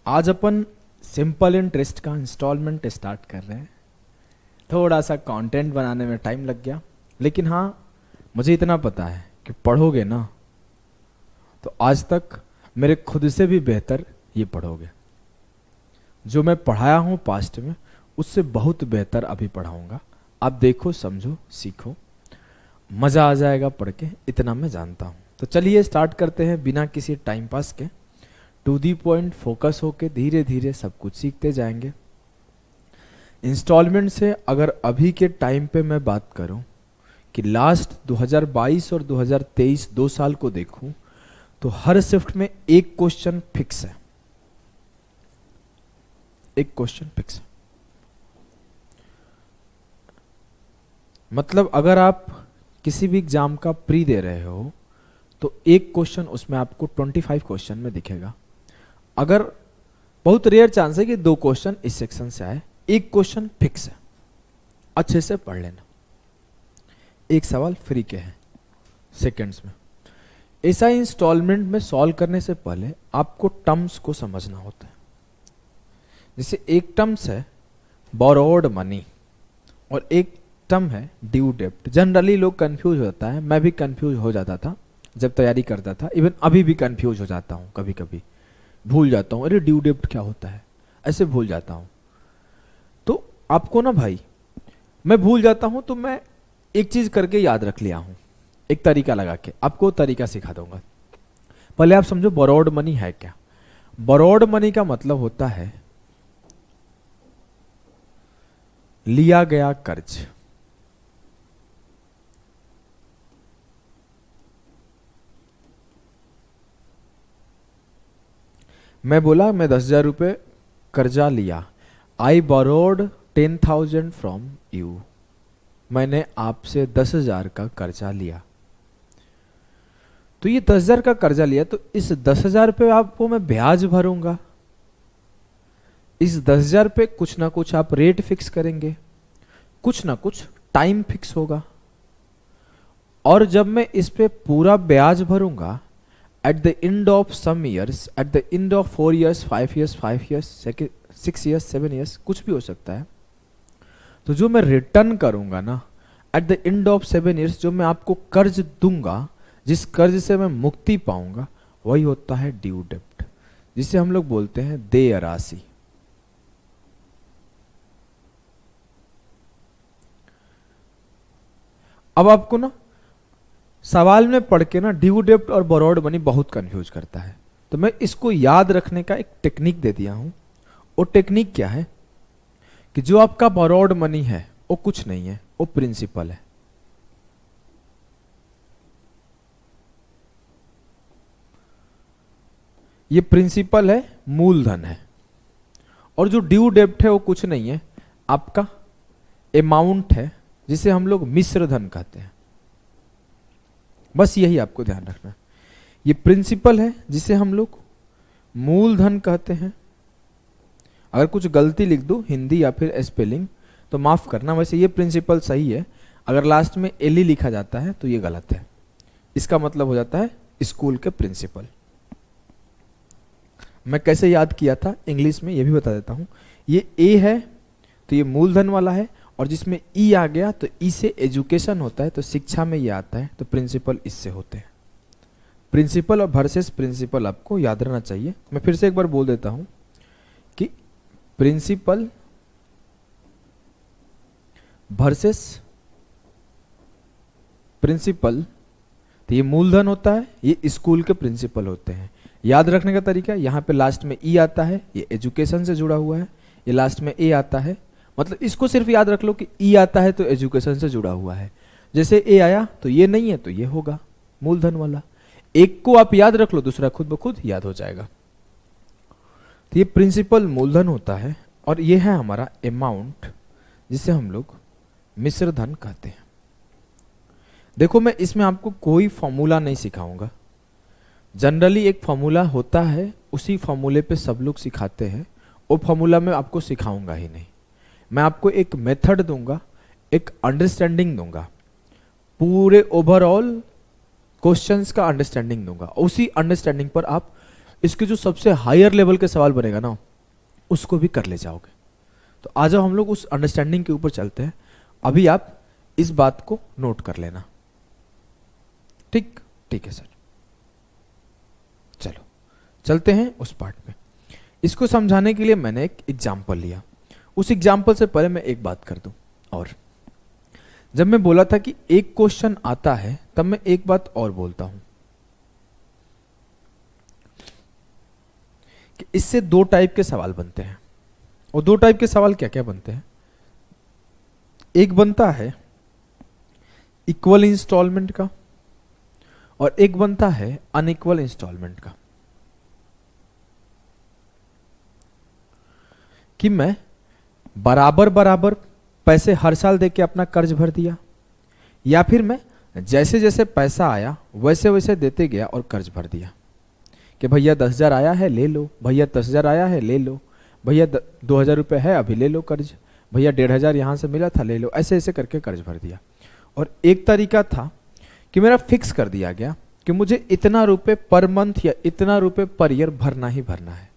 आज अपन simple interest का instalment start कर रहे हैं। थोड़ा सा कंटेंट बनाने में टाइम लग गया, लेकिन हाँ मुझे इतना पता है कि पढ़ोगे ना तो आज तक मेरे खुद से भी बेहतर ये पढ़ोगे। जो मैं पढ़ाया हूँ पास्ट में उससे बहुत बेहतर अभी पढ़ाऊँगा। आप देखो, समझो, सीखो, मज़ा आ जाएगा पढ़ के, इतना मैं जानता हूँ। तो चलिए स्टार्ट करते हैं बिना किसी टाइम पास के, टू दी पॉइंट, फोकस होके धीरे धीरे सब कुछ सीखते जाएंगे। इंस्टॉलमेंट से अगर अभी के टाइम पे मैं बात करूं कि लास्ट 2022 और 2023 2 साल को देखूं तो हर शिफ्ट में एक क्वेश्चन फिक्स है, एक क्वेश्चन फिक्स है। मतलब अगर आप किसी भी एग्जाम का प्री दे रहे हो तो एक क्वेश्चन उसमें आपको 25 क्वेश्चन में दिखेगा। अगर बहुत रेयर चांस है कि 2 क्वेश्चन इस सेक्शन से आए, एक क्वेश्चन फिक्स है, अच्छे से पढ़ लेना। एक सवाल फ्री के हैं सेकंड्स में। ऐसा इंस्टॉलमेंट में सॉल्व करने से पहले आपको टर्म्स को समझना होता है। जैसे एक टर्म्स है बोरोड मनी और एक टर्म है ड्यू डेब्ट। जनरली लोग कंफ्यूज हो जाता है, मैं भी कंफ्यूज हो जाता था जब तैयारी करता था, इवन अभी भी कंफ्यूज हो जाता हूँ, कभी कभी भूल जाता हूँ, अरे ड्यू डेब्ट क्या होता है, ऐसे भूल जाता हूँ। तो आपको ना भाई, मैं भूल जाता हूँ तो मैं एक चीज करके याद रख लिया हूँ, एक तरीका लगा के आपको तरीका सिखा दूंगा। पहले आप समझो बोरोड मनी है क्या। बोरोड मनी का मतलब होता है लिया गया कर्ज। मैं बोला मैं 10,000 रुपये कर्जा लिया, आई बोरोड 10,000 फ्रॉम यू। मैंने आपसे 10,000 का कर्जा लिया। तो ये 10,000 का कर्जा लिया तो इस 10,000 पे आपको मैं ब्याज भरूंगा। इस 10,000 पे कुछ ना कुछ आप रेट फिक्स करेंगे, कुछ ना कुछ टाइम फिक्स होगा। और जब मैं इस पे पूरा ब्याज भरूंगा at the end of some years, at the end of 4 years, 5 years, 5 years, 6 years, 7 years, कुछ भी हो सकता है, तो जो मैं रिटर्न करूंगा ना at the end of 7 years, जो मैं आपको कर्ज दूंगा, जिस कर्ज से मैं मुक्ति पाऊंगा, वही होता है ड्यू डेब्ट, जिसे हम लोग बोलते हैं देय राशि। अब आपको ना सवाल में पढ़ के ना ड्यू डेब्ट और बोरोड मनी बहुत कंफ्यूज करता है, तो मैं इसको याद रखने का एक टेक्निक दे दिया हूं। वो टेक्निक क्या है कि जो आपका बोरोड मनी है वो कुछ नहीं है, वो प्रिंसिपल है। ये प्रिंसिपल है, मूलधन है। और जो ड्यू डेब्ट है वो कुछ नहीं है, आपका अमाउंट है, जिसे हम लोग मिश्र धन कहते हैं। बस यही आपको ध्यान रखना है। ये प्रिंसिपल है जिसे हम लोग मूलधन कहते हैं। अगर कुछ गलती लिख दूं हिंदी या फिर स्पेलिंग तो माफ करना, वैसे ये प्रिंसिपल सही है। अगर लास्ट में एली लिखा जाता है तो ये गलत है, इसका मतलब हो जाता है स्कूल के प्रिंसिपल। मैं कैसे याद किया था इंग्लिश में ये भी बता देता हूं। ये ए है तो ये मूलधन वाला है, और जिसमें ई आ गया तो ई से एजुकेशन होता है, तो शिक्षा में ये आता है, तो प्रिंसिपल इससे होते हैं। प्रिंसिपल और वर्सेस प्रिंसिपल आपको याद रहना चाहिए। मैं फिर से एक बार बोल देता हूं कि प्रिंसिपल वर्सेस प्रिंसिपल, तो ये मूलधन होता है, ये स्कूल के प्रिंसिपल होते हैं। याद रखने का तरीका, यहां पे लास्ट में ई आता है, ये एजुकेशन से जुड़ा हुआ है, ये लास्ट में ए आता है, मतलब इसको सिर्फ याद रख लो कि ई आता है तो एजुकेशन से जुड़ा हुआ है। जैसे ए आया तो ये नहीं है तो ये होगा मूलधन वाला। एक को आप याद रख लो, दूसरा खुद ब खुद याद हो जाएगा। तो ये प्रिंसिपल मूलधन होता है, और ये है हमारा अमाउंट, जिसे हम लोग मिश्र धन कहते हैं। देखो मैं इसमें आपको कोई फॉर्मूला नहीं सिखाऊंगा। जनरली एक फॉर्मूला होता है, उसी फॉर्मूले पे सब लोग सिखाते हैं, वो फॉर्मूला मैं आपको सिखाऊंगा ही नहीं। मैं आपको एक मेथड दूंगा, एक अंडरस्टैंडिंग दूंगा, पूरे ओवरऑल क्वेश्चंस का अंडरस्टैंडिंग दूंगा। उसी अंडरस्टैंडिंग पर आप इसके जो सबसे हायर लेवल के सवाल बनेगा ना, उसको भी कर ले जाओगे। तो आ जाओ हम लोग उस अंडरस्टैंडिंग के ऊपर चलते हैं। अभी आप इस बात को नोट कर लेना। ठीक ठीक है सर, चलो चलते हैं उस पार्ट में। इसको समझाने के लिए मैंने एक एग्जाम्पल लिया। उस एग्जाम्पल से पहले मैं एक बात कर दूं, और जब मैं बोला था कि एक क्वेश्चन आता है, तब मैं एक बात और बोलता हूं कि इससे दो टाइप के सवाल बनते हैं। और दो टाइप के सवाल क्या क्या बनते हैं? एक बनता है इक्वल इंस्टॉलमेंट का, और एक बनता है अनइक्वल इंस्टॉलमेंट का। कि मैं बराबर बराबर पैसे हर साल देके अपना कर्ज भर दिया, या फिर मैं जैसे जैसे पैसा आया वैसे वैसे देते गया और कर्ज भर दिया। कि भैया 10,000 आया है ले लो, भैया 10,000 आया है ले लो, भैया 2,000 रुपये है अभी ले लो कर्ज, भैया 1,500 यहाँ से मिला था ले लो, ऐसे ऐसे करके कर्ज भर दिया। और एक तरीका था कि मेरा फिक्स कर दिया गया कि मुझे इतना रुपए पर मंथ या इतना रुपए पर ईयर भरना ही भरना है।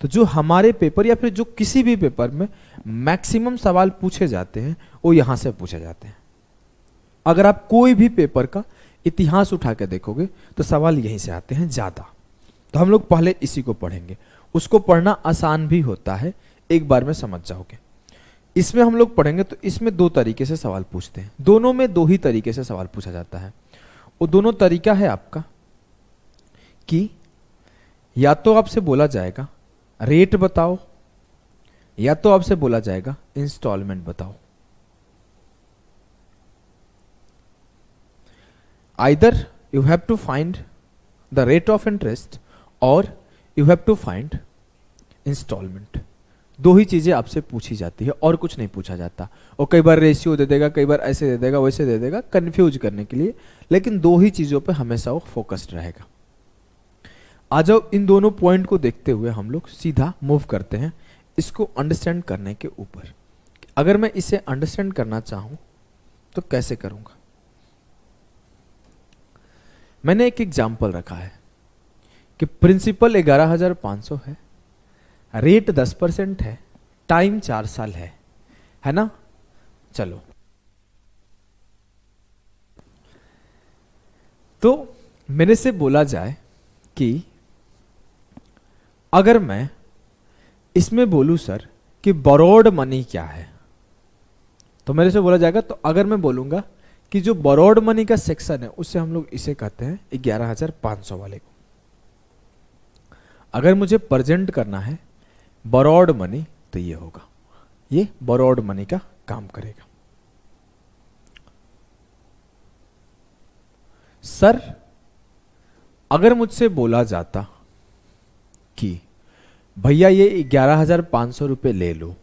तो जो हमारे पेपर या फिर जो किसी भी पेपर में मैक्सिमम सवाल पूछे जाते हैं वो यहां से पूछे जाते हैं। अगर आप कोई भी पेपर का इतिहास उठा के देखोगे तो सवाल यहीं से आते हैं ज्यादा। तो हम लोग पहले इसी को पढ़ेंगे। उसको पढ़ना आसान भी होता है, एक बार में समझ जाओगे। इसमें हम लोग पढ़ेंगे तो इसमें दो तरीके से सवाल पूछते हैं, दोनों में दो ही तरीके से सवाल पूछा जाता है। वो दोनों तरीका है आपका कि या तो आपसे बोला जाएगा रेट बताओ, या तो आपसे बोला जाएगा इंस्टॉलमेंट बताओ। Either you have to find the rate of interest और you have to find instalment. दो ही चीजें आपसे पूछी जाती है और कुछ नहीं पूछा जाता। और कई बार रेशियो दे देगा, कई बार ऐसे दे देगा वैसे दे देगा, कंफ्यूज करने के लिए, लेकिन दो ही चीजों पे हमेशा वो फोकस्ड रहेगा। आ जाओ इन दोनों पॉइंट को देखते हुए हम लोग सीधा मूव करते हैं इसको अंडरस्टैंड करने के ऊपर। अगर मैं इसे अंडरस्टैंड करना चाहूं तो कैसे करूंगा? मैंने एक एग्जाम्पल रखा है कि प्रिंसिपल 11,500 है, रेट 10% है, टाइम 4 साल है ना? चलो, तो मेरे से बोला जाए कि अगर मैं इसमें बोलूं सर कि बोरोड मनी क्या है, तो मेरे से बोला जाएगा। तो अगर मैं बोलूंगा कि जो बोरोड मनी का सेक्शन है उससे हम लोग इसे कहते हैं 11,500 वाले को। अगर मुझे प्रेजेंट करना है बोरोड मनी तो ये होगा, ये बोरोड मनी का काम करेगा। सर अगर मुझसे बोला जाता कि भैया ये 11,500 रुपये ले लो,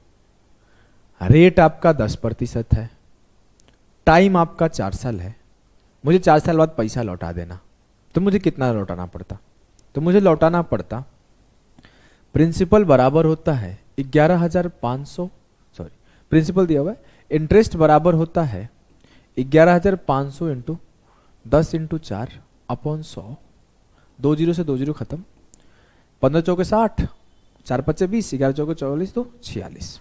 रेट आपका 10% है, टाइम आपका 4 साल है, मुझे 4 साल बाद पैसा लौटा देना, तो मुझे कितना लौटाना पड़ता? तो मुझे लौटाना पड़ता, प्रिंसिपल बराबर होता है 11,500, सॉरी प्रिंसिपल दिया हुआ है, इंटरेस्ट बराबर होता है 11,500 इंटू 10 इंटू 4 अपॉन 100, 2 जीरो से 2 जीरो खत्म, 15 चौके 60, 4 पच्चे 20, 11 चौके 44, तो 46।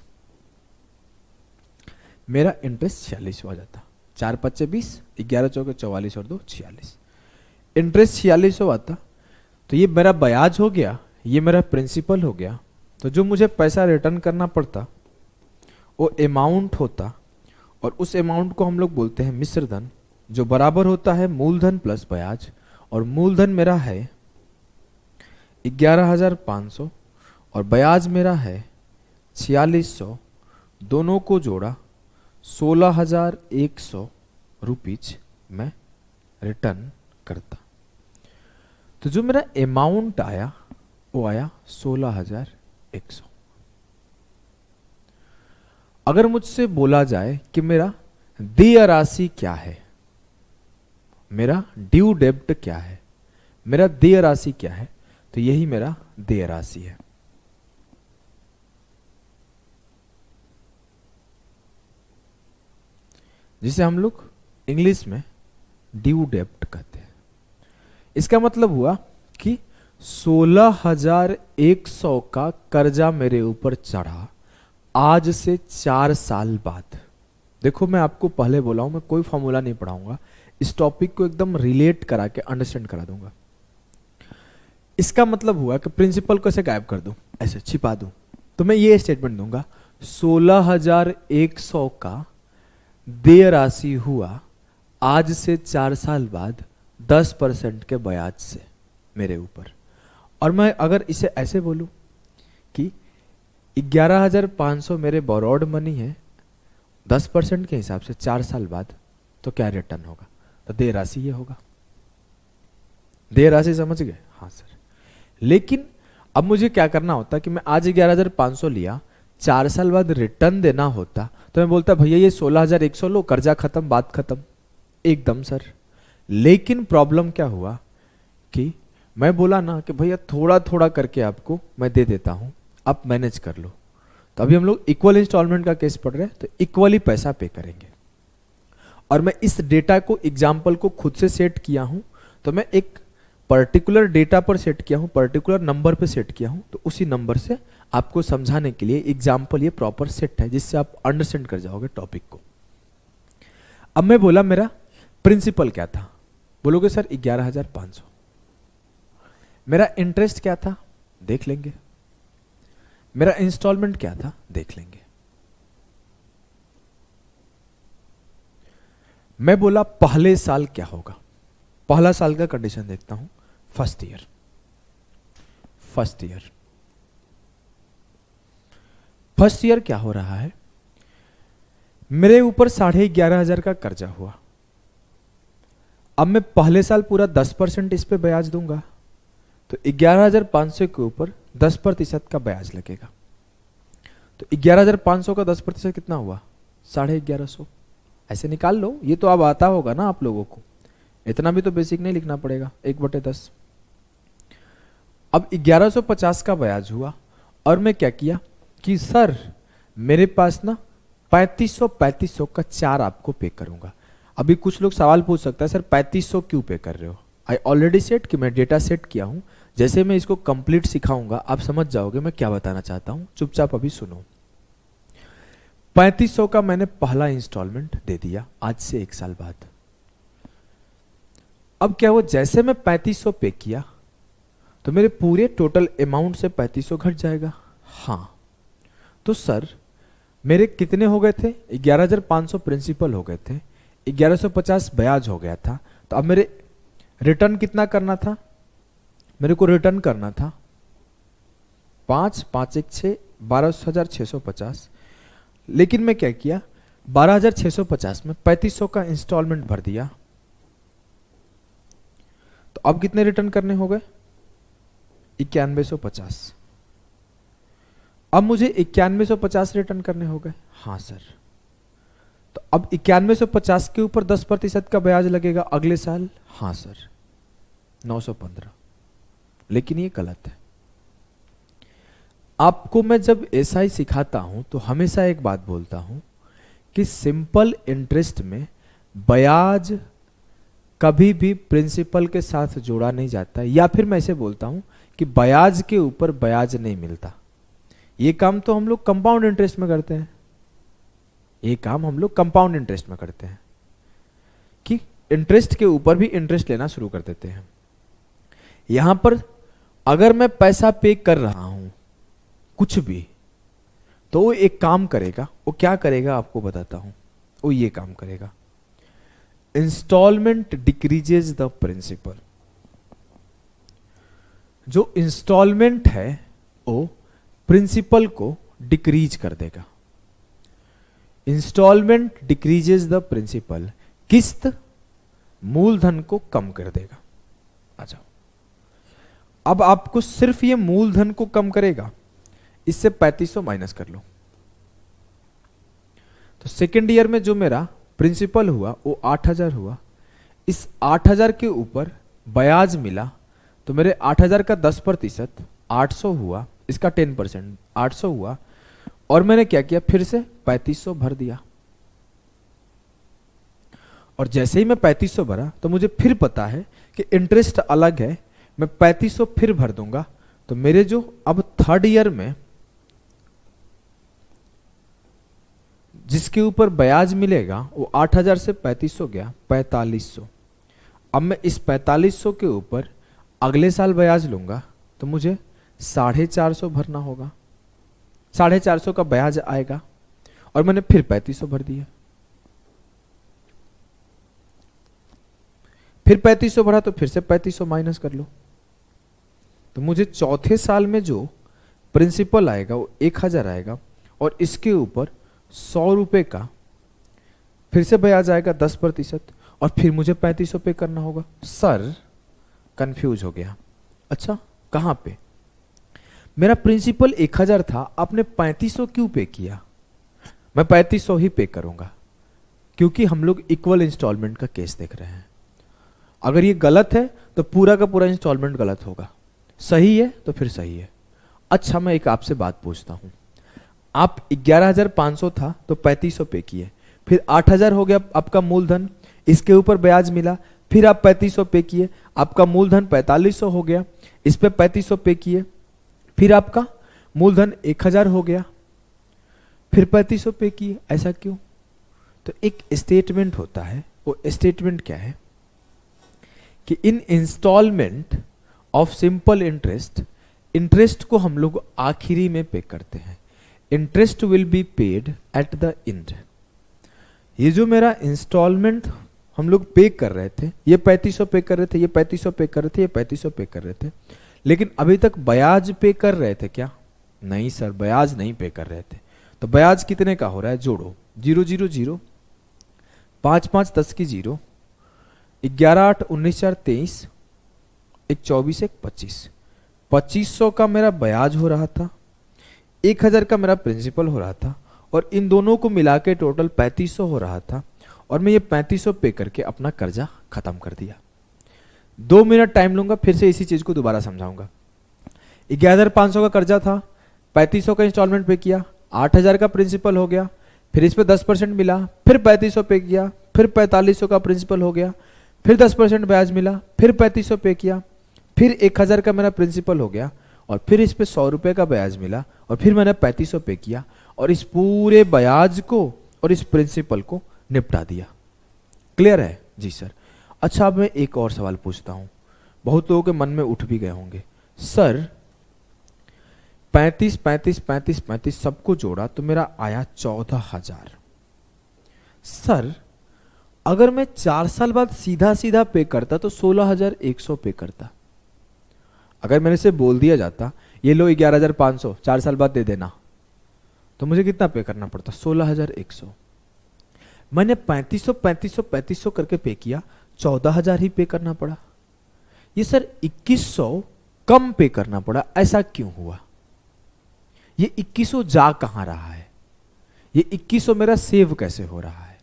मेरा इंटरेस्ट 46 हो जाता, 4 पच्चे 20, 11 चौके 44 और 2 46। इंटरेस्ट 46 आता, तो ये मेरा ब्याज हो गया, ये मेरा प्रिंसिपल हो गया। तो जो मुझे पैसा रिटर्न करना पड़ता वो अमाउंट होता, और उस अमाउंट को हम लोग बोलते हैं मिश्र धन, जो बराबर होता है मूलधन प्लस ब्याज। और मूलधन मेरा है 11,500 और ब्याज मेरा है 4600, दोनों को जोड़ा 16,100 रुपीज मैं रिटर्न करता। तो जो मेरा अमाउंट आया वो आया 16,100। अगर मुझसे बोला जाए कि मेरा देय राशि क्या है, मेरा ड्यू डेब्ट क्या है, मेरा देय राशि क्या है, तो यही मेरा देय राशि है। जिसे हम लोग इंग्लिश में ड्यू डेब्ट कहते हैं। इसका मतलब हुआ कि 16,100 का कर्जा मेरे ऊपर चढ़ा आज से 4 साल बाद। देखो मैं आपको पहले बोला हूं, मैं कोई फॉर्मूला नहीं पढ़ाऊंगा, इस टॉपिक को एकदम रिलेट करा के अंडरस्टैंड करा दूंगा। इसका मतलब हुआ कि प्रिंसिपल को ऐसे गायब कर दूं, ऐसे छिपा दूं, तो मैं ये स्टेटमेंट दूंगा 16,100 का देय राशि हुआ आज से 4 साल बाद 10% के ब्याज से मेरे ऊपर। और मैं अगर इसे ऐसे बोलूं कि 11,500 मेरे बोरोड मनी है 10% के हिसाब से 4 साल बाद, तो क्या रिटर्न होगा? तो देय राशि ये होगा। देय राशि समझ गए? हाँ सर। लेकिन अब मुझे क्या करना होता कि मैं आज 11,500 लिया, 4 साल बाद रिटर्न देना होता, तो मैं बोलता भैया ये 16,100 लो, कर्जा खत्म, बात खत्म एकदम सर। लेकिन प्रॉब्लम क्या हुआ कि मैं बोला ना कि भैया थोड़ा थोड़ा करके आपको मैं दे देता हूं, आप मैनेज कर लो। तो अभी हम लोग इक्वल इंस्टॉलमेंट का केस पढ़ रहे हैं, तो इक्वली पैसा पे करेंगे। और मैं इस डेटा को, एग्जाम्पल को खुद से सेट किया हूं, तो मैं एक पर्टिकुलर डेटा पर सेट किया हूं, पर्टिकुलर नंबर पे सेट किया हूं, तो उसी नंबर से आपको समझाने के लिए एग्जाम्पल ये प्रॉपर सेट है, जिससे आप अंडरस्टैंड कर जाओगे टॉपिक को। अब मैं बोला मेरा प्रिंसिपल क्या था, बोलोगे सर 11,500। मेरा इंटरेस्ट क्या था, देख लेंगे। मेरा इंस्टॉलमेंट क्या था, देख लेंगे। मैं बोला पहले साल क्या होगा, पहला साल का कंडीशन देखता हूं, फर्स्ट ईयर। फर्स्ट ईयर क्या हो रहा है, मेरे ऊपर 11,500 का कर्जा हुआ। अब मैं पहले साल पूरा 10% इस पे ब्याज दूंगा, तो 11,500 के ऊपर 10% का ब्याज लगेगा। तो 11,500 का 10% कितना हुआ, 1150। ऐसे निकाल लो, ये तो अब आता होगा ना आप लोगों को, इतना भी तो बेसिक नहीं लिखना पड़ेगा, 1/10। अब 1150 का ब्याज हुआ, और मैं क्या किया कि सर मेरे पास ना 3500 का 4 आपको पे करूंगा। अभी कुछ लोग सवाल पूछ सकता है सर 3500 क्यों पे कर रहे हो? आई ऑलरेडी सेट कि मैं डेटा सेट किया हूं, जैसे मैं इसको कंप्लीट सिखाऊंगा आप समझ जाओगे मैं क्या बताना चाहता हूं। चुपचाप अभी सुनो। 3500 का मैंने पहला इंस्टॉलमेंट दे दिया आज से 1 साल बाद। अब क्या हुआ, जैसे मैं 3500 पे किया तो मेरे पूरे टोटल अमाउंट से 3500 घट जाएगा। हाँ, तो सर मेरे कितने हो गए थे, 11,500 प्रिंसिपल हो गए थे, 1150 ब्याज हो गया था। तो अब मेरे रिटर्न कितना करना था, मेरे को रिटर्न करना था 5 5 1 6 12,650। लेकिन मैं क्या किया, 12,650 में 3500 का इंस्टॉलमेंट भर दिया। तो अब कितने रिटर्न करने हो गए, 9150। अब मुझे 9150 रिटर्न करने हो गए। हाँ सर। तो अब 9150 के ऊपर 10% का ब्याज लगेगा अगले साल। हाँ सर, 915। लेकिन ये गलत है। आपको मैं जब एसआई सिखाता हूं तो हमेशा एक बात बोलता हूं कि सिंपल इंटरेस्ट में ब्याज कभी भी प्रिंसिपल के साथ जोड़ा नहीं जाता, या फिर मैं ऐसे बोलता हूं कि ब्याज के ऊपर ब्याज नहीं मिलता। ये काम तो हम लोग कंपाउंड इंटरेस्ट में करते हैं, ये काम हम लोग कंपाउंड इंटरेस्ट में करते हैं कि इंटरेस्ट के ऊपर भी इंटरेस्ट लेना शुरू कर देते हैं। यहां पर अगर मैं पैसा पे कर रहा हूं कुछ भी, तो वो एक काम करेगा। वो क्या करेगा आपको बताता हूं, वो ये काम करेगा, इंस्टॉलमेंट डिक्रीजेज द प्रिंसिपल। जो इंस्टॉलमेंट है वो प्रिंसिपल को डिक्रीज कर देगा। इंस्टॉलमेंट डिक्रीजेज द प्रिंसिपल, किस्त मूलधन को कम कर देगा। अच्छा, अब आपको सिर्फ ये मूलधन को कम करेगा, इससे 3500 माइनस कर लो। तो सेकेंड ईयर में जो मेरा प्रिंसिपल हुआ वो 8,000 हुआ। इस 8,000 के ऊपर ब्याज मिला, तो मेरे 8,000 का 10% 800 हुआ, इसका 10% 800 हुआ। और मैंने क्या किया, फिर से 3500 भर दिया। और जैसे ही मैं 3500 भरा तो मुझे फिर पता है कि इंटरेस्ट अलग है, मैं 3500 फिर भर दूंगा, तो मेरे जो अब थर्ड ईयर में जिसके ऊपर ब्याज मिलेगा वो 8000 से 3500 गया 4500। अब मैं इस 4500 के ऊपर अगले साल ब्याज लूंगा तो मुझे 450 भरना होगा, 450 का ब्याज आएगा और मैंने फिर 3500 भर दिया, फिर 3500 भरा तो फिर से 3500 माइनस कर लो, तो मुझे चौथे साल में जो प्रिंसिपल आएगा वो 1000 आएगा और इसके ऊपर 100 रुपए का फिर से ब्याज आएगा 10% और फिर मुझे 3500 पे करना होगा। सर कंफ्यूज हो गया, अच्छा कहां पे? मेरा प्रिंसिपल 1000 था, आपने 3500 क्यों पे किया? मैं 3500 ही पे करूंगा क्योंकि हम लोग इक्वल इंस्टॉलमेंट का केस देख रहे हैं। अगर ये गलत है तो पूरा का पूरा इंस्टॉलमेंट गलत होगा, सही है तो फिर सही है। अच्छा मैं एक आपसे बात पूछता हूं, आप 11500 था तो 3500 पे किए, फिर 8000 हो गया आपका मूलधन, इसके ऊपर ब्याज मिला, फिर आप 3500 पे किए, आपका मूलधन 4500 हो गया, इस पे 3500 पे किए, फिर आपका मूलधन 1000 हो गया, फिर 3500 पे किए। ऐसा क्यों? तो एक स्टेटमेंट होता है, वो स्टेटमेंट क्या है कि in instalment of simple interest, interest को हम लोग आखिरी में पे करते हैं, interest will be paid at the end. ये जो मेरा इंस्टॉलमेंट हम लोग पे कर रहे थे, ये 3500 पे कर रहे थे, ये 3500 पे कर रहे थे, ये 3500 पे कर रहे थे, लेकिन अभी तक ब्याज पे कर रहे थे क्या? नहीं सर, ब्याज नहीं पे कर रहे थे। तो ब्याज कितने का हो रहा है? जोड़ो, 0 0 0, 5 5 10 की 0, 11 8 19 4 23, 1 24 1 25, 2500 का मेरा ब्याज हो रहा था, 1000 का मेरा प्रिंसिपल हो रहा था और इन दोनों को मिला के टोटल 3500 हो रहा था और मैं ये 3500 पे करके अपना कर्जा खत्म कर दिया। 2 मिनट टाइम लूंगा, फिर से इसी चीज को दोबारा समझाऊंगा। 11500 का कर्जा था, 3500 का इंस्टॉलमेंट पे किया, 8000 का प्रिंसिपल हो गया, फिर इस पे 10% मिला, फिर 3500 पे किया, फिर 4500 का प्रिंसिपल हो गया, फिर 10% ब्याज मिला, फिर 3500 पे किया, फिर 1000 का मेरा प्रिंसिपल हो गया और फिर इस पे 100 रुपए का ब्याज मिला और फिर मैंने 3500 पे किया और इस पूरे ब्याज को और इस प्रिंसिपल को निपटा दिया। क्लियर है? जी सर। अच्छा अब मैं एक और सवाल पूछता हूं, बहुत लोगों के मन में उठ भी गए होंगे, सर 35 35 35 35 सबको जोड़ा तो मेरा आया 14000। सर अगर मैं 4 साल बाद सीधा सीधा पे करता तो 16100 पे करता। अगर मेरे से बोल दिया जाता ये लो 11500 4 साल बाद दे देना, तो मुझे कितना पे करना पड़ता? 16100। मैंने 3500 3500 3500 करके पे किया, 14000 ही पे करना पड़ा। ये सर 2100 कम पे करना पड़ा, ऐसा क्यों हुआ? ये 2100 जा कहां रहा है? ये 2100 मेरा सेव कैसे हो रहा है?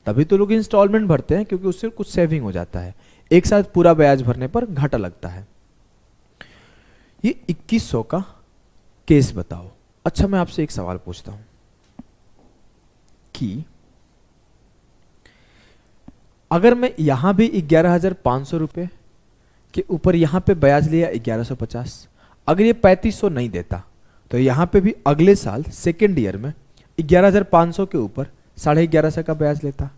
तभी तो लोग इंस्टॉलमेंट भरते हैं, क्योंकि उससे कुछ सेविंग हो जाता है, एक साथ पूरा ब्याज भरने पर घाटा लगता है। ये 2100 का केस बताओ। अच्छा मैं आपसे एक सवाल पूछता हूं कि अगर मैं यहां भी 11500 रुपए के ऊपर यहां पे ब्याज लिया 1150, अगर ये 3500 नहीं देता तो यहां पे भी अगले साल सेकेंड ईयर में 11500 के ऊपर 1150 का ब्याज लेता।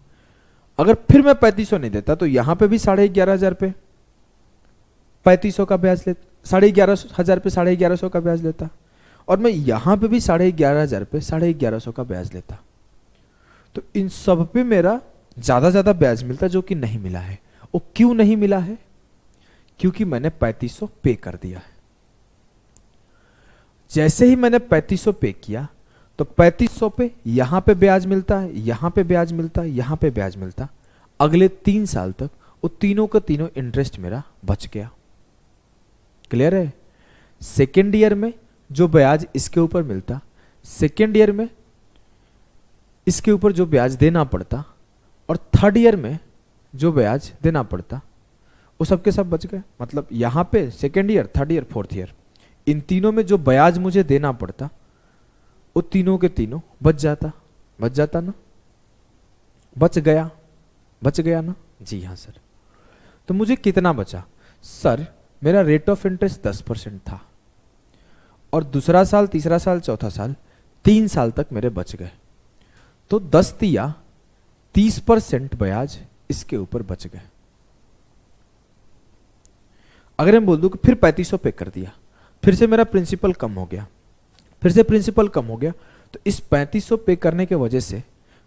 अगर फिर मैं 3500 नहीं देता तो यहां पे भी 11500 पे 3500 का ब्याज लेता, 11500 पे 1150 का ब्याज लेता और मैं यहां पे भी 11500 पे 1150 का ब्याज लेता। तो इन सब पे मेरा ज्यादा ब्याज मिलता जो कि नहीं मिला है। वो क्यों नहीं मिला है? क्योंकि मैंने 3500 पे कर दिया है। जैसे ही मैंने 3500 पे किया तो 3500 पे यहां पे ब्याज मिलता है, यहां पे ब्याज मिलता है, यहां पे ब्याज मिलता। अगले 3 साल तक वो तीनों का तीनों इंटरेस्ट मेरा बच गया। क्लियर है? सेकेंड ईयर में जो ब्याज इसके ऊपर मिलता, सेकेंड ईयर में इसके ऊपर जो ब्याज देना पड़ता और थर्ड ईयर में जो ब्याज देना पड़ता, वो सबके सब बच गए। मतलब यहां पे second year, third year, fourth year, इन तीनों में जो ब्याज मुझे देना पड़ता वो तीनों के तीनों बच जाता ना? बच गया ना? जी हाँ सर। तो मुझे कितना बचा? सर मेरा रेट ऑफ इंटरेस्ट 10% था, और दूसरा साल, तीसरा साल, चौथा साल, 3 साल तक मेरे बच गए, तो 10 दिया 30% ब्याज इसके ऊपर बच गए। अगर मैं बोल दूं कि फिर 3500 पे कर दिया, फिर से मेरा प्रिंसिपल कम हो गया, फिर से प्रिंसिपल कम हो गया, तो इस 3500 पे करने के वजह से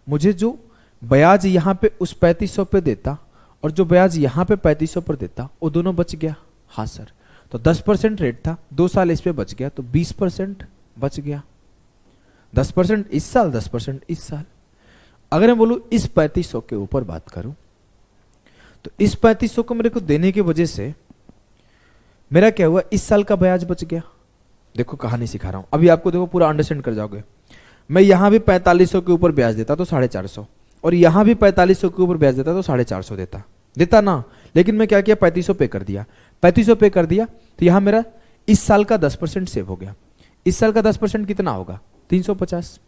मुझे जो ब्याज यहां पे उस 3500 पे देता और जो ब्याज यहां पे 3500 पर देता, वो दोनों बच गया। हाँ सर, तो 10% रेट था, 2 साल इस पे बच गया, तो 20% बच गया। 10% इस साल, 10% इस साल। अगर मैं बोलूं इस 3500 के ऊपर बात करूं, तो इस 3500 को मेरे को देने की वजह से मेरा क्या हुआ, इस साल का ब्याज बच गया। देखो कहानी सिखा रहा हूं, अभी आपको देखो पूरा अंडरस्टैंड कर जाओगे। मैं यहां भी 4500 के ऊपर ब्याज देता तो 450, और यहां भी 4500 के ऊपर ब्याज देता तो 450 देता ना। लेकिन मैं क्या किया, 3500 पे कर दिया। 3500 पे कर दिया तो यहां मेरा इस साल का 10% सेव हो गया। इस साल का 10% कितना होगा, 350,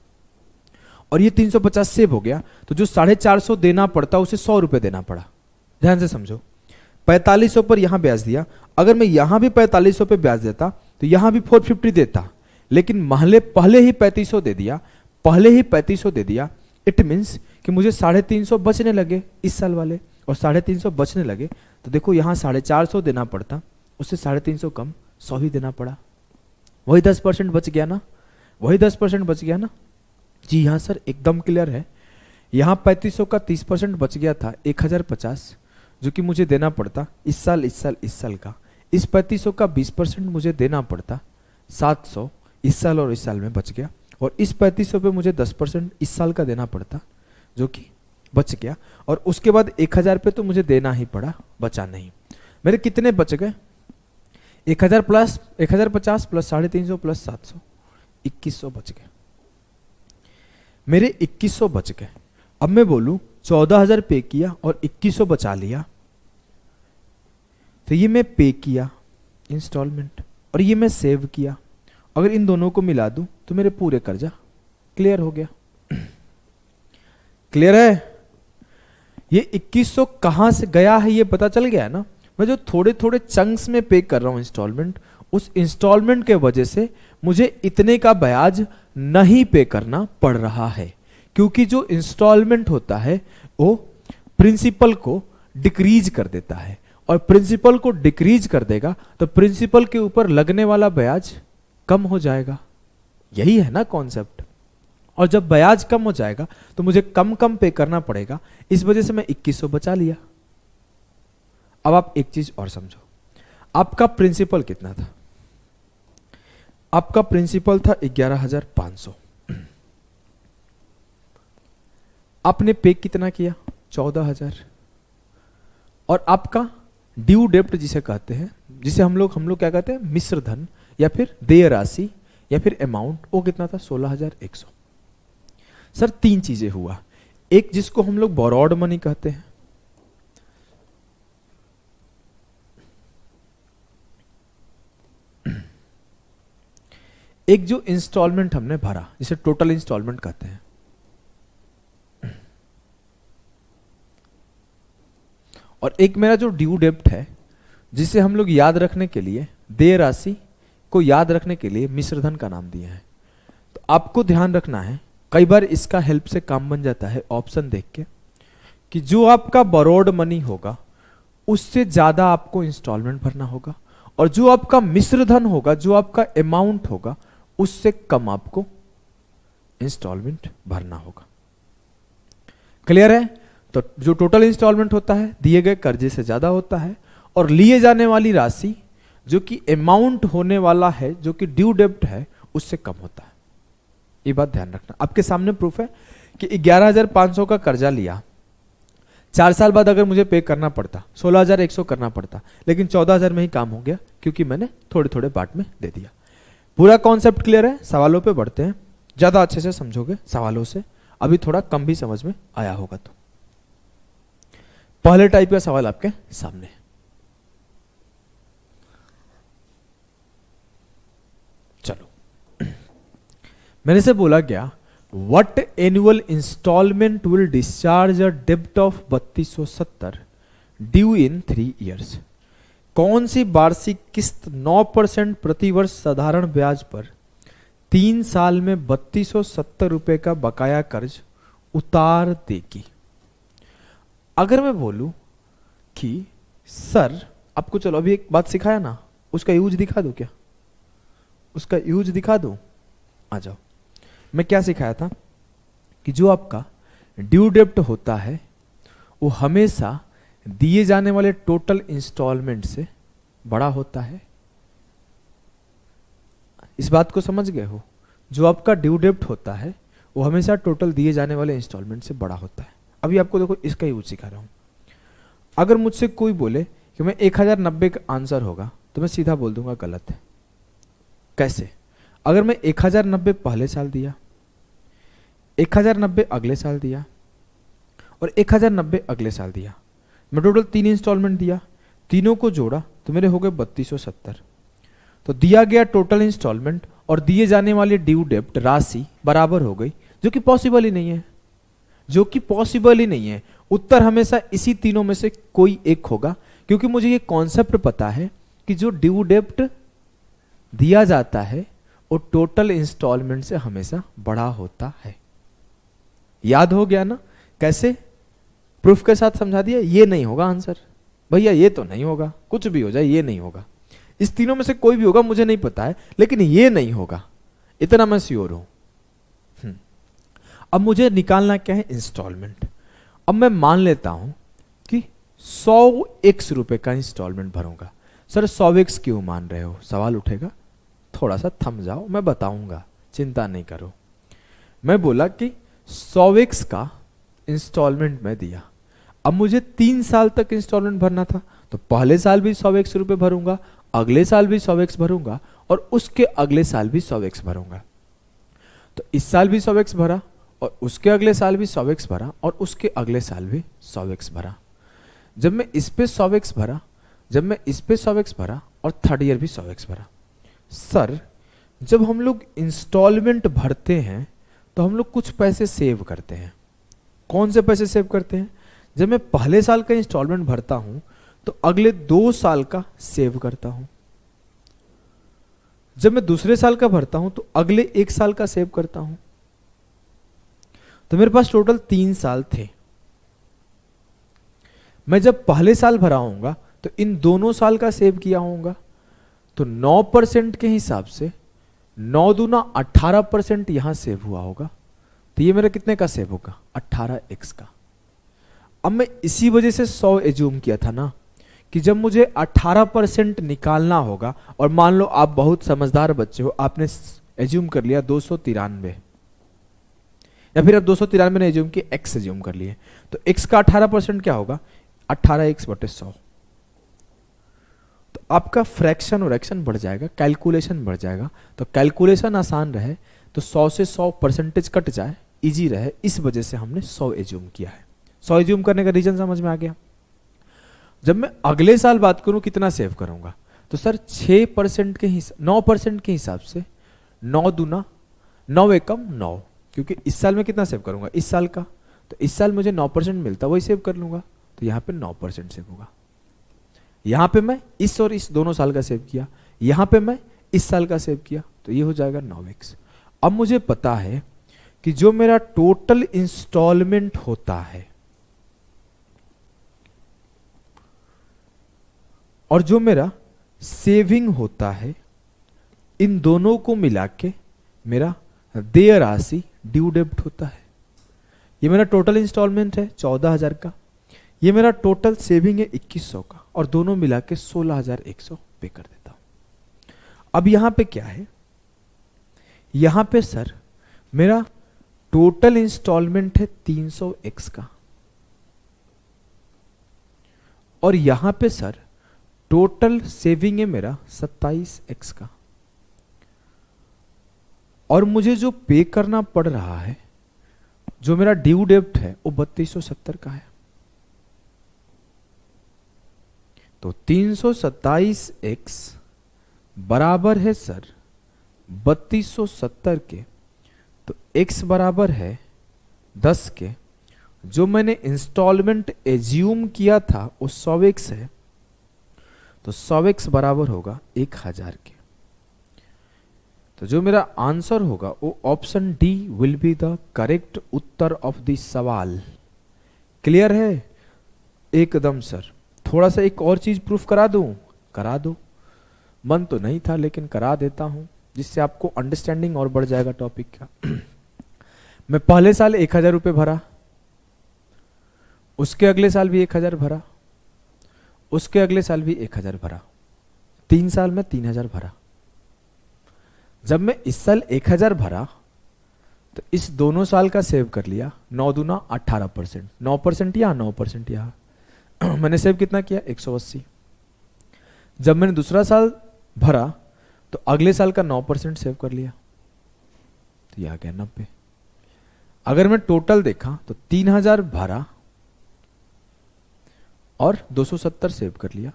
और ये 350 सेव हो गया, तो जो 450 देना पड़ता उसे 100 रुपए देना पड़ा। ध्यान से समझो, 4500 पर यहां ब्याज दिया, अगर मैं यहां भी 4500 पे ब्याज देता तो यहां भी 450 देता, लेकिन पहले ही 3500 दे दिया, पहले ही 3500 दे दिया। इट मीन्स कि मुझे 350 बचने लगे इस साल वाले, और 350 बचने लगे तो देखो यहां 450 देना पड़ता, उससे 350 कम 100 ही देना पड़ा। वही 10% बच गया ना, वही 10% बच गया ना। जी हाँ सर, एकदम क्लियर है। यहां 3500 का 30% बच गया था 1050, जो कि मुझे देना पड़ता इस साल, इस साल, इस साल का। इस 3500 का 20% मुझे देना पड़ता 700 इस साल और इस साल में बच गया, और इस 3500 पे मुझे 10% इस साल का देना पड़ता, जो कि बच गया। और उसके बाद 1000 पे तो मुझे देना ही पड़ा, बचा नहीं। मेरे कितने बच गए, 1000 प्लस 1050 प्लस 350 प्लस 700, 2100 बच गए। मेरे 2100 बच गए। अब मैं बोलूं 14000 पे किया और 2100 बचा लिया, तो ये मैं पे किया इंस्टॉलमेंट, और ये मैं सेव किया। अगर इन दोनों को मिला दूं तो मेरे पूरे कर्जा क्लियर हो गया। क्लियर है? ये 2100 कहां से गया है ये पता चल गया ना। मैं जो थोड़े थोड़े चंक्स में पे कर रहा हूं इंस्टॉलमेंट, उस इंस्टॉलमेंट के वजह से मुझे इतने का ब्याज नहीं पे करना पड़ रहा है, क्योंकि जो इंस्टॉलमेंट होता है वो प्रिंसिपल को डिक्रीज कर देता है, और प्रिंसिपल को डिक्रीज कर देगा तो प्रिंसिपल के ऊपर लगने वाला ब्याज कम हो जाएगा। यही है ना कॉन्सेप्ट। और जब ब्याज कम हो जाएगा तो मुझे कम कम पे करना पड़ेगा, इस वजह से मैं 2100 बचा लिया। अब आप एक चीज और समझो, आपका प्रिंसिपल कितना था? आपका प्रिंसिपल था 11500। आपने पे कितना किया? 14000। और आपका ड्यू डेप्ट जिसे कहते हैं, जिसे हम लोग क्या कहते हैं, मिश्र धन या फिर देय राशि या फिर अमाउंट, वो कितना था? 16100। सर 3 चीजें हुआ। एक जिसको हम लोग बोरोड मनी कहते हैं, एक जो इंस्टॉलमेंट हमने भरा जिसे टोटल इंस्टॉलमेंट कहते हैं, और एक मेरा जो ड्यू डेप्ट है जिसे हम लोग याद रखने के लिए, देय राशि को याद रखने के लिए मिश्रधन का नाम दिया है। तो आपको ध्यान रखना है, कई बार इसका हेल्प से काम बन जाता है ऑप्शन देख के, कि जो आपका बोरोड मनी होगा उससे ज्यादा आपको इंस्टॉलमेंट भरना होगा, और जो आपका मिश्रधन होगा, जो आपका अमाउंट होगा, उससे कम आपको इंस्टॉलमेंट भरना होगा। क्लियर है? तो जो टोटल इंस्टॉलमेंट होता है दिए गए कर्जे से ज्यादा होता है, और लिए जाने वाली राशि जो कि अमाउंट होने वाला है, जो कि ड्यू डेब्ट है, उससे कम होता है। ये बात ध्यान रखना। आपके सामने प्रूफ है कि 11500 का कर्जा लिया, 4 साल बाद अगर मुझे पे करना पड़ता 16100 करना पड़ता, लेकिन 14000 में ही काम हो गया, क्योंकि मैंने थोड़े थोड़े पार्ट में दे दिया। पूरा कॉन्सेप्ट क्लियर है? सवालों पे बढ़ते हैं, ज्यादा अच्छे से समझोगे सवालों से, अभी थोड़ा कम भी समझ में आया होगा। तो पहले टाइप का सवाल आपके सामने, चलो। मेरे से बोला गया, what annual instalment will discharge a डेब्ट ऑफ 3270 ड्यू इन 3 years। कौन सी वार्षिक किस्त 9% प्रतिवर्ष साधारण ब्याज पर 3 साल में 3270 रुपए का बकाया कर्ज उतार देगी? अगर मैं बोलूं कि सर आपको, चलो अभी एक बात सिखाया ना, उसका यूज दिखा दो क्या? उसका यूज दिखा दो, आ जाओ। मैं क्या सिखाया था कि जो आपका ड्यू डेप्ट होता है वो हमेशा दिए जाने वाले टोटल इंस्टॉलमेंट से बड़ा होता है। इस बात को समझ गए हो? जो आपका ड्यू डेप्ट होता है वो हमेशा टोटल दिए जाने वाले इंस्टॉलमेंट से बड़ा होता है। अभी आपको देखो इसका यूज सिखा रहा हूं। अगर मुझसे कोई बोले कि मैं 1090 का आंसर होगा, तो मैं सीधा बोल दूंगा गलत है। कैसे? अगर मैं 1090 पहले साल दिया, 1090 अगले साल दिया और 1090 अगले साल दिया, मैं टोटल 3 इंस्टॉलमेंट दिया, तीनों को जोड़ा तो मेरे हो गए 3270। तो दिया गया टोटल इंस्टॉलमेंट और दिए जाने वाली ड्यू डेप्ट राशि बराबर हो गई, जो कि पॉसिबल ही नहीं है, जो कि पॉसिबल ही नहीं है। उत्तर हमेशा इसी तीनों में से कोई एक होगा, क्योंकि मुझे ये कॉन्सेप्ट पता है कि जो ड्यू डेप्ट दिया जाता है वो टोटल इंस्टॉलमेंट से हमेशा बड़ा होता है। याद हो गया ना? कैसे? प्रूफ के साथ समझा दिया। ये नहीं होगा आंसर भैया, ये तो नहीं होगा, कुछ भी हो जाए ये नहीं होगा। इस तीनों में से कोई भी होगा, मुझे नहीं पता है, लेकिन ये नहीं होगा, इतना मैं श्योर हूं। अब मुझे निकालना क्या है? इंस्टॉलमेंट। अब मैं मान लेता हूं कि 100x रुपए का इंस्टॉलमेंट भरूंगा। सर 100x क्यों मान रहे हो? सवाल उठेगा। थोड़ा सा थम जाओ, मैं बताऊंगा, चिंता नहीं करो। मैं बोला कि 100x का इंस्टॉलमेंट मैं दिया, अब मुझे 3 साल तक इंस्टॉलमेंट भरना था, तो पहले साल भी 100x रुपए भरूंगा, अगले साल भी 100x भरूंगा और उसके अगले साल भी 100x भरूंगा। तो इस साल भी 100x भरा और उसके अगले साल भी 100x भरा और उसके अगले साल भी 100x भरा। जब मैं इस पे 100x भरा, जब मैं इस पे 100x भरा और थर्ड ईयर भी 100x भरा। सर जब हम लोग इंस्टॉलमेंट भरते हैं तो हम लोग कुछ पैसे सेव करते हैं। कौन से पैसे सेव करते हैं? जब मैं पहले साल का इंस्टॉलमेंट भरता हूं तो अगले 2 साल का सेव करता हूं। जब मैं दूसरे साल का भरता हूं तो अगले 1 साल का सेव करता हूं। तो मेरे पास टोटल 3 साल थे। मैं जब पहले साल भरा होऊंगा तो इन दोनों साल का सेव किया होऊंगा। तो 9% के हिसाब से 9 दूना 18% यहां सेव हुआ होगा। तो ये मेरा कितने का सेव होगा? 18x का। अब मैं इसी वजह से 100 एज्यूम किया था ना, कि जब मुझे 18% निकालना होगा, और मान लो आप बहुत समझदार बच्चे हो, आपने एज्यूम कर लिया 293, या फिर अब 293 ने एज्यूम किया, x एज्यूम कर लिए, तो x का 18% क्या होगा? 18x/100। तो आपका फ्रैक्शन और एक्शन बढ़ जाएगा, कैलकुलेशन बढ़ जाएगा। तो कैलकुलेशन आसान रहे तो 100 से 100% कट जाए, इजी रहे, इस वजह से हमने 100 एज्यूम किया है। 100 एज्यूम करने का रीजन समझ में आ गया। जब मैं अगले साल बात करूं कितना सेव करूंगा, तो सर 6% के हिसाब 9% के हिसाब से 9 दूना 9 एकम 9, क्योंकि इस साल में कितना सेव करूंगा? इस साल का। तो इस साल मुझे 9% मिलता, वही सेव कर लूंगा। तो यहां पे 9% सेव होगा। यहां पे मैं इस और इस दोनों साल का सेव किया, यहां पे मैं इस साल का सेव किया, तो ये हो जाएगा 9x। अब मुझे पता है कि जो मेरा टोटल इंस्टॉलमेंट होता है और जो मेरा सेविंग होता है, इन दोनों को मिला के मेरा देय राशि ड्यू डेब्ट होता है। ये मेरा टोटल इंस्टॉलमेंट है 14,000 का, ये मेरा टोटल सेविंग है 2100 का, और दोनों मिला के 16,100 पे कर देता हूं। अब यहां पे क्या है? यहां पे सर मेरा टोटल इंस्टॉलमेंट है 300x का, और यहां पे सर टोटल सेविंग है मेरा 27x का, और मुझे जो पे करना पड़ रहा है, जो मेरा ड्यू डेब्ट है, वो 3270 का है। तो 327x बराबर है सर 3270 के, तो x बराबर है 10 के। जो मैंने इंस्टॉलमेंट एज्यूम किया था वो 100x है, तो 100x बराबर होगा 1000 के। तो जो मेरा आंसर होगा वो option D will be the correct Uttar of the सवाल। क्लियर है? एकदम सर। थोड़ा सा एक और चीज प्रूफ करा दूं? करा दो। मन तो नहीं था लेकिन करा देता हूं, जिससे आपको अंडरस्टैंडिंग और बढ़ जाएगा टॉपिक का। मैं पहले साल 1000 रुपये भरा, उसके अगले साल भी 1000 भरा, उसके अगले साल भी 1000 भरा, 3 साल में 3000 भरा। जब मैं इस साल 1000 भरा तो इस दोनों साल का सेव कर लिया, 9 दूना 18%, 9% यहाँ 9% यहाँ। मैंने सेव कितना किया? 180। जब मैंने दूसरा साल भरा तो अगले साल का 9% सेव कर लिया, तो यह आ गया 90। अगर मैं टोटल देखा तो 3000 भरा और 270 सेव कर लिया,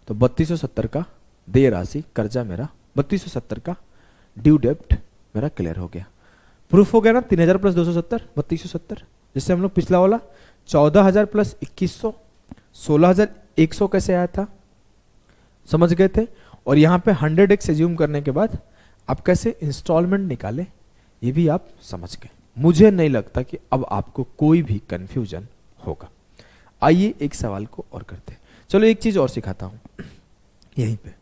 तो 3270 का देय राशि कर्जा मेरा, 3270 का ड्यू डेप्ट मेरा क्लियर हो गया। प्रूफ हो गया ना? 3000 प्लस 270 3270। जिससे हम लोग पिछला वाला 14000 प्लस 2100 16100 कैसे आया था, समझ गए थे। और यहां पे 100x एज्यूम करने के बाद आप कैसे इंस्टॉलमेंट निकाले ये भी आप समझ गए। मुझे नहीं लगता कि अब आपको कोई भी कंफ्यूजन होगा। आइए एक सवाल को और करते हैं। चलो एक चीज और सिखाता हूं यहीं पे।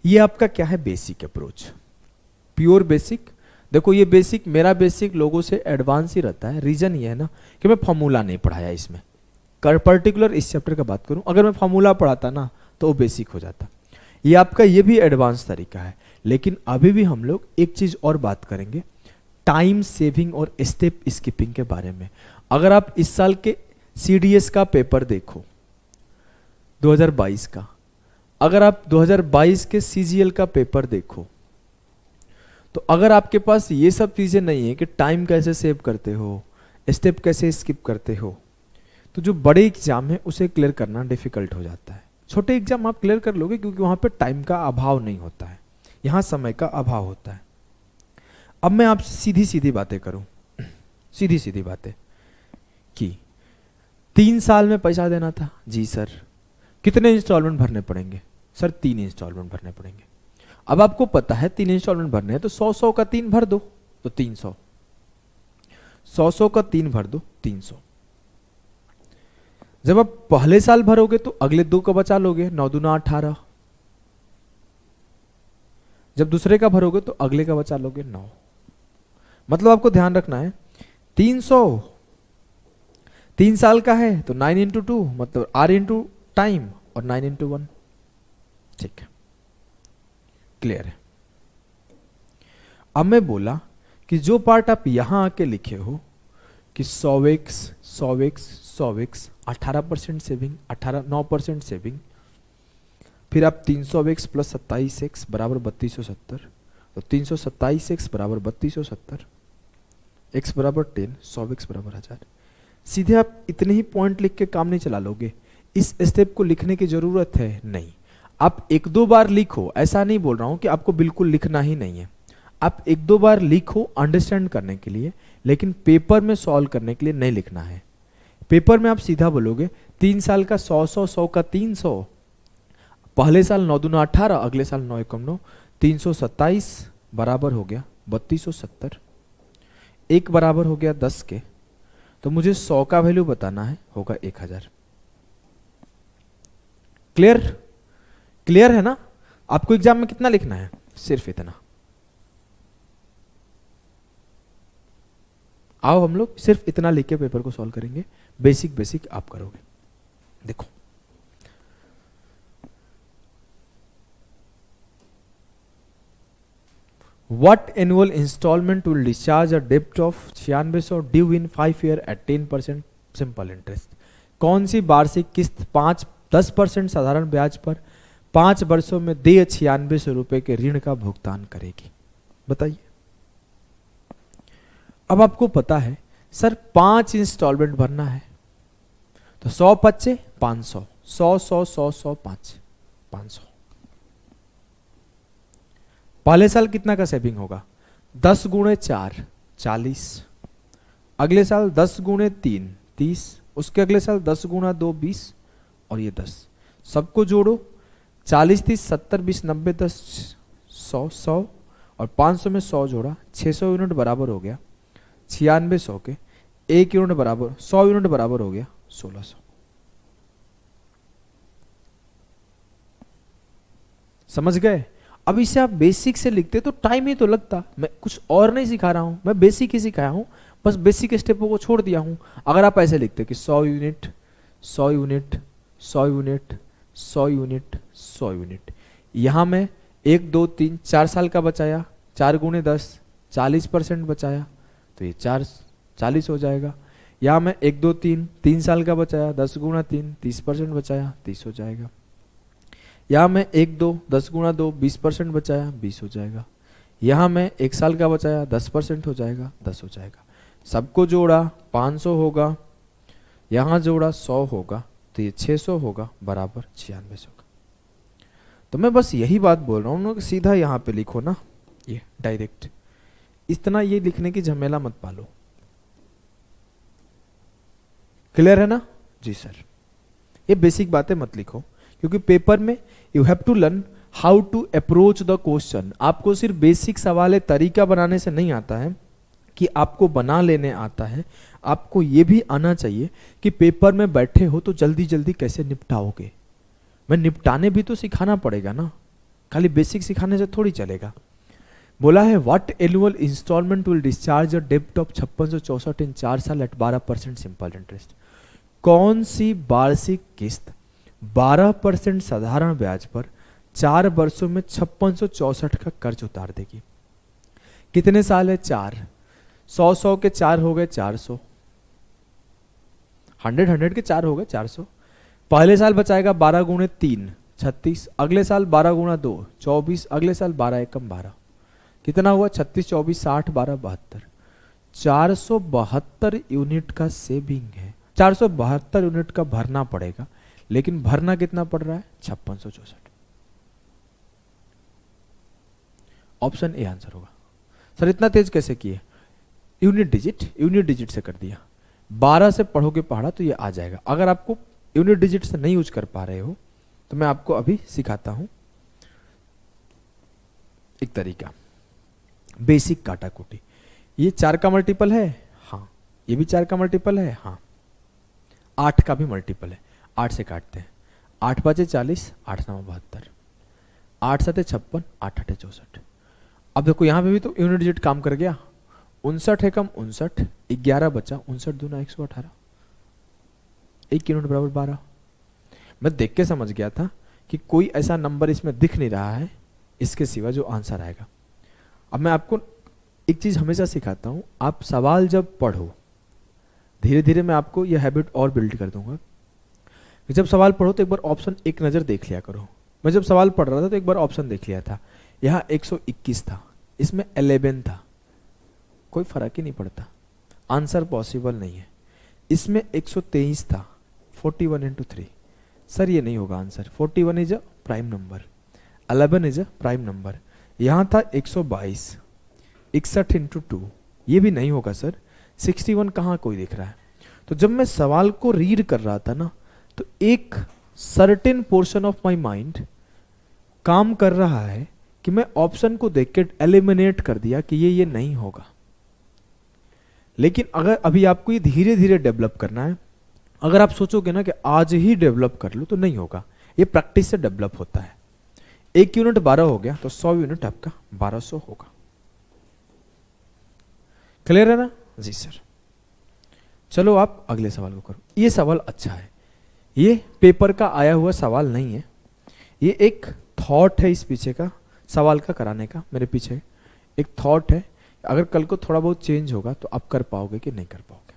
ये आपका क्या है? Basic approach, pure basic. देखो ये बेसिक, मेरा बेसिक लोगों से एडवांस ही रहता है। रीजन ये है ना कि मैं फॉर्मूला नहीं पढ़ाया इसमें। पर्टिकुलर इस चैप्टर का बात करूं, अगर मैं फॉर्मूला पढ़ाता ना तो वो बेसिक हो जाता। ये आपका ये भी एडवांस तरीका है। लेकिन अभी भी हम लोग एक चीज और बात करेंगे, टाइम सेविंग और स्टेप स्किपिंग के बारे में। अगर आप इस साल के सीडीएस का पेपर देखो 2022 का, अगर आप 2022 के सीजीएल का पेपर देखो, तो अगर आपके पास ये सब चीजें नहीं है कि टाइम कैसे सेव करते हो, स्टेप कैसे स्किप करते हो, तो जो बड़े एग्जाम है उसे क्लियर करना डिफिकल्ट हो जाता है। छोटे एग्जाम आप क्लियर कर लोगे क्योंकि वहां पे टाइम का अभाव नहीं होता है, यहां समय का अभाव होता है। अब मैं आपसे सीधी सीधी बातें करूं, सीधी सीधी बातें कि 3 साल में पैसा देना था जी सर, कितने इंस्टॉलमेंट भरने पड़ेंगे? सर 3 इंस्टॉलमेंट भरने पड़ेंगे। अब आपको पता है 3 इंस्टॉलमेंट भरने हैं तो 100 का 3 भर दो तो 300, 100 का 3 भर दो 300। जब आप पहले साल भरोगे तो अगले 2 का बचा लोगे, 9 दूना 18। जब दूसरे का भरोगे तो अगले का बचा लोगे 9। मतलब आपको ध्यान रखना है 300 3 साल का है तो 9 इंटू 2 मतलब R इंटू टाइम और 9 इंटू 1। ठीक है, क्लियर है। अब मैं बोला कि जो पार्ट आप यहां आके लिखे हो कि 100x 100x 100x 18% saving, 9% saving, फिर आप 300x प्लस 27x बराबर 3270, तो 327x बराबर 3270, x बराबर 10, 100x बराबर 1000। सीधे आप इतने ही पॉइंट लिख के काम नहीं चला लोगे, इस स्टेप को लिखने की जरूरत है नहीं। आप 1-2 बार लिखो, ऐसा नहीं बोल रहा हूं कि आपको बिल्कुल लिखना ही नहीं है। आप 1-2 बार लिखो अंडरस्टैंड करने के लिए, लेकिन पेपर में सॉल्व करने के लिए नहीं लिखना है। पेपर में आप सीधा बोलोगे 3 साल का 100 100 100 का 300, पहले साल 9 दूना 18, अगले साल 9 एकम 9, 327 बराबर हो गया 3270, 1 बराबर हो गया 10 के, तो मुझे 100 का वैल्यू बताना है, होगा 1000। क्लियर? क्लियर है ना? आपको एग्जाम में कितना लिखना है? सिर्फ इतना। आओ हम लोग सिर्फ इतना लिख के पेपर को सॉल्व करेंगे। बेसिक बेसिक आप करोगे। देखो What annual installment will discharge a debt of 9600 due in 5 year at 10% simple interest? कौन सी वार्षिक किस्त 10% साधारण ब्याज पर 5 वर्षों में देय 9600 रुपए के ऋण का भुगतान करेगी? बताइए। अब आपको पता है सर 5 इंस्टॉलमेंट भरना है, तो 100 पच्चे 500, 100 100 100 100 500। पहले साल कितना का सेविंग होगा? 10 गुणे 4 40, अगले साल 10 गुणे 3 30, उसके अगले साल 10 गुणा 2 20 और ये 10, सबको जोड़ो 40 30 70 20 90 10 100 100 और 500 में 100 जोड़ा 600 यूनिट बराबर हो गया 9600 के। 1 यूनिट बराबर 100 यूनिट बराबर हो गया 1600। समझ गए? अब इसे आप बेसिक से लिखते तो टाइम ही तो लगता। मैं कुछ और नहीं सिखा रहा हूं, मैं बेसिक ही सिखाया हूं, बस बेसिक स्टेपों को छोड़ दिया हूं। अगर आप ऐसे लिखते कि 100 unit 100 unit 100 unit 100 unit 100 unit, यहां मैं 1 2 3 4 साल का बचाया, 4 गुणे 10 40% बचाया, तो ये 40 हो जाएगा। यहाँ मैं 1 2 3 3 साल का बचाया, 10 गुणा 3 30% बचाया, 30 हो जाएगा। यहाँ मैं 1 2 10 गुणा 2 20% बचाया, 20 हो जाएगा। यहाँ मैं 1 साल का बचाया, 10% हो जाएगा, 10 हो जाएगा। सबको जोड़ा 500 होगा, यहाँ जोड़ा 100 होगा, तो ये 600 होगा बराबर 9600 का। तो मैं बस यही बात बोल रहा हूँ, सीधा यहाँ पे लिखो ना, ये डायरेक्ट, इतना ये लिखने की झमेला मत पालो। क्लियर है ना? जी सर। ये बेसिक बातें मत लिखो, क्योंकि पेपर में you have to learn how to approach the question. आपको सिर्फ बेसिक सवाल तरीका बनाने से नहीं आता है कि आपको बना लेने आता है, आपको ये भी आना चाहिए कि पेपर में बैठे हो तो जल्दी जल्दी कैसे निपटाओगे। मैं निपटाने भी तो सिखाना पड़ेगा ना, खाली बेसिक सिखाने से थोड़ी चलेगा। बोला है what annual instalment will discharge a डेब्ट ऑफ 5664 इन 4 साल एट 12% सिंपल इंटरेस्ट। कौन सी वार्षिक किस्त 12% साधारण ब्याज पर 4 वर्षों में 5664 का कर्ज उतार देगी? कितने साल है? 4। 100 के 4 हो गए 400, 100 के 4 हो गए 400। पहले साल बचाएगा 12 गुणे 3 36, अगले साल 12 गुणा 2 24, अगले साल 12 एकम 12, कितना हुआ? 36 24 60 12 72। 472 यूनिट का सेविंग है, 472 यूनिट का भरना पड़ेगा, लेकिन भरना कितना पड़ रहा है? 5664। ऑप्शन ए आंसर होगा। सर इतना तेज कैसे किए? यूनिट डिजिट से कर दिया। 12 से पढ़ोगे पहाड़ा तो ये आ जाएगा। अगर आपको यूनिट डिजिट से नहीं यूज कर पा रहे हो तो मैं आपको अभी सिखाता हूं एक तरीका, बेसिक काटा कुटी। ये 4 का मल्टीपल है, हाँ। ये भी 4 का मल्टीपल है, हाँ। 8 का भी मल्टीपल है, 8 से काटते हैं। 8 5 40, 8 9 72, 8 7 56, 8 8 64। अब देखो यहां पे भी तो यूनिट डिजिट काम कर गया। 59 एकम 59, 11 बचा, 59 दूना 118, 1 यूनिट बराबर 12। मैं देख के समझ गया था कि कोई ऐसा नंबर इसमें दिख नहीं रहा है इसके सिवा जो आंसर आएगा। अब मैं आपको एक चीज हमेशा सिखाता हूं, आप सवाल जब पढ़ो, धीरे धीरे मैं आपको यह हैबिट और बिल्ड कर दूंगा। जब सवाल पढ़ो तो एक बार ऑप्शन एक नजर देख लिया करो। मैं जब सवाल पढ़ रहा था तो एक बार ऑप्शन देख लिया था। यहाँ 121 था, इसमें 11 था, कोई फर्क ही नहीं पड़ता, आंसर पॉसिबल नहीं है। इसमें 123 था, 41 इंटू 3, सर ये नहीं होगा answer. 41 is a prime number, 11 is a prime number. यहाँ था 122, 61 इंटू 2, ये भी नहीं होगा सर। 61 कहाँ कोई दिख रहा है? तो जब मैं सवाल को रीड कर रहा था ना, तो एक certain portion of my mind काम कर रहा है कि मैं ऑप्शन को देख के एलिमिनेट कर दिया कि ये नहीं होगा। लेकिन अगर अभी आपको ये धीरे धीरे डेवलप करना है, अगर आप सोचोगे ना कि आज ही डेवलप कर लो तो नहीं होगा, ये प्रैक्टिस से डेवलप होता है। 1 यूनिट 12 हो गया तो 100 यूनिट आपका 1200 होगा। क्लियर है ना? जी सर। चलो आप अगले सवाल को करो। ये सवाल अच्छा है, ये पेपर का आया हुआ सवाल नहीं है, ये एक थॉट है इस पीछे का, सवाल का कराने का मेरे पीछे एक थॉट है। अगर कल को थोड़ा बहुत चेंज होगा तो आप कर पाओगे कि नहीं कर पाओगे।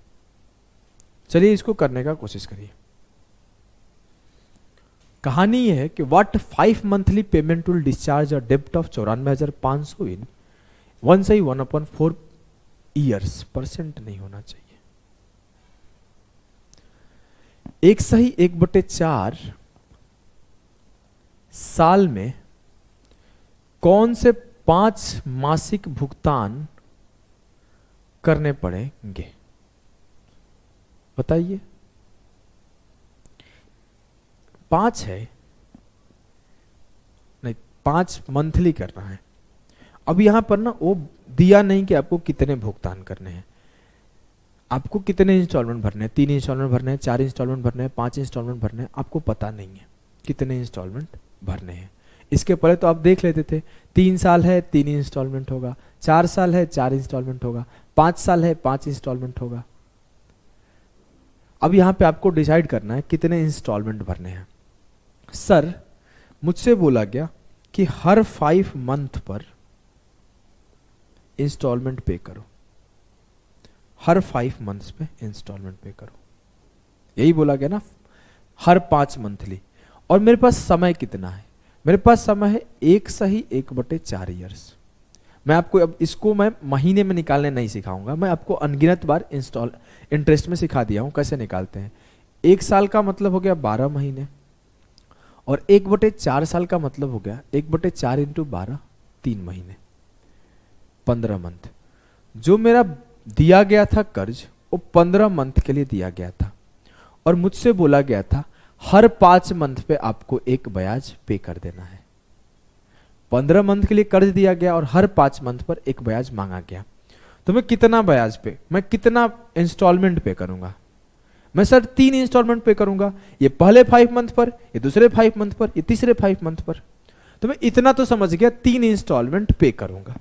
चलिए इसको करने का कोशिश करिए। कहानी यह है कि what 5 monthly payment will discharge a डेब्ट ऑफ 94,500 इन 1/1/4 ईयर्स। परसेंट नहीं होना चाहिए। 1/1/4 साल में कौन से 5 मासिक भुगतान करने पड़ेंगे? बताइए। 5 है, 5 मंथली करना है। अब यहां पर ना वो दिया नहीं कि आपको कितने भुगतान करने हैं, आपको कितने इंस्टॉलमेंट भरने हैं, 3 इंस्टॉलमेंट भरने हैं, 4 इंस्टॉलमेंट भरने हैं, 5 इंस्टॉलमेंट भरने हैं, आपको पता नहीं है कितने इंस्टॉलमेंट भरने हैं। इसके पहले तो आप देख लेते थे 3 साल है 3 इंस्टॉलमेंट होगा, 4 साल है 4 इंस्टॉलमेंट होगा, 5 साल है 5 इंस्टॉलमेंट होगा। अब यहां पे आपको डिसाइड करना है कितने इंस्टॉलमेंट भरने हैं। सर मुझसे बोला गया कि हर 5 मंथ पर इंस्टॉलमेंट पे करो, हर 5 मंथ्स पे इंस्टॉलमेंट पे करो, यही बोला गया ना, हर 5 मंथली। और मेरे पास समय कितना है, मेरे पास समय है 1/4 ईयर्स। मैं आपको अब इसको मैं महीने में निकालने नहीं सिखाऊंगा, मैं आपको अनगिनत बार इंटरेस्ट में सिखा दिया हूं कैसे निकालते हैं। 1 साल का मतलब हो गया 12 महीने, और 1/4 साल का मतलब हो गया 1/4 इंटू 12, 3 महीने, 15 मंथ। जो मेरा दिया गया था कर्ज वो 15 मंथ के लिए दिया गया था, और मुझसे बोला गया था हर 5 मंथ पे आपको एक ब्याज पे कर देना है। 15 मंथ के लिए कर्ज दिया गया और हर 5 मंथ पर एक ब्याज मांगा गया। तो मैं कितना ब्याज पे, मैं कितना इंस्टॉलमेंट पे करूंगा? मैं सर 3 इंस्टॉलमेंट पे करूंगा, ये पहले 5 मंथ पर, ये दूसरे 5 मंथ पर, ये तीसरे 5 मंथ पर। तो मैं इतना तो समझ गया 3 इंस्टॉलमेंट पे करूंगा।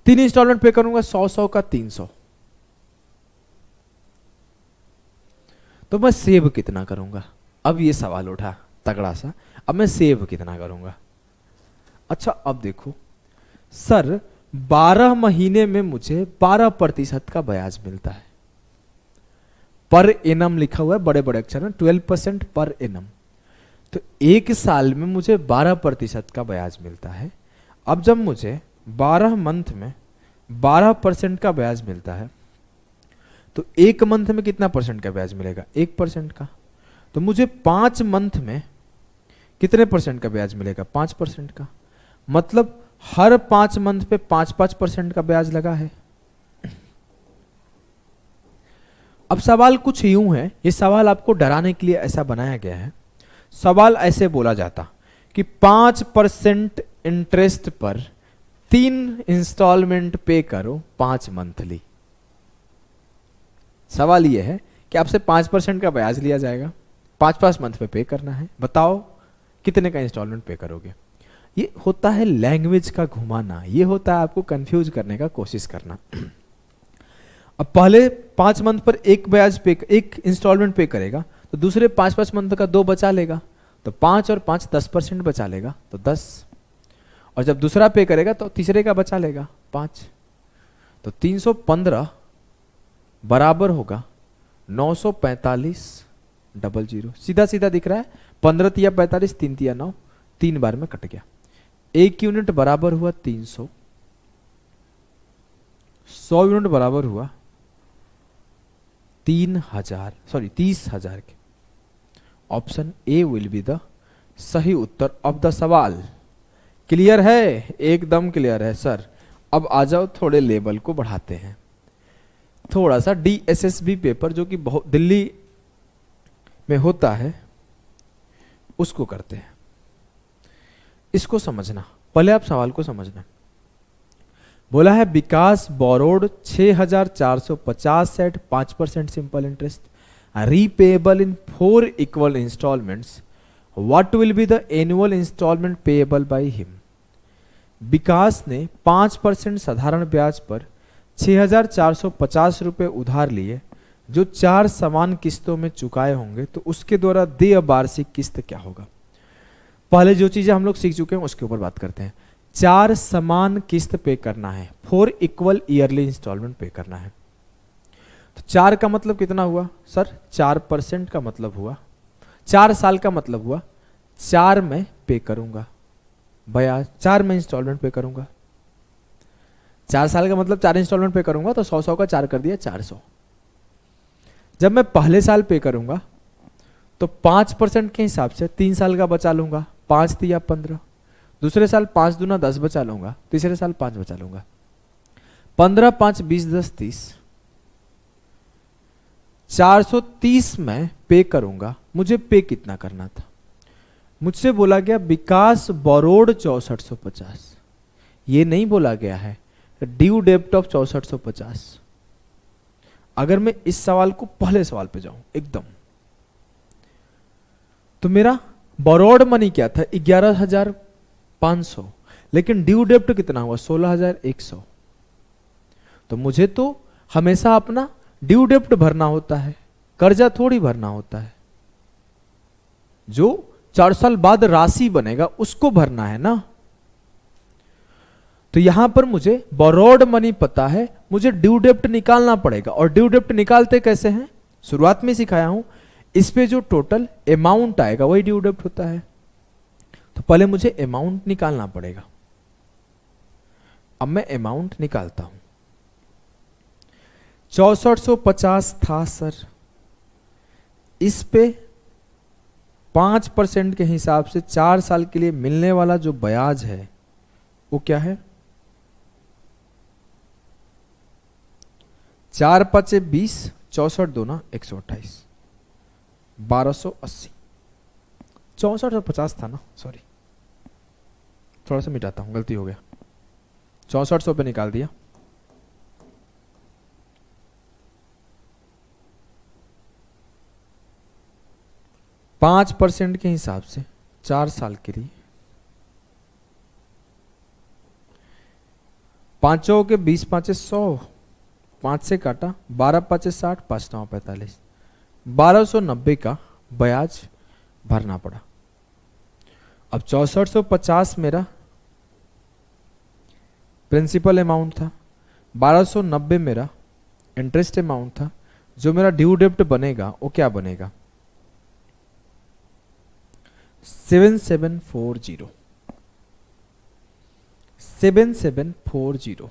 3 इंस्टॉलमेंट पे करूंगा, 100 का 300। तो मैं सेव कितना करूंगा? अब ये सवाल उठा तगड़ा सा, अब मैं सेव कितना करूंगा? अच्छा अब देखो सर 12 महीने में मुझे 12% का ब्याज मिलता है, पर एनम लिखा हुआ है बड़े बड़े अक्षर में, 12% पर एनम। तो 1 साल में मुझे 12% का ब्याज मिलता है। अब जब मुझे 12 मंथ में 12% का ब्याज मिलता है, तो 1 मंथ में कितना परसेंट का ब्याज मिलेगा? 1% का। तो मुझे 5 मंथ में कितने परसेंट का ब्याज मिलेगा? 5% का। मतलब हर 5 मंथ पे 5-5% का ब्याज लगा है। अब सवाल कुछ यूं है, ये सवाल आपको डराने के लिए ऐसा बनाया गया है। सवाल ऐसे बोला जाता कि 5% इंटरेस्ट पर 3 इंस्टॉलमेंट पे करो 5 मंथली। सवाल यह है कि आपसे 5% का ब्याज लिया जाएगा, 5-5 मंथ पे करना है, बताओ कितने का इंस्टॉलमेंट पे करोगे? ये होता है लैंग्वेज का घुमाना, ये होता है आपको कंफ्यूज करने का कोशिश करना। अब पहले 5 मंथ पर एक इंस्टॉलमेंट पे करेगा, तो दूसरे 5-5 मंथ का 2 बचा लेगा, तो 5 और 5 10% बचा लेगा, तो 10। और जब दूसरा पे करेगा तो तीसरे का बचा लेगा 5, तो 315 बराबर होगा 945,000। सीधा सीधा दिख रहा है, 15 तिया 45, 3 तिया 9, 3 बार में कट गया। 1 यूनिट बराबर हुआ 300, 100 यूनिट बराबर हुआ 30,000 के। Option A will be the सही उत्तर ऑफ द सवाल। क्लियर है? एकदम क्लियर है सर। अब आ जाओ थोड़े लेवल को बढ़ाते हैं, थोड़ा सा DSSB पेपर जो कि बहुत दिल्ली में होता है उसको करते हैं। इसको समझना, पहले आप सवाल को समझना। बोला है Vikas borrowed 6,450 at 5% simple interest, repayable in 4 equal instalments. What will be the annual instalment payable by him? Vikas ने 5% साधारण ब्याज पर 6,450 रुपए उधार लिए, जो 4 समान किस्तों में चुकाए होंगे, तो उसके द्वारा देय वार्षिक किस्त क्या होगा? पहले जो चीजें हम लोग सीख चुके हैं उसके ऊपर बात करते हैं। 4 समान किस्त पे करना है, 4 इक्वल ईयरली इंस्टॉलमेंट पे करना है। तो 4 का मतलब कितना हुआ सर? 4% का मतलब हुआ, 4 साल का मतलब हुआ 4 में पे करूंगा ब्याज, 4 में इंस्टॉलमेंट पे करूंगा। 4 साल का मतलब 4 इंस्टॉलमेंट पे करूंगा, तो 100 का 4 कर दिया 400। जब मैं पहले साल पे करूंगा तो 5% के हिसाब से 3 साल का बचा लूंगा, 5 तिया 15। दूसरे साल 5 दूना 10 बचा लूंगा, तीसरे साल 5 बचा लूंगा। 15 5 20 10 30, 430 में पे करूंगा। मुझे पे कितना करना था? मुझसे बोला गया विकास बोरोड 6450, ये नहीं बोला गया है ड्यू डेप्ट ऑफ 6450। अगर मैं इस सवाल को पहले सवाल पे जाऊं एकदम, तो मेरा बोरोड मनी क्या था 11,500, लेकिन ड्यू डेप्ट कितना हुआ 16,100। तो मुझे तो हमेशा अपना ड्यू डेप्ट भरना होता है, कर्जा थोड़ी भरना होता है। जो 4 साल बाद राशि बनेगा उसको भरना है ना। तो यहां पर मुझे बोरोड मनी पता है, मुझे ड्यू डेप्ट निकालना पड़ेगा। और ड्यू डेप्ट निकालते कैसे हैं, शुरुआत में सिखाया हूं। इस पे जो टोटल अमाउंट आएगा वही ड्यू डेप्ट होता है। तो पहले मुझे अमाउंट निकालना पड़ेगा। अब मैं अमाउंट निकालता हूं। 6450 था सर, इस पे 5% के हिसाब से 4 साल के लिए मिलने वाला जो ब्याज है वो क्या है, 4 5 20, 64 दूना 128, 1280। 6450 था ना, सॉरी थोड़ा सा मिटाता हूं, गलती हो गया। 6400 पे निकाल दिया। पांच % के हिसाब से 4 साल के लिए, 5 के 20 5 100, 5 से काटा, 12 5 60, 5 9 45, 1290 का ब्याज भरना पड़ा। अब 6450 मेरा प्रिंसिपल अमाउंट था, 1290 मेरा इंटरेस्ट अमाउंट था। जो मेरा ड्यू डेप्ट बनेगा वो क्या बनेगा 7740, 7740।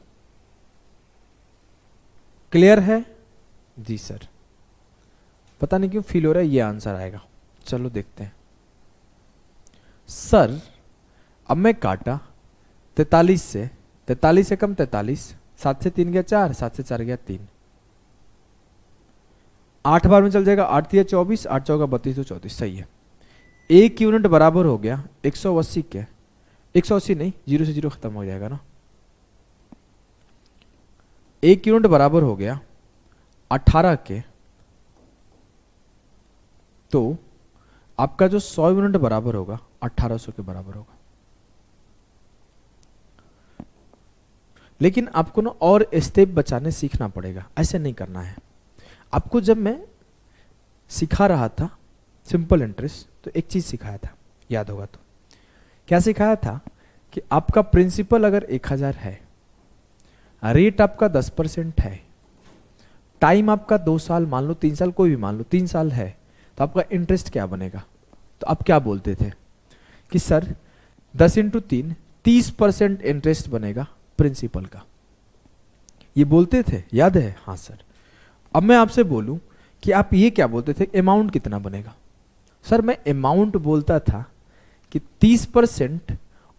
क्लियर है जी सर? पता नहीं क्यों फील हो रहा है ये आंसर आएगा। चलो देखते हैं सर। अब मैं काटा 43 से, 43 से कम 43, 7 से 3 गया 4, 7 से 4 गया 3, 8 बार में चल जाएगा, 8 3 24, 8 चौका 32 तो 34, सही है। 1 यूनिट बराबर हो गया 180 के, 180 नहीं, 0 से 0 खत्म हो जाएगा ना। 1 यूनिट बराबर हो गया 18 के, तो आपका जो 100 यूनिट बराबर होगा 1800 के बराबर होगा। लेकिन आपको ना और स्टेप बचाने सीखना पड़ेगा, ऐसे नहीं करना है आपको। जब मैं सिखा रहा था सिंपल इंटरेस्ट तो एक चीज सिखाया था, याद होगा तो। क्या सिखाया था कि आपका प्रिंसिपल अगर 1000 है, रेट आपका 10% है, टाइम आपका 2 साल मान लो, 3 साल, कोई भी मान लो 3 साल है, तो आपका इंटरेस्ट क्या बनेगा। तो आप क्या बोलते थे कि सर 10 × 3 30% इंटरेस्ट बनेगा प्रिंसिपल का, ये बोलते थे, याद है? हाँ सर। अब मैं आपसे बोलूं कि आप ये क्या बोलते थे, अमाउंट कितना बनेगा। सर मैं अमाउंट बोलता था कि 30%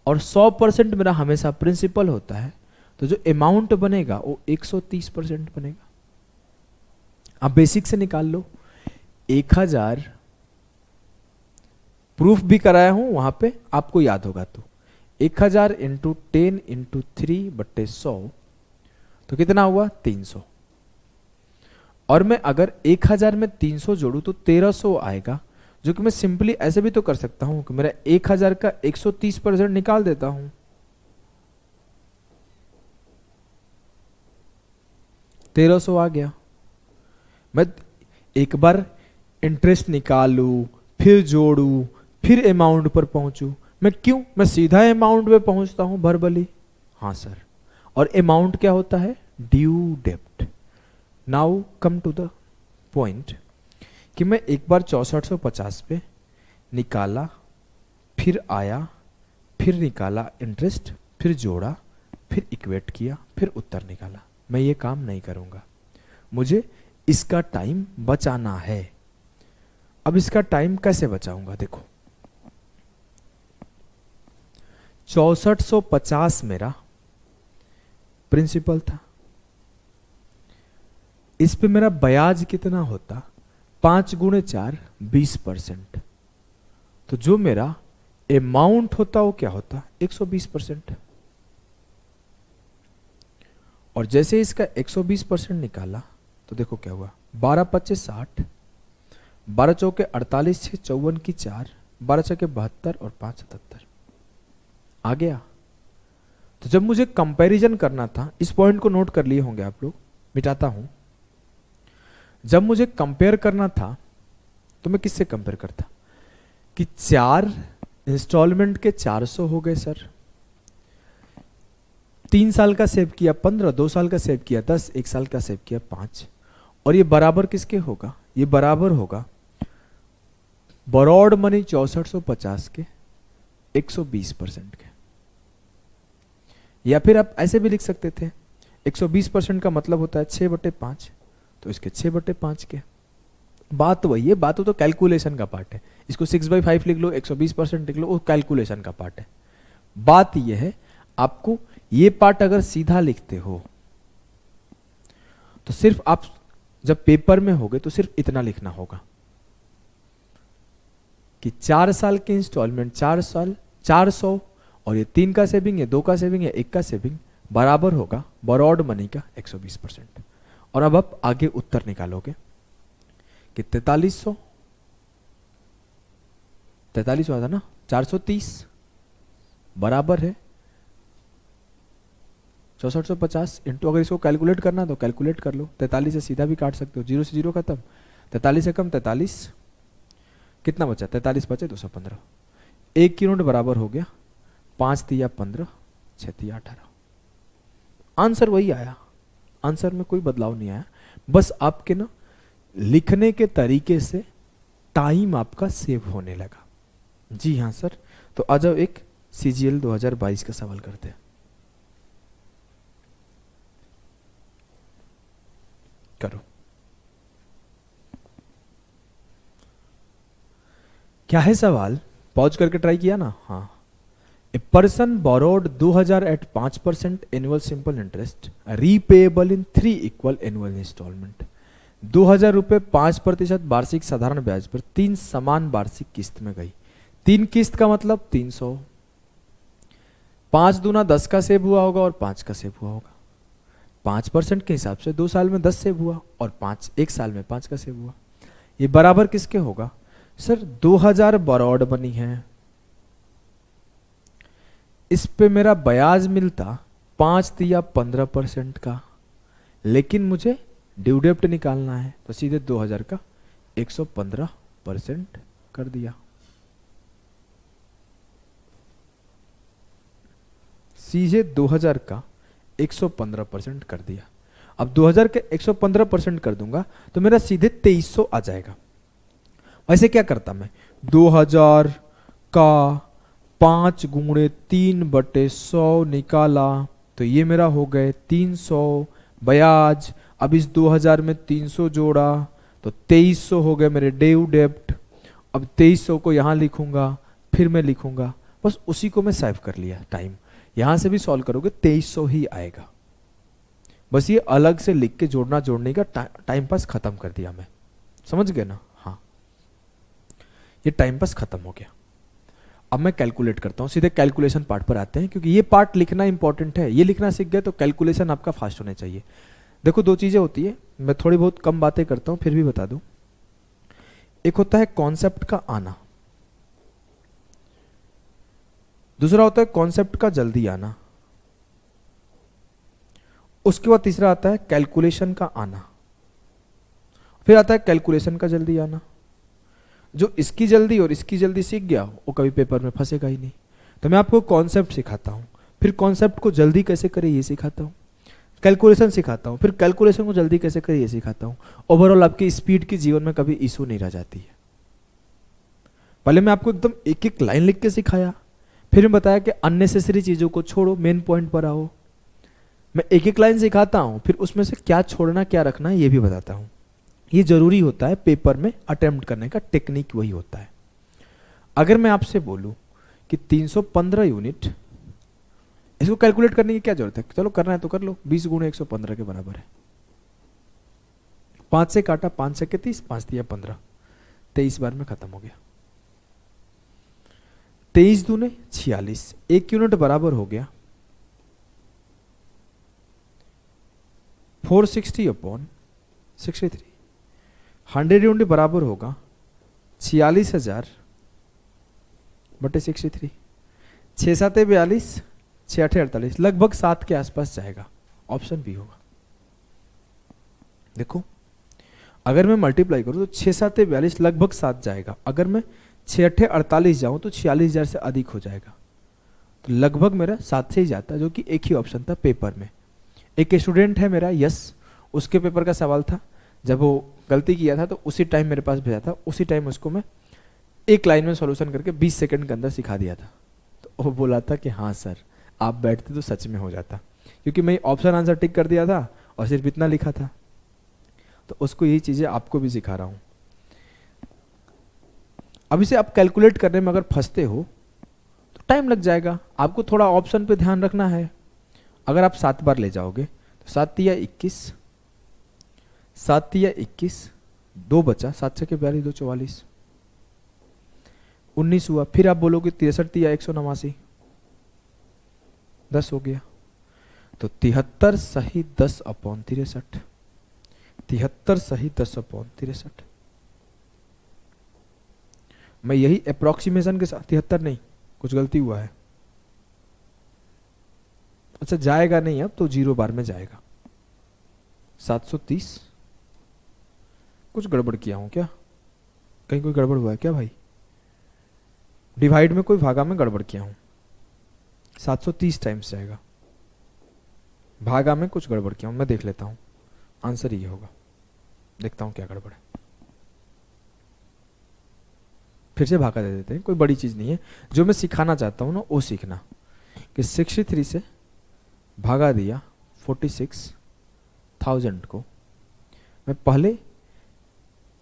और 100% मेरा हमेशा प्रिंसिपल होता है, तो जो अमाउंट बनेगा वो 130% बनेगा। आप बेसिक से निकाल लो। 1000 प्रूफ भी कराया हूं वहां पे, आपको याद होगा तो। 1000 × 10 × 3/100 तो कितना हुआ 300। और मैं अगर 1000 में 300 जोड़ू तो 1300 आएगा, जो कि मैं सिंपली ऐसे भी तो कर सकता हूं कि मेरा 1000 का 130% निकाल देता हूं। $1300 आ गया। मैं एक बार इंटरेस्ट निकालू, फिर जोड़ू, फिर अमाउंट पर पहुंचू, मैं सीधा अमाउंट पे पहुंचता हूं भरबली। हाँ सर। और अमाउंट क्या होता है, ड्यू डेप्ट। Now come to the point कि मैं एक बार 6450 पे निकाला, फिर आया, फिर निकाला इंटरेस्ट, फिर जोड़ा, फिर इक्वेट किया, फिर उत्तर निकाला। मैं ये काम नहीं करूंगा, मुझे इसका टाइम बचाना है। अब इसका टाइम कैसे बचाऊंगा, देखो 6450 मेरा प्रिंसिपल था, इस पे मेरा ब्याज कितना होता 5 × 4 20%। तो जो मेरा अमाउंट होता वो क्या होता 120%। और जैसे इसका 120% निकाला तो देखो क्या हुआ, 12 25 60, 12 चौके 48, 6 54 की 4, 12 छके 72 और 5 77 आ गया। तो जब मुझे कंपैरिजन करना था, इस पॉइंट को नोट कर लिए होंगे आप लोग, मिटाता हूं। जब मुझे कंपेयर करना था तो मैं किससे कंपेयर करता कि 4 इंस्टॉलमेंट के 400 हो गए सर, 3 साल का सेव किया 15, 2 साल का सेव किया 10, 1 साल का सेव किया 5, और ये बराबर किसके होगा, ये बराबर होगा बॉरोड मनी 6450 के 120% के। या फिर आप ऐसे भी लिख सकते थे, 120% का मतलब होता है 6/5, तो इसके 6/5 के। बात वही है, बात तो कैलकुलेशन का पार्ट है, इसको 6/5 लिख लो, 120% लिख लो, वो कैलकुलेशन का पार्ट है। बात यह है, आपको ये पार्ट अगर सीधा लिखते हो तो सिर्फ आप जब पेपर में होगे तो सिर्फ इतना लिखना होगा कि 4 साल के इंस्टॉलमेंट 4 साल 400, और ये 3 का सेविंग, ये 2 का सेविंग, या 1 का सेविंग बराबर होगा बोरोड मनी का 120%। और अब आप आगे उत्तर निकालोगे कि 4300 था ना, 430 बराबर है 6450 इंटू, अगर इसको कैलकुलेट करना तो कैलकुलेट कर लो, 43 से सीधा भी काट सकते हो, 0 से 0 खत्म, 43 से कम 43, कितना बचा 43 बचे 215, 1 की नोट बराबर हो गया 5 तिया 15, 6 तिया 18। आंसर वही आया, आंसर में कोई बदलाव नहीं आया, बस आपके ना लिखने के तरीके से टाइम आपका सेव होने लगा। जी हाँ सर, तो आ जाओ एक CGL 2022 का सवाल करते हैं। करो, क्या है सवाल, पॉज करके ट्राई किया ना। हाँ, a person borrowed 2000 at 5% annual simple interest repayable in 3 equal annual instalment. 2000 रुपए 5% वार्षिक साधारण ब्याज पर 3 समान वार्षिक किस्त में गई। 3 किस्त का मतलब 300, 5 दूना 10 का सेव हुआ होगा और 5 का सेव हुआ होगा। 5% के हिसाब से 2 साल में 10 सेव हुआ और 1 साल में 5 का सेव हुआ। ये बराबर किसके होगा सर, 2000 बोरोड बनी है, इस पे मेरा ब्याज मिलता 5 तिया 15% का, लेकिन मुझे ड्यू डेप्ट निकालना है तो सीधे 2000 का 115% कर दिया। सीधे 2000 का 115% कर दिया। अब 2000 के 115% कर दूंगा तो मेरा सीधे 2300 आ जाएगा। वैसे क्या करता मैं, 2000 का 5 गुणे 3/100 निकाला तो ये मेरा हो गए 300 ब्याज। अब इस 2000 में 300 जोड़ा तो 2300 हो गए मेरे ड्यू डेप्ट। अब 2300 को यहां लिखूंगा, फिर मैं लिखूंगा, बस उसी को मैं सेव कर लिया। टाइम यहां से भी सॉल्व करोगे 2300 ही आएगा। बस ये अलग से लिख के जोड़ना जोड़ने का टाइम पास खत्म कर दिया मैं, समझ गए ना। हाँ, ये टाइम पास खत्म हो गया। अब मैं कैलकुलेट करता हूं, सीधे कैलकुलेशन पार्ट पर आते हैं, क्योंकि ये पार्ट लिखना इंपॉर्टेंट है। ये लिखना सीख गए तो कैलकुलेशन आपका फास्ट होना चाहिए। देखो, 2 चीजें होती है, मैं थोड़ी बहुत कम बातें करता हूं फिर भी बता दूं। एक होता है कॉन्सेप्ट का आना, दूसरा होता है कॉन्सेप्ट का जल्दी आना, उसके बाद तीसरा आता है कैलकुलेशन का आना, फिर आता है कैलकुलेशन का जल्दी आना। जो इसकी जल्दी और इसकी जल्दी सीख गया वो कभी पेपर में फंसेगा ही नहीं। तो मैं आपको कॉन्सेप्ट सिखाता हूं, फिर कॉन्सेप्ट को जल्दी कैसे करें ये सिखाता हूं, कैलकुलेशन सिखाता हूं, फिर कैलकुलेशन को जल्दी कैसे करें ये सिखाता हूं। ओवरऑल आपकी स्पीड की जीवन में कभी इशू नहीं रह जाती है। पहले मैं आपको एकदम एक एक लाइन लिख के सिखाया, फिर मैं बताया कि अननेसेसरी चीजों को छोड़ो, मेन पॉइंट पर आओ। मैं एक एक लाइन सिखाता हूं, फिर उसमें से क्या छोड़ना क्या रखना है ये भी बताता हूं। ये जरूरी होता है पेपर में अटेम्प्ट करने का, टेक्निक वही होता है। अगर मैं आपसे बोलूं कि 315 यूनिट, इसको कैलकुलेट करने की क्या जरूरत है, चलो करना है तो कर लो, 20 गुणे 115 के बराबर है। 5 से काटा, 5 से 30, 5 दिया 15, 23 बार में खत्म हो गया। 23 दूने 46, 1 यूनिट बराबर हो गया 460 अपॉन 63। 100 यूनिट बराबर होगा 46,000 बटे 63। 6 7 42, 6 8 48, लगभग 7 के आसपास जाएगा। ऑप्शन बी होगा। देखो अगर मैं मल्टीप्लाई करूं तो 6 7 42 लगभग 7 जाएगा। अगर मैं 6 8 48 जाऊं तो 46,000 से अधिक हो जाएगा। तो लगभग मेरा 7 से ही जाता, जो कि एक ही ऑप्शन था पेपर में। एक स्टूडेंट है मेरा यस, उसके पेपर का सवाल था, जब वो गलती किया था तो उसी टाइम मेरे पास भेजा था, उसी टाइम उसको मैं एक लाइन में सॉल्यूशन करके 20 सेकंड के अंदर सिखा दिया था। तो वो बोला था कि हाँ सर आप बैठते तो सच में हो जाता, क्योंकि मैं ऑप्शन आंसर टिक कर दिया था और सिर्फ इतना लिखा था। तो उसको यही चीजें आपको भी सिखा रहा हूं। अभी से आप कैलकुलेट करने में अगर फंसते हो तो टाइम लग जाएगा, आपको थोड़ा ऑप्शन पे ध्यान रखना है। अगर आप 7 बार ले जाओगे तो 7 तिया 21, 7 तिया 21, 2 बचा, 7 छके 42, 2 44, 19 हुआ। फिर आप बोलोगे 63 तिया 189, 10 हो गया। तो 73 सही 10 अपॉन 63, 73 सही 10 अपॉन 63। मैं यही अप्रोक्सीमेशन के साथ 73 नहीं, कुछ गलती हुआ है। अच्छा जाएगा नहीं, अब तो 0 बार में जाएगा। 730, कुछ गड़बड़ किया हूं क्या? कहीं कोई गड़बड़ हुआ है क्या भाई? डिवाइड में कोई भागा में गड़बड़ किया हूं। 730 टाइम्स जाएगा, भागा में कुछ गड़बड़ किया हूं। मैं देख लेता हूं, आंसर ये होगा। देखता हूं क्या गड़बड़ है, फिर से भागा दे देते हैं, कोई बड़ी चीज नहीं है। जो मैं सिखाना चाहता हूं ना वो सीखना, कि 63 से भागा दिया 46,000 को, मैं पहले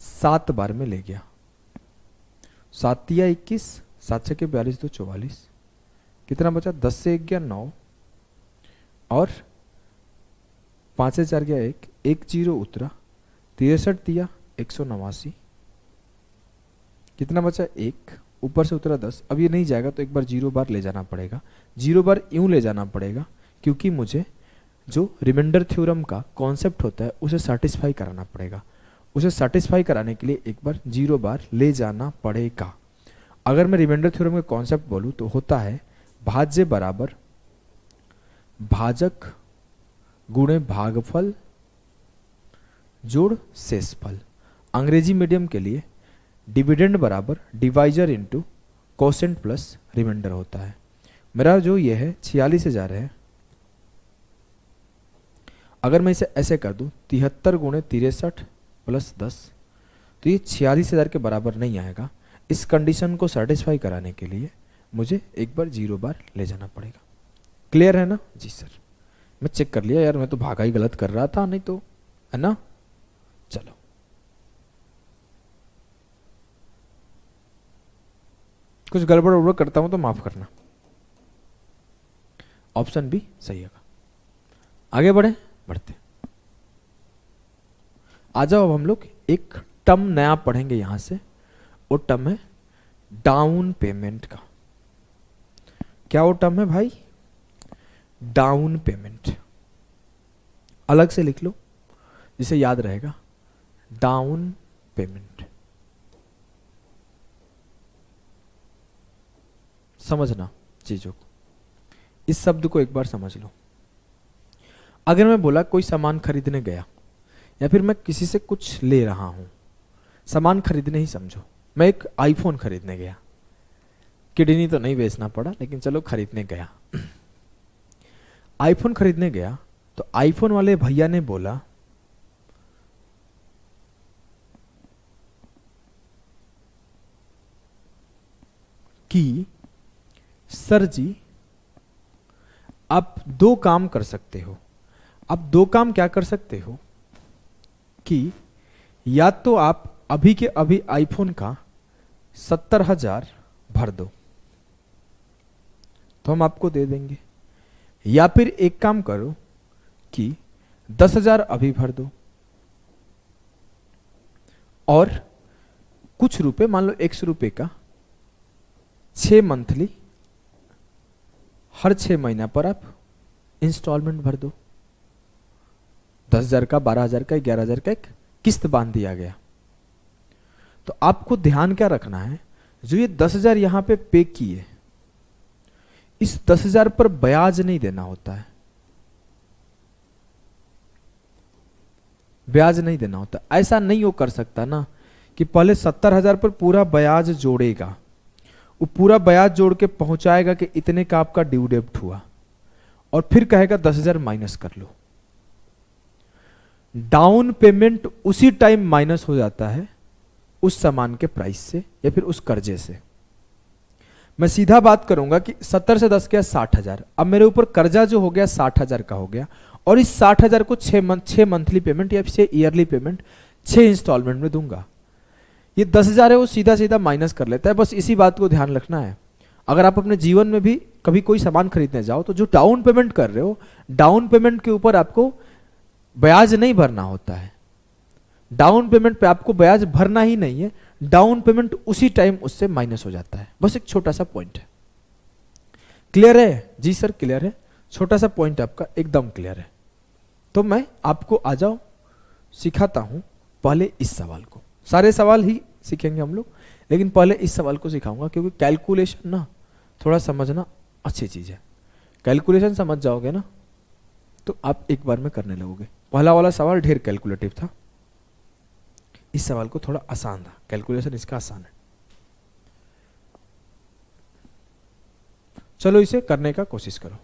7 बार में ले गया। 7 तिया 21, 7 छके 42, 2 44, कितना बचा? 10 से 1 गया 9, और 5 से 4 गया 1, 1 0 उतरा। 63 तिया 189, कितना बचा? 1, ऊपर से उतरा 10। अब ये नहीं जाएगा तो एक बार 0 बार ले जाना पड़ेगा। 0 बार यूं ले जाना पड़ेगा क्योंकि मुझे जो रिमाइंडर थ्योरम का कॉन्सेप्ट होता है उसे सेटिस्फाई कराना पड़ेगा। उसे सेटिस्फाई कराने के लिए एक बार 0 बार ले जाना पड़ेगा। अगर मैं रिमाइंडर थ्योरम का कॉन्सेप्ट बोलूं तो होता है भाज्य बराबर भाजक गुणे भागफल जोड़ शेषफल। अंग्रेजी मीडियम के लिए डिविडेंड बराबर divisor into quotient plus reminder होता है। मेरा जो ये है 46,000 है, अगर मैं इसे ऐसे कर दूं 73 गुणे 63 प्लस 10, तो ये 46,000 के बराबर नहीं आएगा। इस कंडीशन को सेटिस्फाई कराने के लिए मुझे एक बार 0 बार ले जाना पड़ेगा। क्लियर है ना? जी सर, मैं चेक कर लिया यार, मैं तो भागा ही गलत कर रहा था, नहीं तो, है ना? चलो कुछ गड़बड़ उड़बड़ करता हूं तो माफ करना। ऑप्शन बी सही होगा। आगे बढ़े, बढ़ते। आ जाओ, अब हम लोग एक टर्म नया पढ़ेंगे यहां से। वो टर्म है डाउन पेमेंट का। क्या वो टर्म है भाई? Down payment. अलग से लिख लो जिसे याद रहेगा, डाउन पेमेंट। समझना चीजों को, इस शब्द को एक बार समझ लो। अगर मैं बोला कोई सामान खरीदने गया, या फिर मैं किसी से कुछ ले रहा हूं, सामान खरीदने ही समझो। मैं एक आईफोन खरीदने गया, किडनी तो नहीं बेचना पड़ा, लेकिन चलो खरीदने गया। आईफोन खरीदने गया तो आईफोन वाले भैया ने बोला कि सर जी आप 2 काम कर सकते हो। आप 2 काम क्या कर सकते हो कि या तो आप अभी के अभी आईफोन का 70,000 भर दो तो हम आपको दे देंगे, या फिर एक काम करो कि 10,000 अभी भर दो और कुछ रुपए, मान लो 100 रुपए का 6 मंथली, हर 6 महीना पर आप इंस्टॉलमेंट भर दो। 10,000 का, 12,000 का, 11,000 का एक किस्त बांध दिया गया। तो आपको ध्यान क्या रखना है, जो ये 10,000 यहां पे पे किए, इस 10,000 पर ब्याज नहीं देना होता है, ब्याज नहीं देना होता। ऐसा नहीं वो कर सकता ना कि पहले 70,000 पर पूरा ब्याज जोड़ेगा, वो पूरा ब्याज जोड़ के पहुंचाएगा कि इतने का आपका ड्यू डेब्ट हुआ, और फिर कहेगा 10,000 माइनस कर लो। डाउन पेमेंट उसी टाइम माइनस हो जाता है उस सामान के प्राइस से या फिर उस कर्जे से। मैं सीधा बात करूंगा कि 70 से 10 गया 60,000, अब मेरे ऊपर कर्जा जो हो गया 60,000 का हो गया, और इस 60,000 को 6 मंथली पेमेंट या फिर ईयरली पेमेंट 6 इंस्टॉलमेंट में दूंगा। ये 10,000 है वो सीधा सीधा माइनस कर लेता है। बस इसी बात को ध्यान रखना है। अगर आप अपने जीवन में भी कभी कोई सामान खरीदने जाओ तो जो डाउन पेमेंट कर रहे हो, डाउन पेमेंट के ऊपर आपको ब्याज नहीं भरना होता है। डाउन पेमेंट पे आपको ब्याज भरना ही नहीं है, डाउन पेमेंट उसी टाइम उससे माइनस हो जाता है। बस एक छोटा सा पॉइंट है। क्लियर है? जी सर क्लियर है। छोटा सा पॉइंट आपका एकदम क्लियर है। तो मैं आपको आ जाओ सिखाता हूं पहले इस सवाल को। सारे सवाल ही सीखेंगे हम लोग, लेकिन पहले इस सवाल को सिखाऊंगा क्योंकि कैलकुलेशन ना थोड़ा समझना अच्छी चीज है। कैलकुलेशन समझ जाओगे ना तो आप एक बार में करने लगोगे। पहला वाला सवाल ढेर कैलकुलेटिव था, इस सवाल को थोड़ा आसान था, कैलकुलेशन इसका आसान है। चलो इसे करने का कोशिश करो।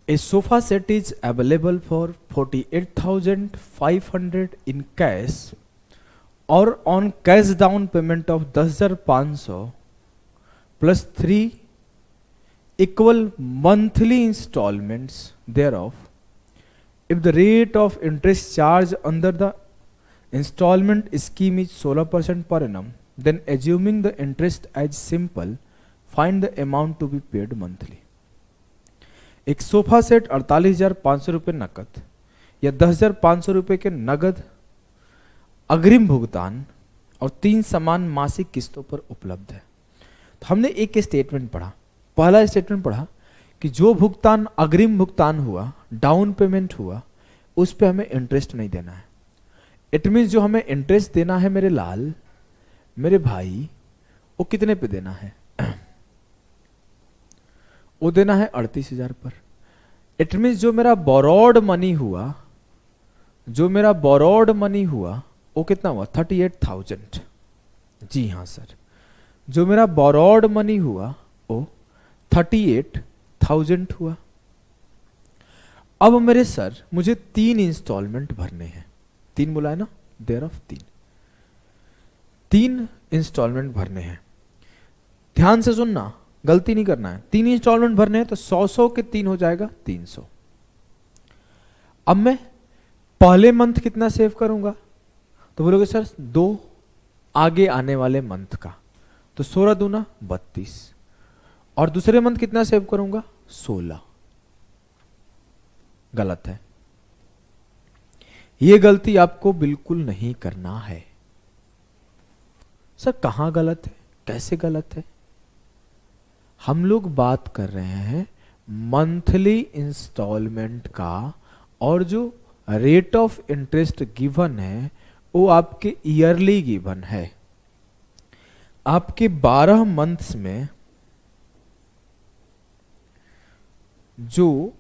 A sofa set is available for 48,500 in cash or on cash down payment of 10,500 plus 3 equal monthly installments thereof. If the rate of interest charged under the installment scheme is 16% per annum, then assuming the interest as simple, find the amount to be paid monthly. एक sofa set 48,500 रुपये नकद या 10,500 रुपये के नगद अग्रिम भुगतान और 3 समान मासिक किस्तों पर उपलब्ध है। तो हमने एक स्टेटमेंट पढ़ा, पहला स्टेटमेंट पढ़ा कि जो भुगतान अग्रिम भुगतान हुआ, डाउन पेमेंट हुआ, उस पे हमें इंटरेस्ट नहीं देना है। इट मीन्स जो हमें इंटरेस्ट देना है मेरे लाल, मेरे भाई, वो कितने पे देना है? वो देना है 38,000 पर। इट मीन्स जो मेरा बोरोड मनी हुआ, जो मेरा बोरोड मनी हुआ वो कितना हुआ? 38,000। जी हाँ सर, जो मेरा बोरोड मनी हुआ वो 38,000 हुआ। अब मेरे सर मुझे 3 इंस्टॉलमेंट भरने हैं। 3 बोला है ना, देयर ऑफ 3 इंस्टॉलमेंट भरने हैं। ध्यान से सुनना, गलती नहीं करना है। 3 इंस्टॉलमेंट भरने हैं तो 100 के 3 हो जाएगा 300। अब मैं पहले मंथ कितना सेव करूंगा? तो बोलोगे सर 2 आगे आने वाले मंथ का, तो 16 दूना 32। और दूसरे मंथ कितना सेव करूंगा? 16। गलत है। यह गलती आपको बिल्कुल नहीं करना है। सर कहां गलत है, कैसे गलत है? हम लोग बात कर रहे हैं मंथली इंस्टॉलमेंट का, और जो रेट ऑफ इंटरेस्ट गिवन है वो आपके ईयरली गिवन है। आपके 12 मंथ्स में जो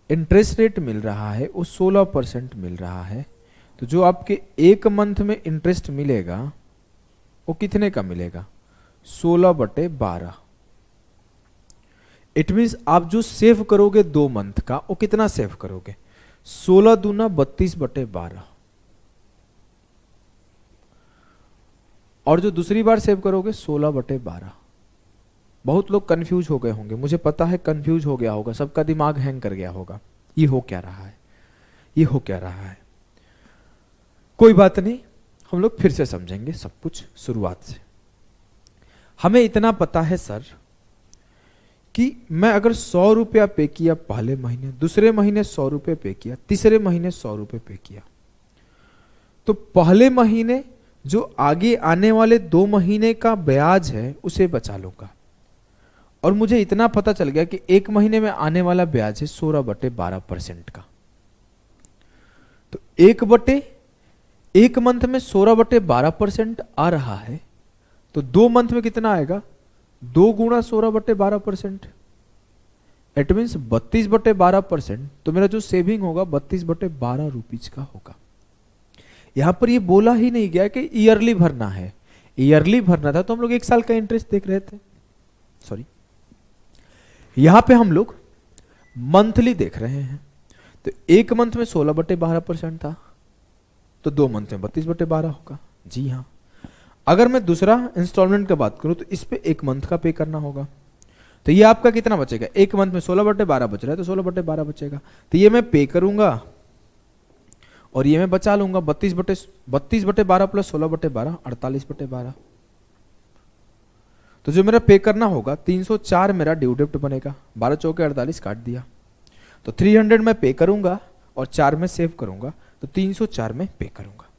इंटरेस्ट रेट मिल रहा है वो 16% मिल रहा है। तो जो आपके 1 मंथ में इंटरेस्ट मिलेगा वो कितने का मिलेगा? 16/12। इट मीन्स आप जो सेव करोगे 2 मंथ का, वो कितना सेव करोगे? 16 दूना 32/12। और जो दूसरी बार सेव करोगे 16/12। बहुत लोग कंफ्यूज हो गए होंगे, मुझे पता है कंफ्यूज हो गया होगा, सबका दिमाग हैंग कर गया होगा। ये हो क्या रहा है, ये हो क्या रहा है? कोई बात नहीं, हम लोग फिर से समझेंगे सब कुछ शुरुआत से। हमें इतना पता है सर कि मैं अगर 100 रुपया पे किया पहले महीने, दूसरे महीने 100 रुपये पे किया, तीसरे महीने 100 रुपये पे किया, तो पहले महीने जो आगे आने वाले 2 महीने का ब्याज है उसे बचा लूंगा। और मुझे इतना पता चल गया कि 1 महीने में आने वाला ब्याज है 16/12% का। तो 1 मंथ में 16/12% आ रहा है, तो 2 मंथ में कितना आएगा? 2 गुणा 16/12%। It means 32/12%। तो मेरा जो सेविंग होगा 32/12 रुपीज का होगा। यहां पर ये बोला ही नहीं गया कि ईयरली भरना है। ईयरली भरना था तो हम लोग 1 साल का इंटरेस्ट देख रहे थे, सॉरी। यहां पे हम लोग मंथली देख रहे हैं। तो 1 मंथ में 16/12% था, तो 2 मंथ में 32/12 होगा। जी हाँ। अगर मैं दूसरा इंस्टॉलमेंट की बात करूं तो इस पे 1 मंथ का पे करना होगा। तो ये आपका कितना बचेगा? 1 मंथ में 16/12 बच रहा है, तो 16/12 बचेगा। तो ये मैं पे करूंगा और ये मैं बचा लूंगा। 32/12 प्लस 16/12 48/12। तो जो मेरा पे करना होगा 304 मेरा ड्यू डेप्ट बनेगा। 12 चौके 48 काट दिया, तो 300 मैं पे करूंगा और 4 में सेव करूंगा, तो 304 में पे करूंगा।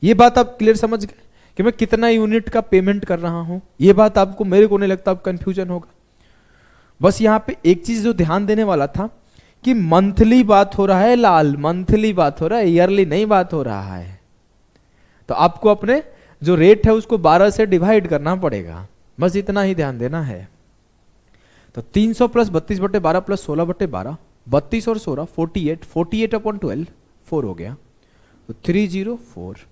ये बात आप क्लियर समझ गए कि मैं कितना यूनिट का पेमेंट कर रहा हूं? ये बात आपको, मेरे को नहीं लगता आप कंफ्यूजन होगा। बस यहां पे एक चीज जो ध्यान देने वाला था कि मंथली बात हो रहा है लाल, मंथली बात हो रहा है, ईयरली नहीं बात हो रहा है। तो आपको अपने जो रेट है उसको 12 से डिवाइड करना पड़ेगा, बस इतना ही ध्यान देना है। तो 300 प्लस 32/12 प्लस 16/12, 32 और 16 48, 48/12 4 हो गया, तो 304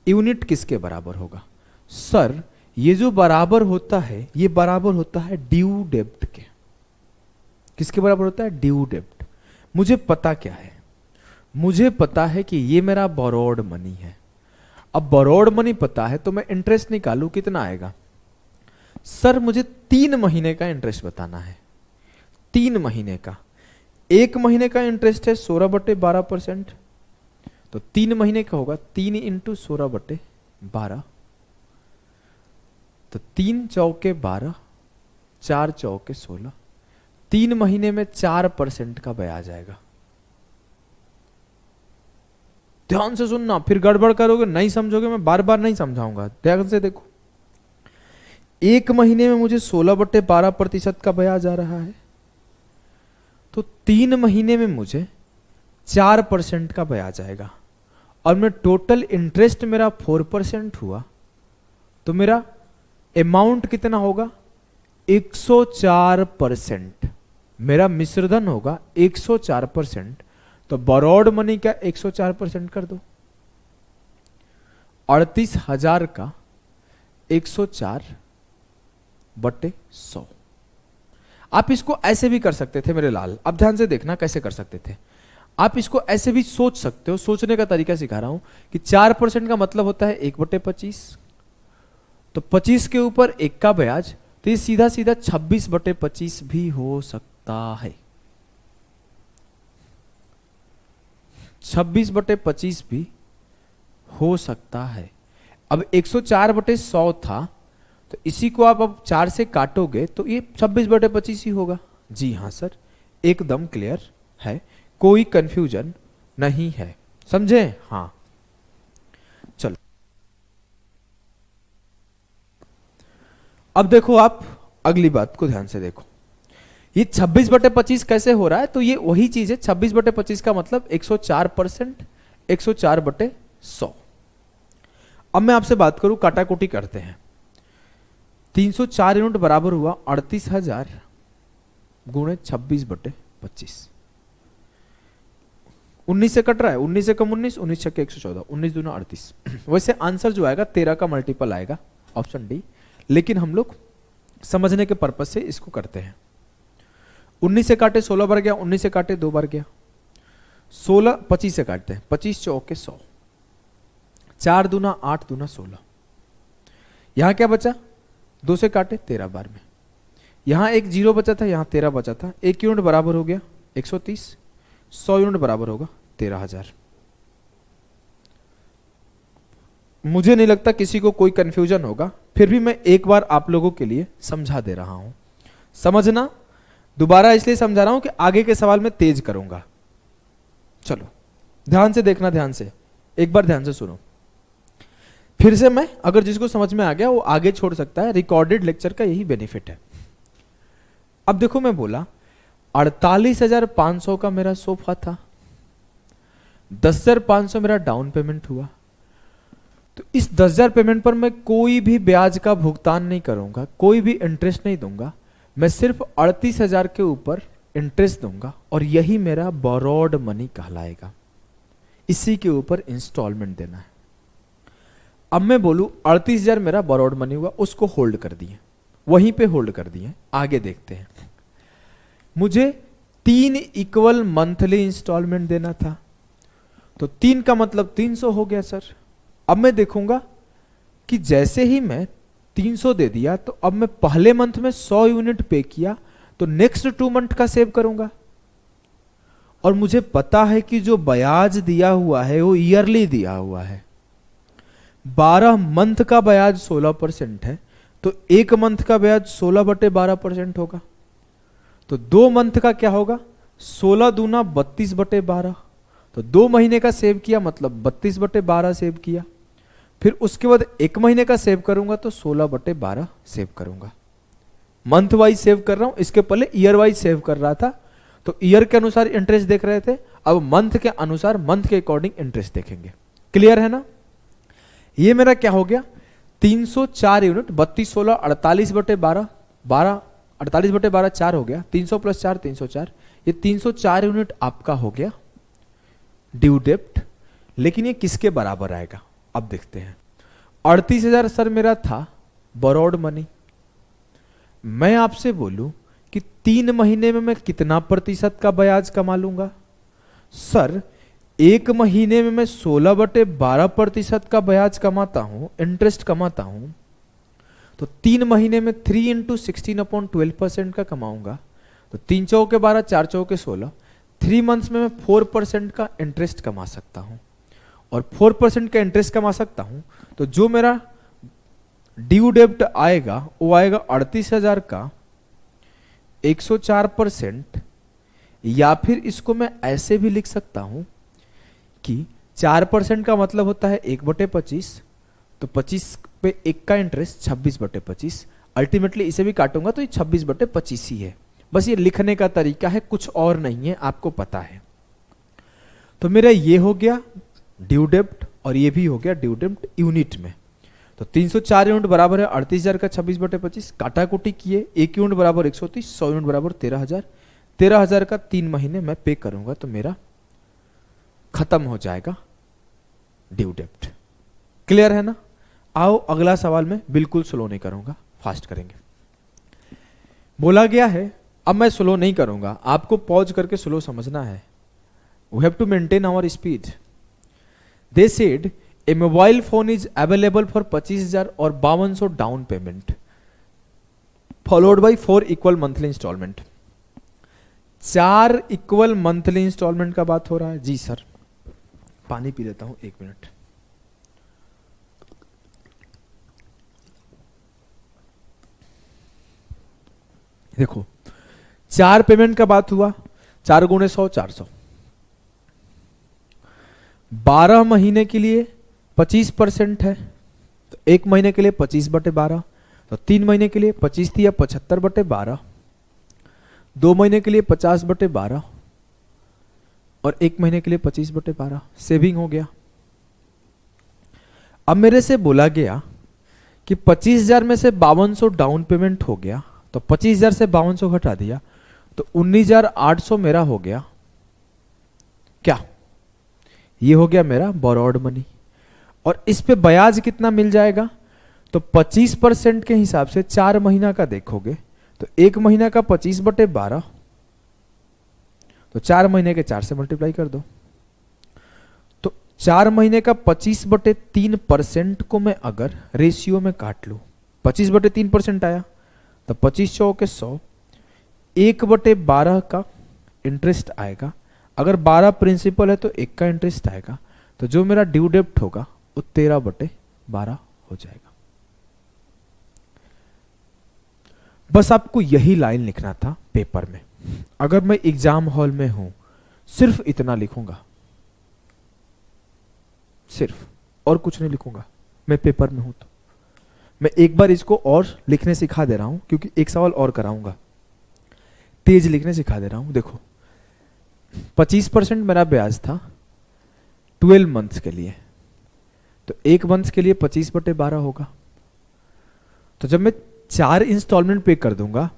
यूनिट किसके बराबर होगा? सर ये जो बराबर होता है, ये बराबर होता है ड्यू डेब्ट के। किसके बराबर होता है? ड्यू डेब्ट। मुझे पता क्या है? मुझे पता है कि ये मेरा बोरोड मनी है। अब बोरोड मनी पता है तो मैं इंटरेस्ट निकालू, कितना आएगा? सर मुझे 3 महीने का इंटरेस्ट बताना है। 3 महीने का, 1 महीने का इंटरेस्ट है 16/12%, तो 3 महीने का होगा 3 × 16/12, तो 3 चौके 12, 4 चौके 16, 3 महीने में 4% का ब्याज आएगा। ध्यान से सुनना, फिर गड़बड़ करोगे, नहीं समझोगे, मैं बार बार नहीं समझाऊंगा, ध्यान से देखो। 1 महीने में मुझे 16/12% का ब्याज आ रहा है, तो 3 महीने में मुझे 4% का ब्याज आएगा, और मैं टोटल इंटरेस्ट मेरा 4% हुआ, तो मेरा अमाउंट कितना होगा? 104%। मेरा मिश्रधन होगा 104%। तो बोरोड मनी का 104% कर दो। 38,000 का 104/100। आप इसको ऐसे भी कर सकते थे मेरे लाल, अब ध्यान से देखना कैसे कर सकते थे। आप इसको ऐसे भी सोच सकते हो, सोचने का तरीका सिखा रहा हूं कि 4% का मतलब होता है 1/25, तो 25 के ऊपर 1 का ब्याज, तो ये सीधा सीधा 26/25 भी हो सकता है। 26/25 भी हो सकता है। अब 104/100 था, तो इसी को आप अब 4 से काटोगे तो ये 26/25 ही होगा। जी हाँ सर, एकदम क्लियर है, कोई कंफ्यूजन नहीं है, समझे? हाँ चलो, अब देखो आप अगली बात को ध्यान से देखो। ये 26/25 कैसे हो रहा है? तो ये वही चीज है, 26/25 का मतलब 104%, 104/100। अब मैं आपसे बात करूं, काटाकुटी करते हैं। 304 यूनिट बराबर हुआ 38,000 गुणे 26/25। 19 से कट रहा है, 19 से कम 19, 19 छक्के 114, 19 दूना 38। वैसे आंसर जो आएगा 13 का मल्टीपल आएगा, ऑप्शन डी, लेकिन हम लोग समझने के पर्पज से इसको करते हैं। 19 से काटे 16 बार गया, 19 से काटे 2 बार गया, 16 25 से काटते हैं, 25 चौके 100, 4 दूना 8 दूना 16। यहां क्या बचा? 2 से काटे 13 बार में, यहां एक 0 बचा था, यहां 13 बचा था, 1 यूनिट बराबर हो गया 130, 100 यूनिट बराबर होगा 13,000। मुझे नहीं लगता किसी को कोई कंफ्यूजन होगा, फिर भी मैं एक बार आप लोगों के लिए समझा दे रहा हूं। समझना, दोबारा इसलिए समझा रहा हूं कि आगे के सवाल में तेज करूंगा। चलो ध्यान से देखना, ध्यान से एक बार ध्यान से सुनो, फिर से मैं, अगर जिसको समझ में आ गया वो आगे छोड़ सकता है, रिकॉर्डेड लेक्चर का यही बेनिफिट है। अब देखो मैं बोला 48,500 का मेरा सोफा था, 10,500 मेरा डाउन पेमेंट हुआ, तो इस 10,000 पेमेंट पर मैं कोई भी ब्याज का भुगतान नहीं करूंगा, कोई भी इंटरेस्ट नहीं दूंगा, मैं सिर्फ 38,000 के ऊपर इंटरेस्ट दूंगा और यही मेरा बोरोड मनी कहलाएगा। इसी के ऊपर इंस्टॉलमेंट देना है। अब मैं बोलूं 38,000 मेरा बोरोड मनी हुआ, उसको होल्ड कर दिए, वहीं पे होल्ड कर दिए। आगे देखते हैं, मुझे 3 इक्वल मंथली इंस्टॉलमेंट देना था, तो 3 का मतलब 300 हो गया सर। अब मैं देखूंगा कि जैसे ही मैं 300 दे दिया तो अब मैं पहले मंथ में 100 यूनिट पे किया, तो नेक्स्ट 2 मंथ का सेव करूंगा। और मुझे पता है कि जो ब्याज दिया हुआ है वो ईयरली दिया हुआ है, 12 मंथ का ब्याज 16% है, तो 1 मंथ का ब्याज 16/12% होगा। तो 2 मंथ का क्या होगा, 16 दूना 32/12, तो 2 महीने का सेव किया मतलब 32/12 सेव किया। फिर उसके बाद 1 महीने का सेव करूंगा तो 16/12 सेव करूंगा। मंथ वाइज सेव कर रहा हूं, इसके पहले ईयर वाइज सेव कर रहा था, तो ईयर के अनुसार इंटरेस्ट देख रहे थे, अब मंथ के अनुसार मंथ के अकॉर्डिंग इंटरेस्ट देखेंगे। क्लियर है ना? ये मेरा क्या हो गया, 304 यूनिट, 32 16 48/12, 12 48/12 4 हो गया, 300 + 4 304, ये 304 यूनिट आपका हो गया ड्यू डेप्ट। लेकिन ये किसके बराबर आएगा, अब देखते हैं। 38,000 सर मेरा था बोरोड मनी। मैं आपसे बोलूं कि 3 महीने में मैं कितना प्रतिशत का ब्याज कमा लूंगा? सर 1 महीने में मैं 16/12% का ब्याज कमाता हूं, इंटरेस्ट कमाता हूं, तो 3 महीने में 3 × 16/12% का कमाऊंगा, तो 3 चौके 12 4 चौके 16, 3 मंथ्स में मैं 4% का इंटरेस्ट कमा सकता हूं। और 4% का इंटरेस्ट कमा सकता हूं, तो जो मेरा ड्यू डेब्ट आएगा वो आएगा 38,000 का 104%, या फिर इसको मैं ऐसे भी लिख सकता हूं कि 4% का मतलब होता है 1/25, तो 25 पे 1 का इंटरेस्ट 26/25, अल्टीमेटली इसे भी काटूंगा तो ये 26/25 ही है। बस ये लिखने का तरीका है, कुछ और नहीं है, आपको पता है। तो मेरा ये हो गया ड्यू डेब्ट और ये भी हो गया ड्यू डेब्ट यूनिट में। तो 304 यूनिट बराबर है 38,000 का 26/25, काटाकुटी किए, 1 यूनिट बराबर 130, 100 यूनिट बराबर 13,000, 13,000 का 3 महीने मैं पे करूंगा तो मेरा खत्म हो जाएगा ड्यू डेब्ट। क्लियर है ना? आओ अगला सवाल में बिल्कुल स्लो नहीं करूंगा, फास्ट करेंगे। बोला गया है, अब मैं स्लो नहीं करूंगा, आपको पॉज करके स्लो समझना है। We have to maintain our speed. They said a mobile phone is available for 25,000 और 5200 down payment followed by 4 equal monthly instalment. 4 equal monthly instalment का बात हो रहा है। जी सर, पानी पी लेता हूं 1 मिनट। देखो 4 पेमेंट का बात हुआ, 4 × 100 400, 12 महीने के लिए 25% है, तो 1 महीने के लिए 25/12, तो 3 महीने के लिए 25 थी या 75/12, 2 महीने के लिए 50/12 और 1 महीने के लिए 25/12 सेविंग हो गया। अब मेरे से बोला गया कि 25,000 में से 5200 डाउन पेमेंट हो गया, तो 25,000 से 5200 घटा दिया तो 19,800 मेरा हो गया क्या, ये हो गया मेरा बोरोड मनी। और इस पे ब्याज कितना मिल जाएगा, तो 25% के हिसाब से 4 महीना का देखोगे तो 1 महीना का 25/12, तो 4 महीने के 4 से मल्टीप्लाई कर दो, तो 4 महीने का 25/3% को मैं अगर रेशियो में काट लूं, 25/3% आया, तो 25 चौके 100, 1/12 का इंटरेस्ट आएगा। अगर 12 प्रिंसिपल है तो 1 का इंटरेस्ट आएगा, तो जो मेरा ड्यू डेब्ट होगा वो 13/12 हो जाएगा। बस आपको यही लाइन लिखना था पेपर में। अगर मैं एग्जाम हॉल में हूं सिर्फ इतना लिखूंगा, सिर्फ, और कुछ नहीं लिखूंगा। मैं पेपर में हूं तो मैं एक बार इसको और लिखने सिखा दे रहा हूं, क्योंकि एक सवाल और कराऊंगा, तेज लिखने सिखा दे रहा हूं। देखो 25% मेरा ब्याज था 12 मंथ्स के लिए, तो एक मंथ के लिए 25/12 होगा। तो जब मैं 4 इंस्टॉलमेंट पे कर दूंगा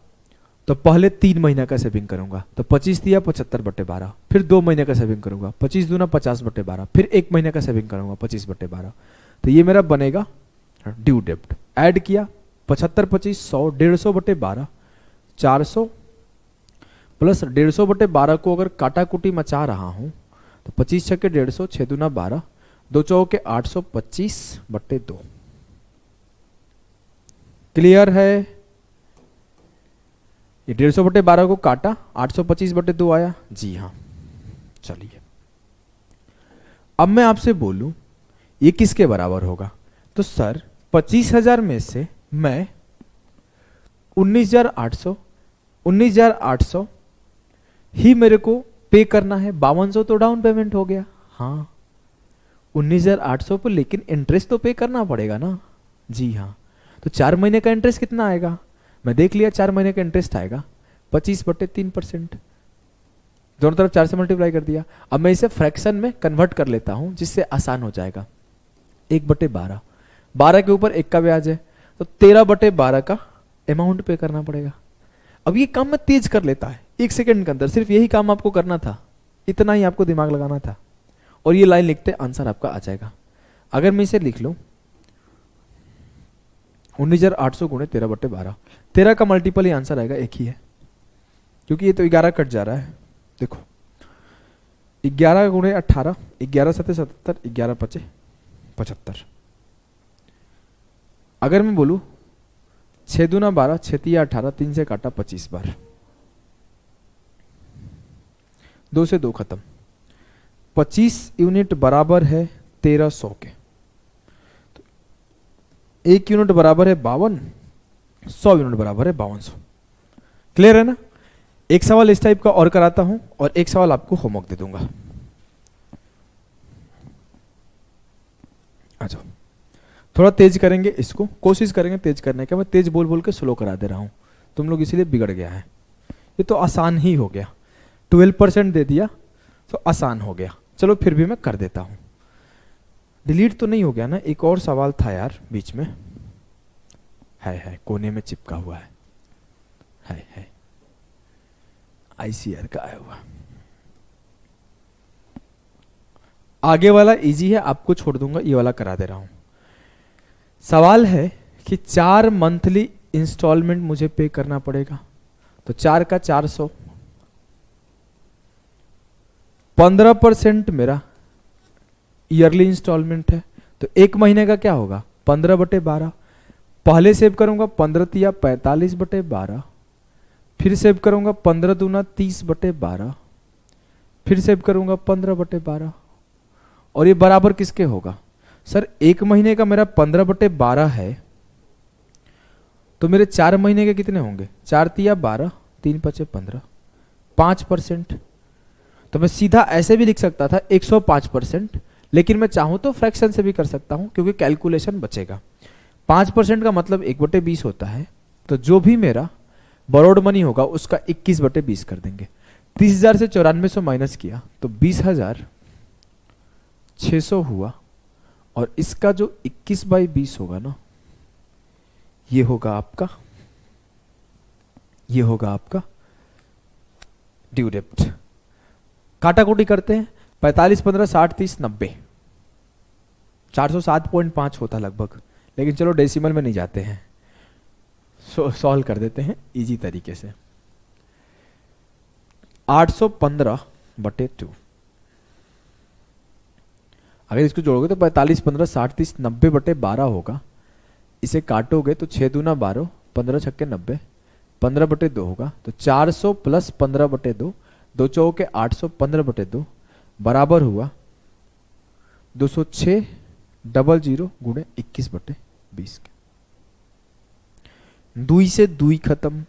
तो पहले 3 महीना का सेविंग करूंगा, तो 25 दिया 75/12, फिर 2 महीने का सेविंग करूंगा 25 दूना 50/12, फिर 1 महीने का सेविंग करूंगा 25/12। तो ये मेरा बनेगा ड्यू डेब्ट। ऐड किया 75 25 100 150/12 400 प्लस 150/12 को अगर काटा कुटी मचा रहा हूं तो 25 छक्के 150 6 दूना 12 2 चौके 825/2। क्लियर है? ये 150/12 को काटा 825/2 आया। जी हाँ, चलिए अब मैं आपसे बोलूं ये किसके बराबर होगा, तो सर 25,000 में से मैं 19,800 ही मेरे को पे करना है, 5200 तो डाउन पेमेंट हो गया। हाँ 19,800 पर, लेकिन इंटरेस्ट तो पे करना पड़ेगा ना। जी हाँ, तो 4 महीने का इंटरेस्ट कितना आएगा, मैं देख लिया 4 महीने का इंटरेस्ट आएगा 25/3%। दोनों तरफ 4 से मल्टीप्लाई कर दिया। अब मैं इसे फ्रैक्शन में कन्वर्ट कर लेता हूं जिससे आसान हो जाएगा। 1/12, 12 के ऊपर 1 का ब्याज है, तो 13/12 का अमाउंट पे करना पड़ेगा। अब ये काम मैं तेज कर लेता है 1 सेकंड के अंदर, सिर्फ यही काम आपको करना था, इतना ही आपको दिमाग लगाना था, और ये लाइन लिखते आंसर आपका आ जाएगा। अगर मैं इसे लिख लूं 19,800 गुणे 13/12, 13 का मल्टीपल ही आंसर आएगा, एक ही है, क्योंकि ये तो 11 कट जा रहा है। देखो 11 गुणे 18, 11 7 77, 11 5 75। अगर मैं बोलूं 6 दूना 12, 6 तिया 18, 3 से काटा 25 बार, 2 से 2 खत्म, 25 यूनिट बराबर है 1300 के, तो 1 यूनिट बराबर है 52, 100 यूनिट बराबर है 5200। क्लियर है ना? एक सवाल इस टाइप का और कराता हूं और एक सवाल आपको होमवर्क दे दूंगा। आ जाओ, थोड़ा तेज करेंगे इसको, कोशिश करेंगे तेज करने का। मैं तेज बोल बोल के स्लो करा दे रहा हूं, तुम लोग इसीलिए बिगड़ गया है। ये तो आसान ही हो गया, 12% दे दिया तो आसान हो गया। चलो फिर भी मैं कर देता हूं। डिलीट तो नहीं हो गया ना? एक और सवाल था यार बीच में, है कोने में चिपका हुआ है ICR का आया हुआ। आगे वाला इजी है, आपको छोड़ दूंगा, ये वाला करा दे रहा हूं। सवाल है कि 4 मंथली इंस्टॉलमेंट मुझे पे करना पड़ेगा, तो 4 का 400, 15% मेरा ईयरली इंस्टॉलमेंट है, तो 1 महीने का क्या होगा 15/12। पहले सेव करूंगा 15 तिया 45/12, फिर सेव करूंगा 15 दूना 30/12, फिर सेव करूंगा 15/12, और ये बराबर किसके होगा? सर 1 महीने का मेरा 15/12 है, तो मेरे 4 महीने के कितने होंगे? 4 तिया 12, 3 पचे 15, 5%। तो मैं सीधा ऐसे भी लिख सकता था 105%, लेकिन मैं चाहूं तो फ्रैक्शन से भी कर सकता हूं, क्योंकि कैलकुलेशन बचेगा। 5% का मतलब 1/20 होता है, तो जो भी मेरा बोरोड मनी होगा उसका 21/20 कर देंगे। 30,000 से 9400 माइनस किया तो 20,600 हुआ, और इसका जो 21/20 होगा ना, ये होगा आपका ड्यू डेब्ट। काटाकुटी करते हैं, 45 15 60 30 90, 407.5 होता लगभग, लेकिन चलो डेसिमल में नहीं जाते हैं, सॉल्व कर देते हैं इजी तरीके से। 815/2, अगर इसको जोड़ोगे तो 45 15 60 30 90/12 होगा। इसे काटोगे तो 6 दूना 12, 15 छक्के 90, 15/2 होगा, तो 400 प्लस 15/2, 2 चौके 800, 15/2 बराबर हुआ 206 00 गुणे 21/20 के। 2 से 2 खत्म।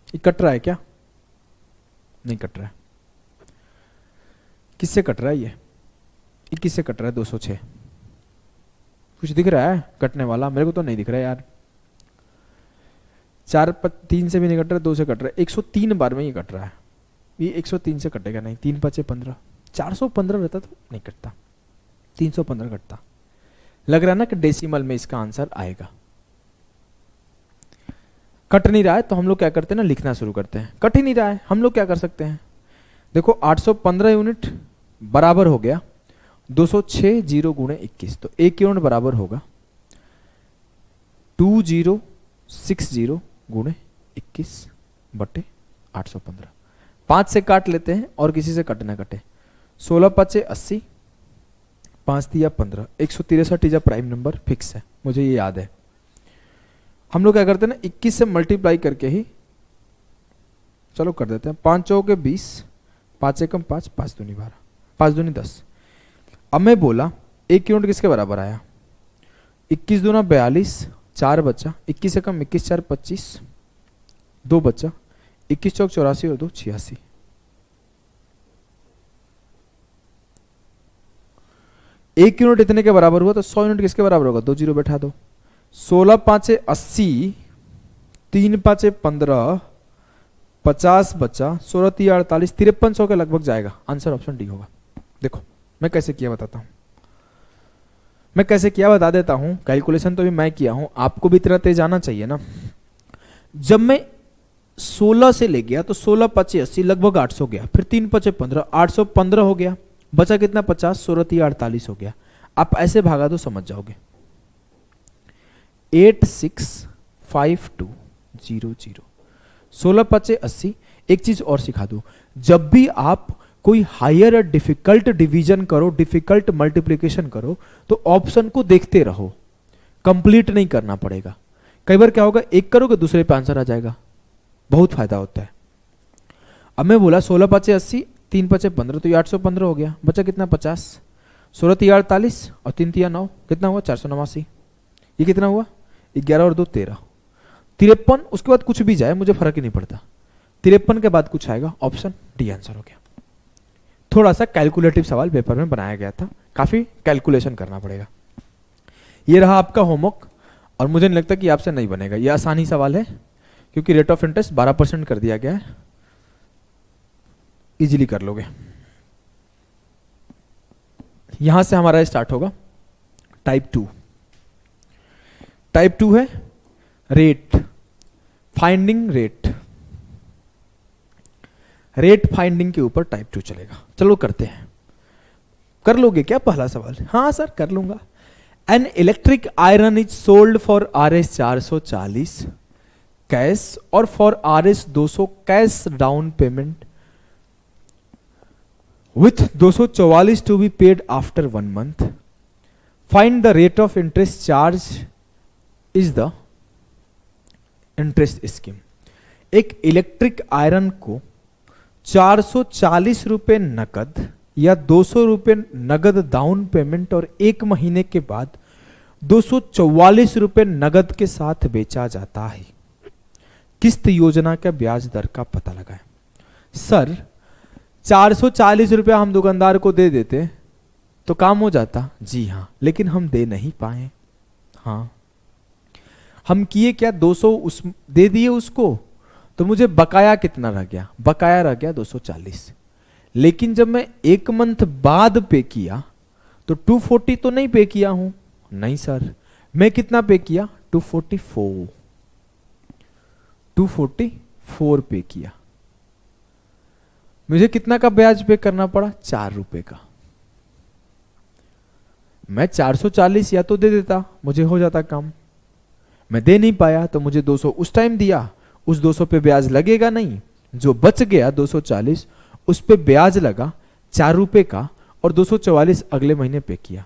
ये कट रहा है क्या? नहीं कट रहा है। किससे कट रहा है ये? 21 से कट रहा है 206। कुछ दिख रहा है कटने वाला? मेरे को तो नहीं दिख रहा है यार। 3 से भी नहीं कट रहा, 2 से कट रहा है, 103 बार में ये कट रहा है। ये 103 से कटेगा नहीं, 3 5 15, 415 रहता तो नहीं कटता, 315 कटता। लग रहा है ना कि डेसिमल में इसका आंसर आएगा। कट नहीं रहा है तो हम लोग क्या करते हैं ना, लिखना शुरू करते हैं। कट ही नहीं रहा है, हम लोग क्या कर सकते हैं, देखो 815 यूनिट बराबर हो गया 206 जीरो गुणे 21, तो 1 यूनिट बराबर होगा 2060 गुणे 21 बटे 815। 5 से काट लेते हैं और किसी से कट ना कटे। 16 5 80, 5 दिया 15, 163 इज प्राइम नंबर, फिक्स है, मुझे ये याद है। हम लोग क्या करते हैं ना, 21 से मल्टीप्लाई करके ही चलो कर देते हैं। 5 चौके 20, 5 एकम 5, 5 दूनी 12, 5 दूनी 10। अब मैं बोला 1 यूनिट किसके बराबर आया, 21 दूना 42, 4 बचा, 21 एकम 21 4 25, 2 बचा, 21 चौक 84 और 2 86। एक यूनिट इतने के बराबर हुआ तो 100 यूनिट किसके बराबर होगा, 2 जीरो बैठा दो। 16 5 80, 3 5 15, 50 बचा, 16 3 48, 5300 के लगभग जाएगा। आंसर ऑप्शन डी होगा। देखो मैं कैसे किया बताता हूं, मैं कैसे किया बता देता हूं। कैलकुलेशन तो भी मैं किया हूं, आपको भी इतना तेज आना चाहिए ना। जब मैं 16 से ले गया तो 16 5 80 लगभग 800 गया, फिर 3 5 15, 815 हो गया, बचा कितना 50, 16 3 48 हो गया। आप ऐसे भागा तो समझ जाओगे। 865200, 16 5 80। एक चीज और सिखा दूं, जब भी आप कोई हायर डिफिकल्ट डिवीजन करो, डिफिकल्ट मल्टीप्लिकेशन करो, तो ऑप्शन को देखते रहो, कंप्लीट नहीं करना पड़ेगा। कई बार क्या होगा, एक करोगे दूसरे पे आंसर आ जाएगा, बहुत फायदा होता है। अब मैं बोला 16 5 80, 3 5 15, तो ये 815 हो गया, बचा कितना 50, 16 3 48 और 3 3 9, कितना हुआ 489। ये कितना हुआ 11 और 2 13, 53। उसके बाद कुछ भी जाए मुझे फर्क ही नहीं पड़ता, 53 के बाद कुछ आएगा, ऑप्शन डी आंसर हो गया। थोड़ा सा कैलकुलेटिव सवाल पेपर में बनाया गया था, काफी कैलकुलेशन करना पड़ेगा। ये रहा आपका होमवर्क, और मुझे नहीं लगता कि आपसे नहीं बनेगा। ये आसानी सवाल है क्योंकि रेट ऑफ इंटरेस्ट 12% कर दिया गया है, इजीली कर लोगे। यहां से हमारा स्टार्ट होगा टाइप 2। टाइप 2 है rate, finding rate. Rate finding के ऊपर टाइप 2 चलेगा। चलो करते हैं। कर लोगे क्या पहला सवाल? हाँ सर कर लूंगा। An electric iron is sold for RS 440 cash और for RS 200 cash down payment with 244 to be paid after 1 month. Find the rate of interest charge is the interest scheme. एक इलेक्ट्रिक आयरन को 440 रुपए नकद या 200 रुपए नगद down payment और 1 महीने के बाद 244 रुपए नगद के साथ बेचा जाता है। किस्त योजना का ब्याज दर का पता लगाएं। सर 440 रुपया हम दुकानदार को दे देते तो काम हो जाता। जी हाँ, लेकिन हम दे नहीं पाए। हाँ, हम किए क्या, 200 उस दे दिए उसको, तो मुझे बकाया कितना रह गया, बकाया रह गया 240। लेकिन जब मैं 1 मंथ बाद पे किया तो 240 तो नहीं पे किया हूं। नहीं सर, मैं कितना पे किया, 244 पे किया। मुझे कितना का ब्याज पे करना पड़ा, 4 रुपए का। मैं 440 या तो दे देता, मुझे हो जाता काम। मैं दे नहीं पाया तो मुझे 200 उस टाइम दिया, उस 200 पे ब्याज लगेगा नहीं। जो बच गया 240, उस पे ब्याज लगा 4 रुपए का और 244 अगले महीने पे किया।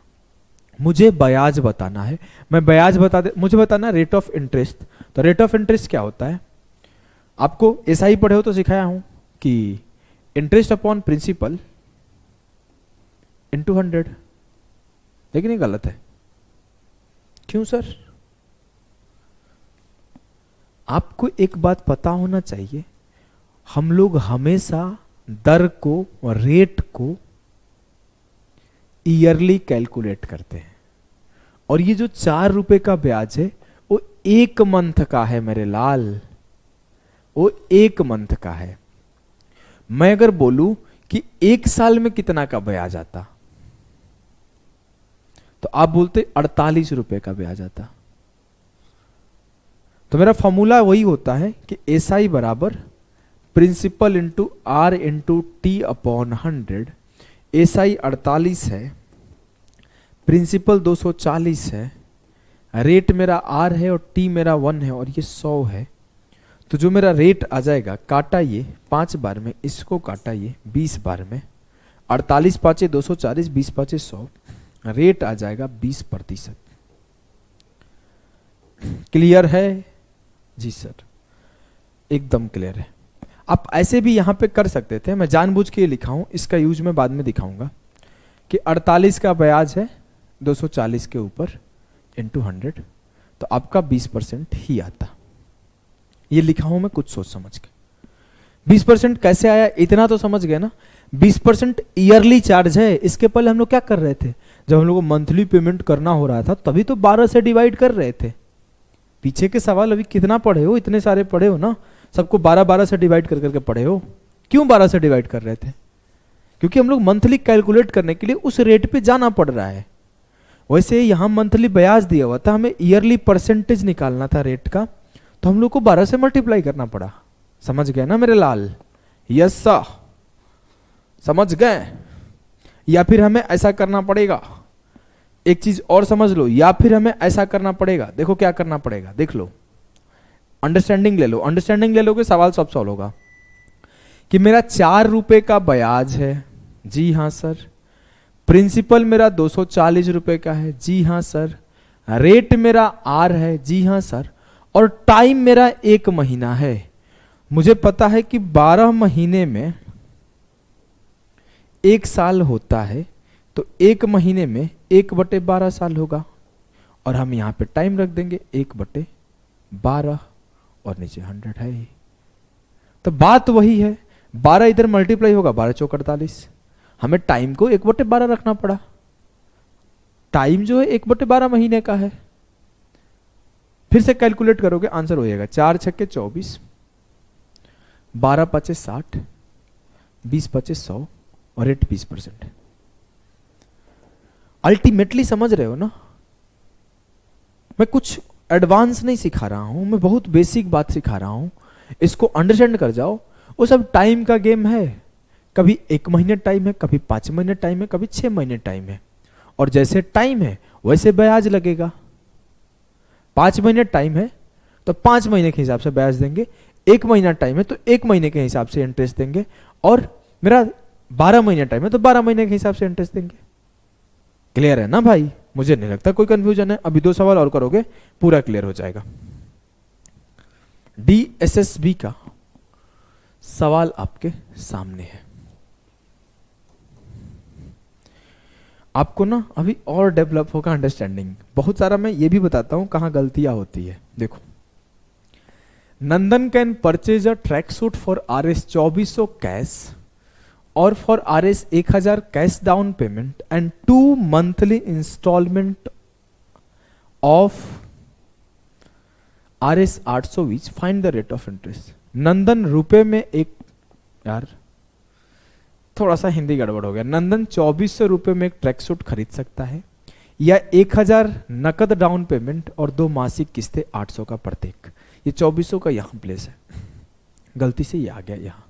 मुझे ब्याज बताना है, मैं ब्याज बता दे, मुझे बताना रेट ऑफ इंटरेस्ट। तो रेट ऑफ इंटरेस्ट क्या होता है, आपको ऐसा ही पढ़े हो तो सिखाया हूं कि इंटरेस्ट अपॉन प्रिंसिपल इंटू 100, लेकिन ये गलत है। क्यों सर? आपको एक बात पता होना चाहिए, हम लोग हमेशा दर को और रेट को ईयरली कैलकुलेट करते हैं और ये जो 4 रुपए का ब्याज है वो 1 मंथ का है मेरे लाल, वो 1 मंथ का है। मैं अगर बोलूं कि 1 साल में कितना का ब्याज आता, तो आप बोलते 48 रुपए का ब्याज आता। तो मेरा फॉर्मूला वही होता है कि SI बराबर principal into R into t upon 100। SI 48 है, प्रिंसिपल 240 है, रेट मेरा R है और T मेरा 1 है और ये 100 है। तो जो मेरा रेट आ जाएगा, काटा ये 5 बार में, इसको काटा ये 20 बार में, 48 पाँचे 240, 20 पाँचे 100, रेट आ जाएगा 20%। क्लियर है जी सर? एकदम क्लियर है। आप ऐसे भी यहां पे कर सकते थे, मैं जानबूझ के लिखा हूं, इसका यूज मैं बाद में दिखाऊंगा कि 48 का ब्याज है 240 के ऊपर इंटू 100, तो आपका 20% ही आता। ये लिखा हूं मैं कुछ सोच समझ के। 20% कैसे आया इतना तो समझ गए ना। 20% ईयरली चार्ज है। इसके पहले हम लोग क्या कर रहे थे, जब हम लोग को मंथली पेमेंट करना हो रहा था तभी तो 12 से डिवाइड कर रहे थे। पीछे के सवाल अभी कितना पढ़े हो, इतने सारे पढ़े हो ना, सबको 12-12 से डिवाइड कर करके पढ़े हो। क्यों 12 से डिवाइड कर रहे थे? क्योंकि हम लोग मंथली कैलकुलेट करने के लिए उस रेट पे जाना पड़ रहा है। वैसे यहां मंथली ब्याज दिया हुआ था, हमें ईयरली परसेंटेज निकालना था रेट का, तो हम लोग को 12 से मल्टीप्लाई करना पड़ा। समझ गए ना मेरे लाल? यस सर, समझ गए? या फिर हमें ऐसा करना पड़ेगा, एक चीज और समझ लो, या फिर हमें ऐसा करना पड़ेगा। देखो क्या करना पड़ेगा, देख लो, अंडरस्टैंडिंग ले लो। अंडरस्टैंडिंग ले लोगे सवाल सब सॉल्व होगा। कि मेरा 4 रुपए का ब्याज है, जी हां सर। प्रिंसिपल मेरा 240 रुपए का है, जी हां सर। रेट मेरा R है, जी हां सर। और टाइम मेरा 1 महीना है। मुझे पता है कि 12 महीने में 1 साल होता है, तो 1 महीने में 1/12 साल होगा। और हम यहां पे टाइम रख देंगे 1/12 और नीचे 100 है। तो बात वही है, 12 इधर मल्टीप्लाई होगा, 12 चौक 48। हमें टाइम को 1/12 रखना पड़ा। टाइम जो है 1/12 महीने का है। फिर से कैलकुलेट करोगे आंसर हो जाएगा 4 छक्के 24, 12 पचे 60, 20 पचे 100 और रेट 20%। अल्टीमेटली समझ रहे हो ना? मैं कुछ एडवांस नहीं सिखा रहा हूं, मैं बहुत बेसिक बात सिखा रहा हूं। इसको अंडरस्टैंड कर जाओ। वो सब टाइम का गेम है। कभी 1 महीने टाइम है, कभी 5 महीने टाइम है, कभी 6 महीने टाइम है। और जैसे टाइम है वैसे ब्याज लगेगा। 5 महीने टाइम है तो 5 महीने के हिसाब से ब्याज देंगे। 1 महीना टाइम है तो 1 महीने के हिसाब से इंटरेस्ट देंगे। और मेरा 12 महीने टाइम है तो 12 महीने के हिसाब से इंटरेस्ट देंगे। क्लियर है ना भाई? मुझे नहीं लगता कोई कंफ्यूजन है। अभी 2 सवाल और करोगे पूरा क्लियर हो जाएगा। DSSB का सवाल आपके सामने है। आपको ना अभी और डेवलप होगा अंडरस्टैंडिंग। बहुत सारा मैं ये भी बताता हूं कहां गलतियां होती है। देखो, Nandan can purchase a track suit for RS 2400 cash और for RS 1000 cash down payment and 2 monthly instalment of RS 820। Find the rate of interest. Nandan रुपए में एक, यार थोड़ा सा हिंदी गड़बड़ हो गया। नंदन 2400 रुपए में एक ट्रैक सूट खरीद सकता है या 1000 नकद डाउन पेमेंट और 2 मासिक किस्तें 800 का प्रत्येक। ये 2400 का यहां प्लेस है, गलती से ये आ गया यहां।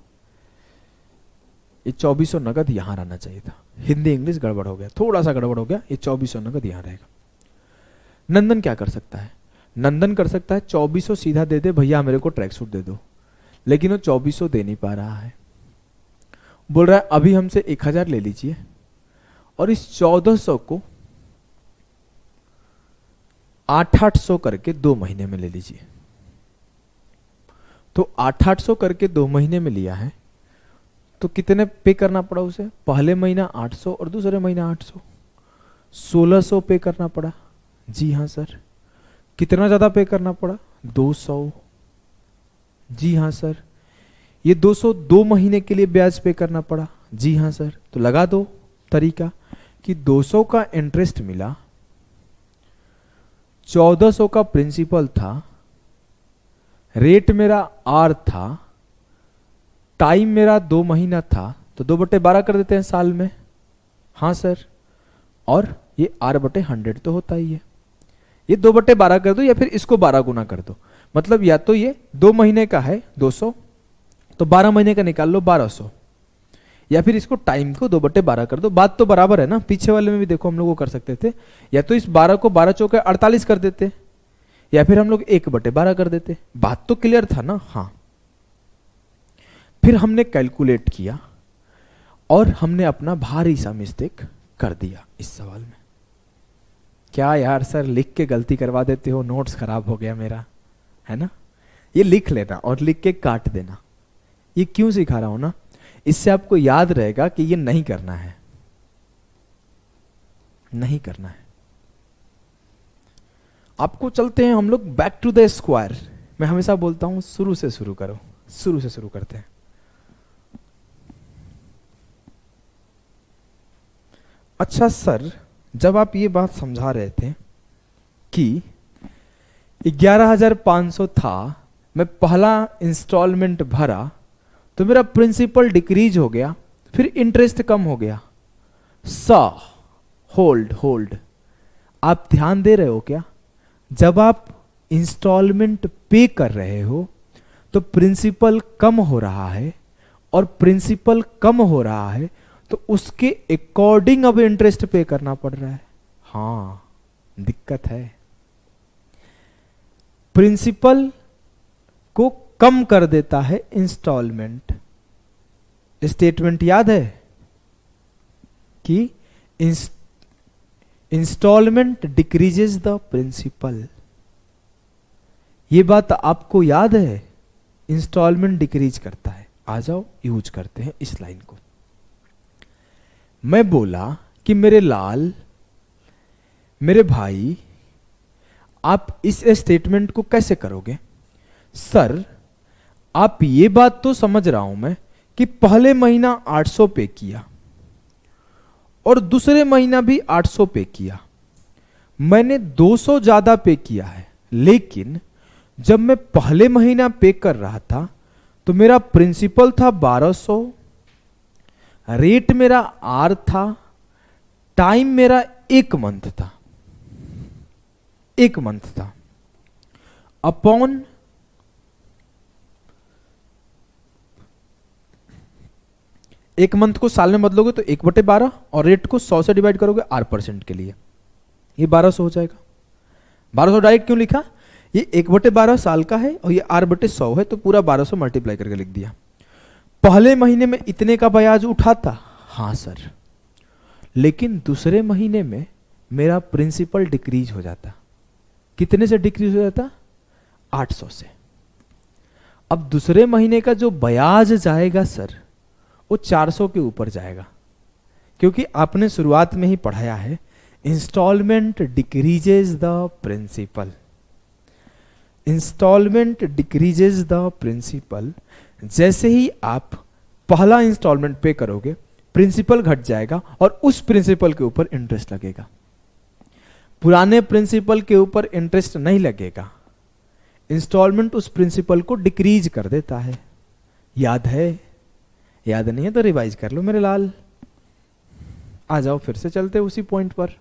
ये 2400 नगद यहां रहना चाहिए था। हिंदी इंग्लिश गड़बड़ हो गया, थोड़ा सा गड़बड़ हो गया। ये 2400 नगद यहां रहेगा। नंदन क्या कर सकता है? नंदन कर सकता है 2400 सीधा दे दे, भैया मेरे को ट्रैक सूट दे दो। लेकिन वो 2400 दे नहीं पा रहा है। बोल रहा है अभी हमसे 1000 ले लीजिए और इस 1400 को 800 करके 2 महीने में ले लीजिए। तो 800 करके 2 महीने में लिया है तो कितने पे करना पड़ा उसे? पहले महीना 800 और दूसरे महीना 800, 1600 पे करना पड़ा। जी हां सर। कितना ज्यादा पे करना पड़ा? 200। जी हां सर। ये 200 2 महीने के लिए ब्याज पे करना पड़ा। जी हां सर। तो लगा दो तरीका कि 200 का इंटरेस्ट मिला 1400 का प्रिंसिपल था, रेट मेरा आर था, टाइम मेरा 2 महीना था, तो 2/12 कर देते हैं साल में। हाँ सर, और ये R/100 तो होता ही है। ये 2/12 कर दो या फिर इसको 12 गुना कर दो, मतलब या तो ये 2 महीने का है 200, तो 12 महीने का निकाल लो 1200, या फिर इसको टाइम को 2/12 कर दो। बात तो बराबर है ना, पीछे वाले में भी देखो हम लोग वो कर सकते थे, या तो इस 12 को 12 चौके 48 कर देते, या फिर हम लोग 1/12 कर देते। बात तो क्लियर था ना। हाँ, फिर हमने कैलकुलेट किया और हमने अपना भारी सा मिस्टेक कर दिया इस सवाल में। क्या यार सर लिख के गलती करवा देते हो, नोट्स खराब हो गया मेरा, है ना। ये लिख लेना और लिख के काट देना। ये क्यों सिखा रहा हूं ना, इससे आपको याद रहेगा कि ये नहीं करना है, नहीं करना है आपको। चलते हैं हम लोग बैक टू द स्क्वायर। मैं हमेशा बोलता हूं शुरू से शुरू करो, शुरू से शुरू करते हैं। अच्छा सर, जब आप ये बात समझा रहे थे कि 11,500 था, मैं पहला इंस्टॉलमेंट भरा तो मेरा प्रिंसिपल डिक्रीज हो गया, फिर इंटरेस्ट कम हो गया। सा होल्ड होल्ड, आप ध्यान दे रहे हो क्या? जब आप इंस्टॉलमेंट पे कर रहे हो तो प्रिंसिपल कम हो रहा है, और प्रिंसिपल कम हो रहा है तो उसके अकॉर्डिंग अब इंटरेस्ट पे करना पड़ रहा है। हाँ, दिक्कत है। प्रिंसिपल को कम कर देता है इंस्टॉलमेंट। स्टेटमेंट याद है कि इंस्टॉलमेंट डिक्रीजेस द प्रिंसिपल। ये बात आपको याद है? इंस्टॉलमेंट डिक्रीज करता है। आ जाओ यूज करते हैं इस लाइन को। मैं बोला कि मेरे लाल, मेरे भाई, आप इस स्टेटमेंट को कैसे करोगे? सर, आप ये बात तो समझ रहा हूं मैं कि पहले महीना 800 पे किया और दूसरे महीना भी 800 पे किया, मैंने 200 ज्यादा पे किया है, लेकिन जब मैं पहले महीना पे कर रहा था तो मेरा प्रिंसिपल था 1200, रेट मेरा आर था, टाइम मेरा 1 मंथ था, 1 मंथ था, अपॉन एक मंथ को साल में बदलोगे तो 1/12 और रेट को 100 से डिवाइड करोगे R% के लिए, ये 1200 हो जाएगा। 1200 डायरेक्ट क्यों लिखा? ये 1/12 साल का है और ये R/100 है, तो पूरा 1200 मल्टीप्लाई करके लिख दिया। पहले महीने में इतने का ब्याज उठाता, हाँ सर, लेकिन दूसरे महीने में मेरा प्रिंसिपल डिक्रीज हो जाता। कितने से डिक्रीज हो जाता? 800 से। अब दूसरे महीने का जो ब्याज जाएगा सर, वो 400 के ऊपर जाएगा, क्योंकि आपने शुरुआत में ही पढ़ाया है instalment decreases the principal. Instalment decreases the principal. जैसे ही आप पहला इंस्टॉलमेंट पे करोगे, प्रिंसिपल घट जाएगा और उस प्रिंसिपल के ऊपर इंटरेस्ट लगेगा। पुराने प्रिंसिपल के ऊपर इंटरेस्ट नहीं लगेगा। इंस्टॉलमेंट उस प्रिंसिपल को डिक्रीज कर देता है। याद है? याद नहीं है तो रिवाइज कर लो मेरे लाल। आ जाओ फिर से चलते उसी पॉइंट पर।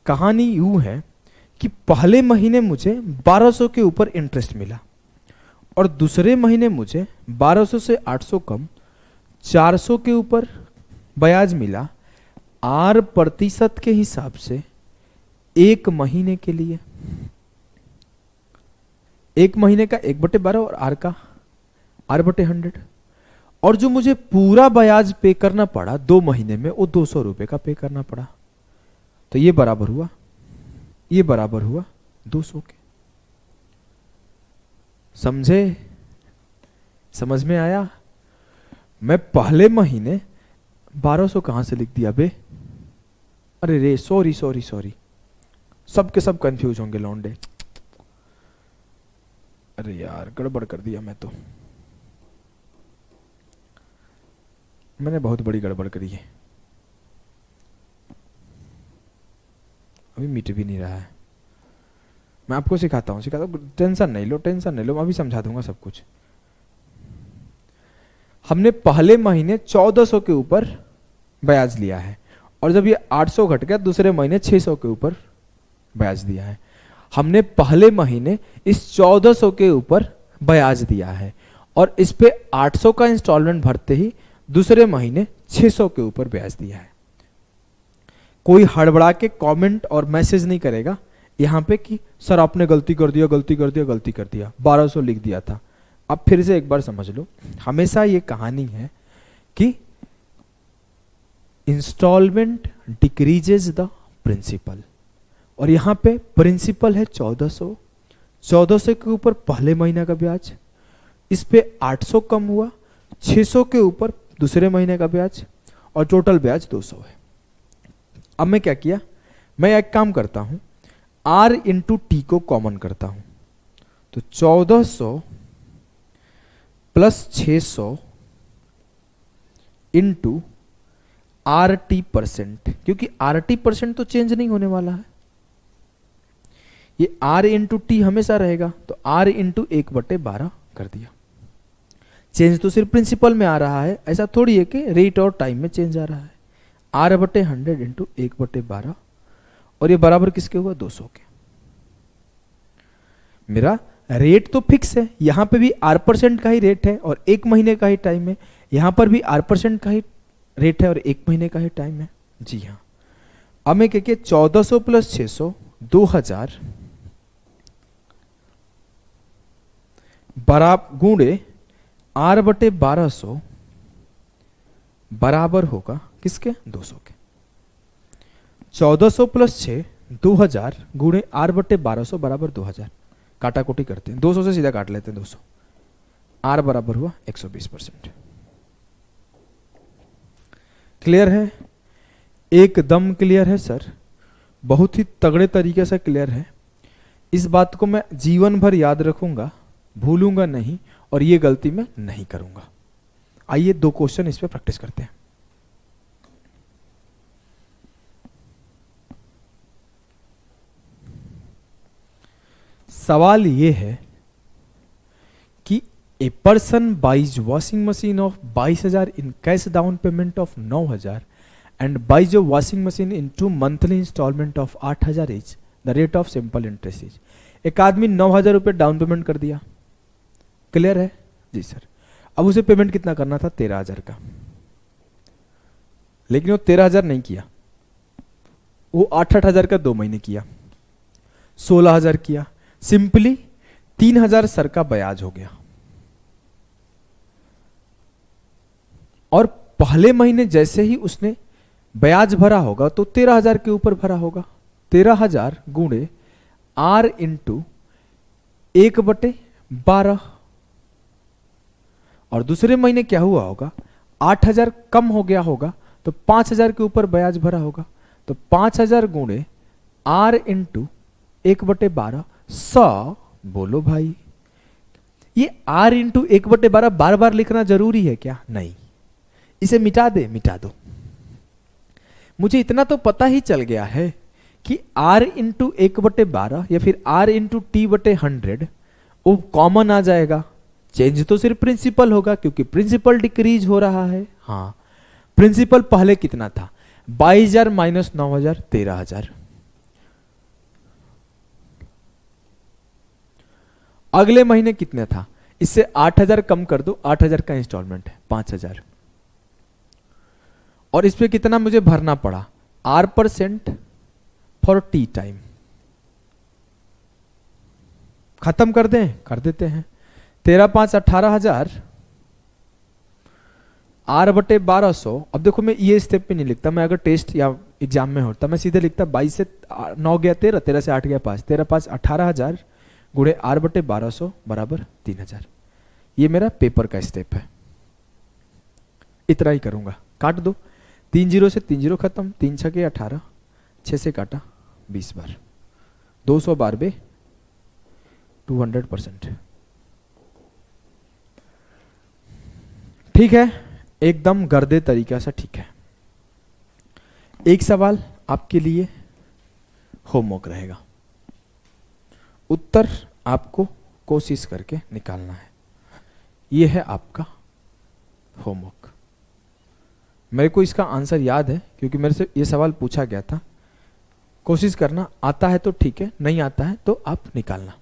कहानी यूं है कि पहले महीने मुझे 1200 के ऊपर इंटरेस्ट मिला और दूसरे महीने मुझे 1200 से 800 कम 400 के ऊपर ब्याज मिला, R% के हिसाब से 1 महीने के लिए। 1 महीने का 1/12 और R का R/100। और जो मुझे पूरा ब्याज पे करना पड़ा 2 महीने में, वो 200 रुपए का पे करना पड़ा। तो ये बराबर हुआ, ये बराबर हुआ 200 के। समझे? समझ में आया? मैं पहले महीने 1200 कहां से लिख दिया बे? अरे रे, सॉरी सॉरी सॉरी, सब के सब कंफ्यूज होंगे लौंडे। अरे यार, गड़बड़ कर दिया मैं तो, मैंने बहुत बड़ी गड़बड़ करी है। अभी मिट भी नहीं रहा है। मैं आपको सिखाता हूँ, टेंशन नहीं लो, टेंशन नहीं लो, मैं अभी समझा दूंगा सब कुछ। हमने पहले महीने 1400 के ऊपर ब्याज लिया है, और जब ये 800 घट गया दूसरे महीने 600 के ऊपर ब्याज दिया है। हमने पहले महीने इस 1400 के ऊपर ब्याज दिया है, और इस पे 800 का इंस्टॉलमेंट भरते ही दूसरे महीने 600 के ऊपर ब्याज दिया है। कोई हड़बड़ा के कमेंट और मैसेज नहीं करेगा यहाँ पे कि सर आपने गलती कर दिया, गलती कर दिया, गलती कर दिया, 1200 लिख दिया था। अब फिर से एक बार समझ लो, हमेशा ये कहानी है कि इंस्टॉलमेंट डिक्रीजेज द प्रिंसिपल, और यहां पे प्रिंसिपल है 1400, 1400 के ऊपर पहले महीने का ब्याज, इस पे 800 कम हुआ, 600 के ऊपर दूसरे महीने का ब्याज, और टोटल ब्याज 200 है। अब मैं क्या किया, मैं एक काम करता हूं, R इंटू टी को कॉमन करता हूं, तो 1400 प्लस 600 इंटू RT %, क्योंकि RT % तो चेंज नहीं होने वाला है, ये R इंटू टी हमेशा रहेगा, तो R इंटू 1/12 कर दिया। चेंज तो सिर्फ प्रिंसिपल में आ रहा है, ऐसा थोड़ी है कि रेट और टाइम में चेंज आ रहा है। R/100 इंटू 1/12, और ये बराबर किसके हुआ, 200 के। मेरा रेट तो फिक्स है, यहां पे भी R% का ही रेट है और 1 महीने का ही टाइम है, यहां पर भी R% का ही रेट है और 1 महीने का ही टाइम है। जी हाँ, अब मैं क्या किया, 1400 प्लस 600 2000 बराबर गुणे R/1200 बराबर होगा किसके, 200 के। 1400 प्लस 6 2000 गुणे R/1200 बराबर 2000, काटा कोटी करते हैं, 200 से सीधा काट लेते हैं 200, R बराबर हुआ 120%। क्लियर है, एकदम क्लियर है सर, बहुत ही तगड़े तरीके से क्लियर है। इस बात को मैं जीवन भर याद रखूंगा, भूलूंगा नहीं, और ये गलती मैं नहीं करूंगा। आइए 2 क्वेश्चन इस पे प्रैक्टिस करते हैं। सवाल ये है कि a person buys washing machine of 22,000 in cash down payment of 9,000 and buys a washing machine in 2 monthly instalment of 8,000 each, the rate of simple interest is. एक आदमी 9,000 रुपये डाउन पेमेंट कर दिया, क्लियर है जी सर। अब उसे payment कितना करना था, 13,000 का, लेकिन वो 13,000 नहीं किया, वो 8,000 का 2 महीने किया, 16,000 किया, सिंपली 3,000 सर का ब्याज हो गया। और पहले महीने जैसे ही उसने ब्याज भरा होगा तो 13,000 के ऊपर भरा होगा, 13,000 गुणे R इंटू 1/12, और दूसरे महीने क्या हुआ होगा, 8,000 कम हो गया होगा तो 5,000 के ऊपर ब्याज भरा होगा, तो 5,000 गुणे R इंटू 1/12 100। बोलो भाई, ये R इंटू 1/12 बार बार लिखना जरूरी है क्या, नहीं, इसे मिटा दे, मिटा दो। मुझे इतना तो पता ही चल गया है कि R इंटू 1/12 या फिर R इंटू T/100 वो कॉमन आ जाएगा, चेंज तो सिर्फ प्रिंसिपल होगा क्योंकि प्रिंसिपल डिक्रीज हो रहा है। हाँ, प्रिंसिपल पहले कितना था, 22,000 माइनस 9,000 13,000। अगले महीने कितने था, इससे 8,000 कम कर दो, 8,000 का इंस्टॉलमेंट है 5,000, और इस पे कितना मुझे भरना पड़ा, R% फॉर टी टाइम। खत्म कर दें, कर देते हैं, 13,5 18,000 R/1200। अब देखो मैं ये स्टेप पे नहीं लिखता, मैं अगर टेस्ट या एग्जाम में होता मैं सीधे लिखता 22 से 9 गया 13, 13 से 8 गया 5, 13,5 18,000 गुणे R/1200 बराबर 3,000। ये मेरा पेपर का स्टेप है, इतना ही करूंगा, काट दो, 3 0 से 3 0 खत्म, 3 6 के 18, 6 से काटा 20 बार, 200 बार बे 200%। ठीक है, एकदम गर्दे तरीका से ठीक है। एक सवाल आपके लिए होमवर्क रहेगा। उत्तर आपको कोशिश करके निकालना है। यह है आपका होमवर्क। मेरे को इसका आंसर याद है क्योंकि मेरे से ये सवाल पूछा गया था। कोशिश करना, आता है तो ठीक है, नहीं आता है तो आप निकालना।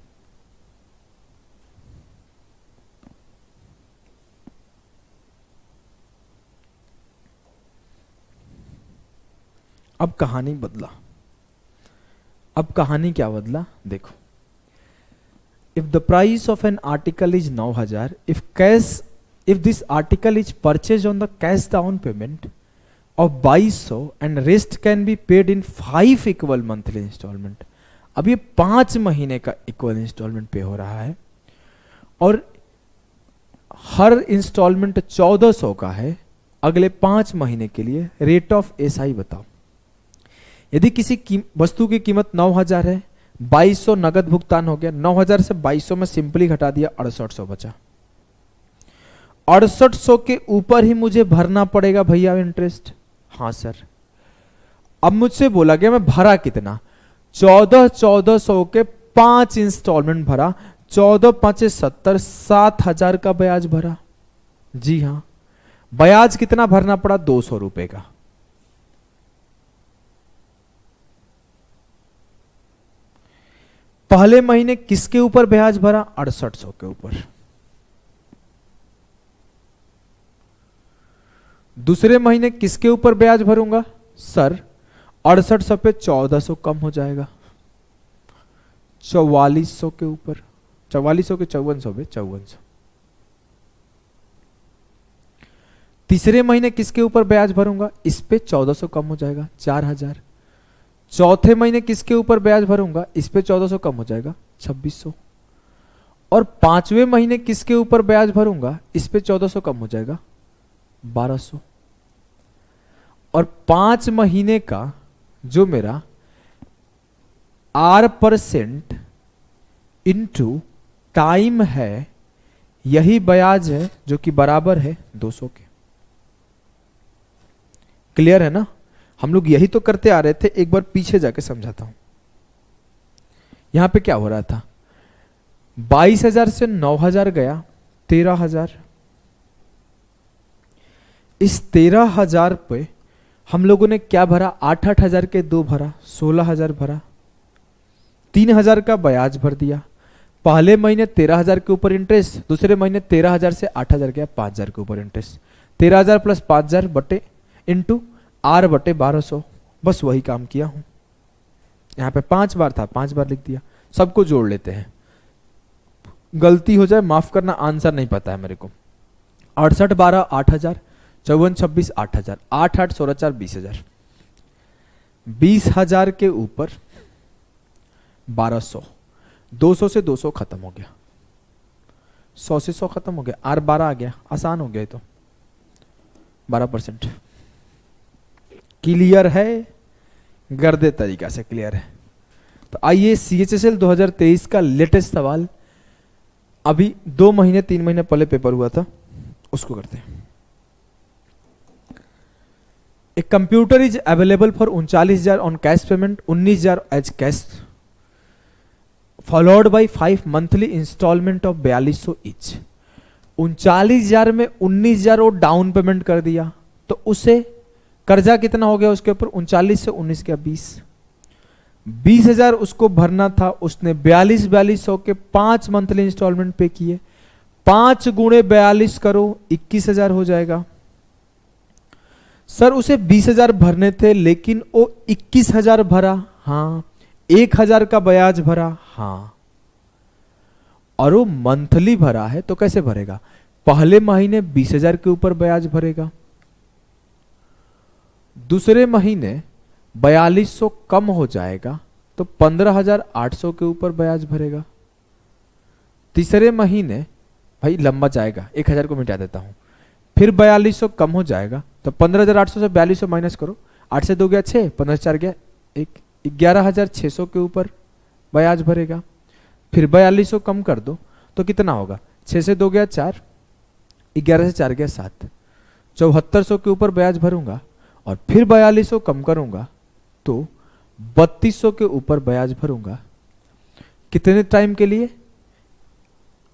अब कहानी बदला। अब कहानी क्या बदला देखो। If the price of an article is 9000, if this article is purchased on the cash down payment of 2200 and rest can be paid in 5 equal monthly installment। अब ये 5 महीने का इक्वल इंस्टॉलमेंट पे हो रहा है और हर इंस्टॉलमेंट 1400 का है अगले 5 महीने के लिए। रेट ऑफ एसआई बताओ। यदि किसी वस्तु की कीमत 9000 है, 2200 नगद भुगतान हो गया, 9000 से 2200 में सिंपली घटा दिया, 6800 बचा। 6800 के ऊपर ही मुझे भरना पड़ेगा भैया इंटरेस्ट। हाँ सर। अब मुझसे बोला गया मैं भरा कितना, 1400 के 5 इंस्टॉलमेंट भरा, 14 5 70, 7000 का ब्याज भरा। जी हाँ, ब्याज कितना भरना पड़ा, 200 रुपए का। पहले महीने किसके ऊपर ब्याज भरा, 6800 के ऊपर। दूसरे महीने किसके ऊपर ब्याज भरूंगा, सर 6800 पे 1400 कम हो जाएगा, 4400 के ऊपर, 4400 के 5400 पे 5400। तीसरे महीने किसके ऊपर ब्याज भरूंगा, इस पे 1400 कम हो जाएगा, 4000। चौथे महीने किसके ऊपर ब्याज भरूंगा, इस पे 1400 कम हो जाएगा, 2600। और 5वें महीने किसके ऊपर ब्याज भरूंगा, इस पे 1400 कम हो जाएगा, 1200। और 5 महीने का जो मेरा R% इंटू टाइम है, यही ब्याज है जो कि बराबर है 200 के। क्लियर है ना। हम लोग यही तो करते आ रहे थे, एक बार पीछे जाके समझाता हूं। यहां पे क्या हो रहा था, 22000 से 9000 गया, 13000। इस 13000 पे हम लोगों ने क्या भरा, 8-8000 के 2 भरा, 16000 भरा, 3000 का ब्याज भर दिया। पहले महीने 13000 के ऊपर इंटरेस्ट, दूसरे महीने 13000 से 8000 गया, 5000 के ऊपर इंटरेस्ट। 13000 प्लस 5000 बटे इंटू R बटे 1200। बस वही काम किया हूं। यहां पे 5 बार था, 5 बार लिख दिया। सबको जोड़ लेते हैं, गलती हो जाए माफ करना, आंसर नहीं पता है मेरे को। 68 12 8000, 54 26 8000, 8 8 16 4 20000। 20000 के ऊपर 1200, 200 से 200 खत्म हो गया, 100 से 100 खत्म हो गया, R 12 आ गया। आसान हो गया तो 12%। क्लियर है, गर्दे तरीका से क्लियर है। तो आइए CHSL 2023 का लेटेस्ट सवाल, अभी 2 महीने 3 महीने पहले पेपर हुआ था, उसको करते हैं। A computer is available for 39,000 on cash payment, 19,000 as cash, followed by 5 monthly instalment of 4200 each. 39,000 में 19,000 और डाउन पेमेंट कर दिया, तो उसे कर्जा कितना हो गया उसके ऊपर, 39 से 19 गया 20। 20,000 उसको भरना था, उसने 4200 के 5 मंथली इंस्टॉलमेंट पे किए। 5 गुणे 42 करो, 21,000 हो जाएगा। सर उसे 20,000 भरने थे लेकिन वो 21,000 भरा, हाँ। 1,000 का ब्याज भरा, हाँ। और वो मंथली भरा है तो कैसे भरेगा, पहले महीने 20,000 के ऊपर ब्याज भरेगा, दूसरे महीने 4200 कम हो जाएगा तो 15,800 के ऊपर ब्याज भरेगा, तीसरे महीने भाई लंबा जाएगा, 1,000 को मिटा देता हूं, फिर 4200 कम हो जाएगा तो 15,800 से 4200 माइनस करो, 8 से 2 गया 6, 15 से 4 गया 1, 11,600 के ऊपर ब्याज भरेगा। फिर 4200 कम कर दो तो कितना होगा, 6 से 2 गया 4, 11 से 4 गया 7, 7400 के ऊपर ब्याज भरूंगा और फिर 4200 कम करूंगा तो 3200 के ऊपर ब्याज भरूंगा, कितने टाइम के लिए?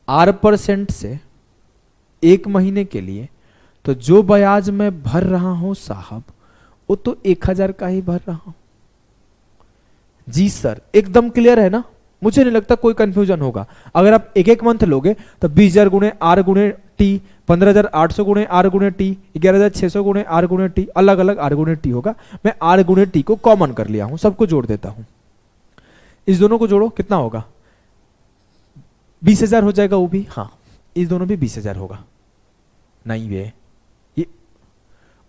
8% से 1 महीने के लिए। तो जो ब्याज मैं भर रहा हूं साहब, वो तो 1000 का ही भर रहा हूं। जी सर, एकदम क्लियर है ना? मुझे नहीं लगता कोई कंफ्यूजन होगा। अगर आप एक एक मंथ लोगे तो 20000 गुणे आर गुणे टी, 15800 गुणे आर गुणे टी, 11600 गुणे आर गुणे टी, अलग अलग आर गुणे टी होगा। मैं आर गुणे टी को कॉमन कर लिया हूं, सबको जोड़ देता हूं। इस दोनों को जोड़ो, कितना होगा? 20000 हो जाएगा वो भी। हाँ, इस दोनों भी 20000 होगा। नहीं वे, ये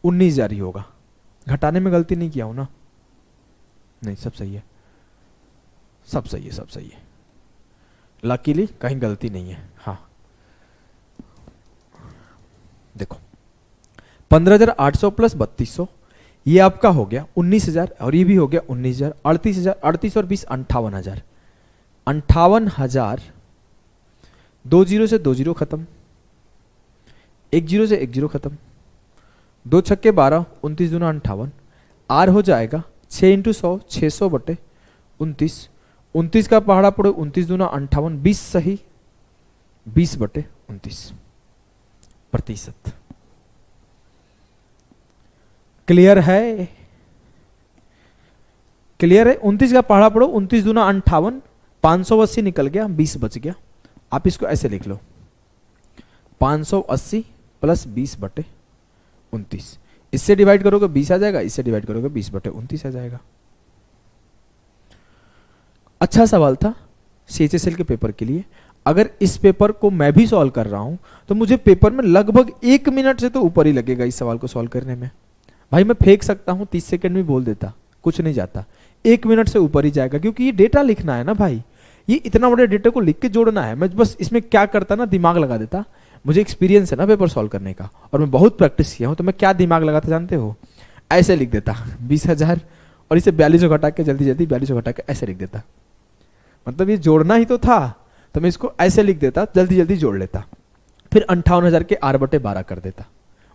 19000 ही होगा। घटाने में गलती नहीं किया हूं ना? नहीं, सब सही है, सब सही है, सब सही है। लकीली कहीं गलती नहीं है। हाँ देखो, 15800 प्लस 3200, ये आपका हो गया 19000, और ये भी हो गया 19000, 38000, 38 और 20 58000। 58000, 2 जीरो से 2 जीरो खत्म, 1 जीरो से 1 जीरो खत्म, 2 छक्के 12, 29 दूना 58। आर हो जाएगा 6 इंटू 100, 600 बटे 29। 29 का पहाड़ा पड़े 29 दूना 58, 20 सही, 20 बटे 29 प्रतिशत। क्लियर है? क्लियर है? 29 का पहाड़ा पड़ो 29 दूना 58, 580 निकल गया, 20 बच गया। आप इसको ऐसे लिख लो, 580 प्लस 20 बटे 29। इससे डिवाइड करोगे 20 आ जाएगा, इससे डिवाइड करोगे 20 बटे 29 आ जाएगा। अच्छा सवाल था CHSL के पेपर के लिए। अगर इस पेपर को मैं भी सॉल्व कर रहा हूं तो मुझे पेपर में लगभग 1 मिनट से तो ऊपर ही लगेगा इस सवाल को सॉल्व करने में। भाई मैं फेंक सकता हूं, 30 सेकंड में बोल देता, कुछ नहीं जाता, 1 मिनट से ऊपर ही जाएगा, क्योंकि ये डेटा लिखना है ना भाई। ये इतना बड़े डेटा को लिख के जोड़ना है। मैं बस इसमें क्या करता ना, दिमाग लगा देता। मुझे एक्सपीरियंस है ना पेपर सॉल्व करने का, और मैं बहुत प्रैक्टिस किया हूं, तो मैं क्या दिमाग लगाता जानते हो? ऐसे लिख देता 20000, और इसे 42 घटा के जल्दी जल्दी 42 घटा के ऐसे लिख देता। मतलब ये जोड़ना ही तो था, तो मैं इसको ऐसे लिख देता, जल्दी जल्दी जोड़ लेता, फिर 58000 के r बटे 12 कर देता,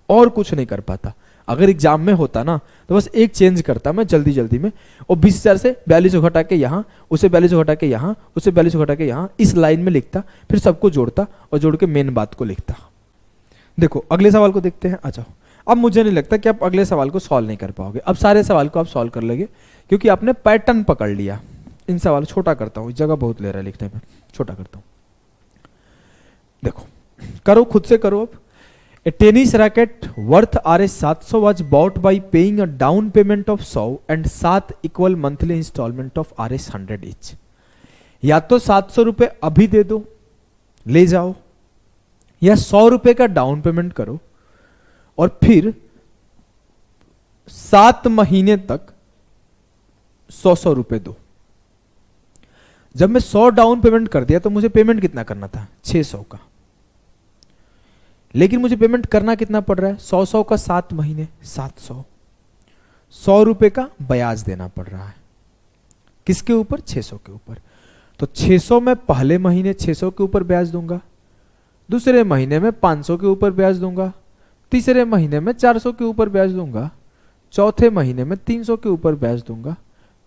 और कुछ नहीं कर पाता। अगर एग्जाम में होता ना तो बस एक चेंज करता मैं जल्दी जल्दी में, और 20000 से 42 घटा के यहाँ, उसे 42 घटा के यहाँ, उसे 42 घटा के यहाँ, इस लाइन में लिखता, फिर सबको जोड़ता और जोड़ के मेन बात को लिखता। देखो अगले सवाल को देखते हैं। अच्छा, अब मुझे नहीं लगता कि आप अगले सवाल को सॉल्व नहीं कर पाओगे। अब सारे सवाल को आप सॉल्व कर लोगे, क्योंकि आपने पैटर्न पकड़ लिया। इन सवाल छोटा करता हूं, जगह बहुत ले रहा है लिखने में, छोटा करता हूं। देखो करो, खुद से करो। अब A tennis racket worth Rs 700 was bought by paying a down payment of 100 and 7 equal monthly installment of Rs 100 each। या तो 700 रुपए अभी दे दो, ले जाओ, या 100 रुपए का डाउन पेमेंट करो और फिर 7 महीने तक 100 रुपए दो। जब मैं 100 डाउन पेमेंट कर दिया तो मुझे पेमेंट कितना करना था? 600 का। लेकिन मुझे पेमेंट करना कितना पड़ रहा है? 100 का 7 महीने 700, 100 रुपए का ब्याज देना पड़ रहा है। किसके ऊपर? 600 के ऊपर। तो 600 में पहले महीने 600 के ऊपर ब्याज दूंगा, दूसरे महीने में 500 के ऊपर ब्याज दूंगा, तीसरे महीने में 400 के ऊपर ब्याज दूंगा, चौथे महीने में 300 के ऊपर ब्याज दूंगा,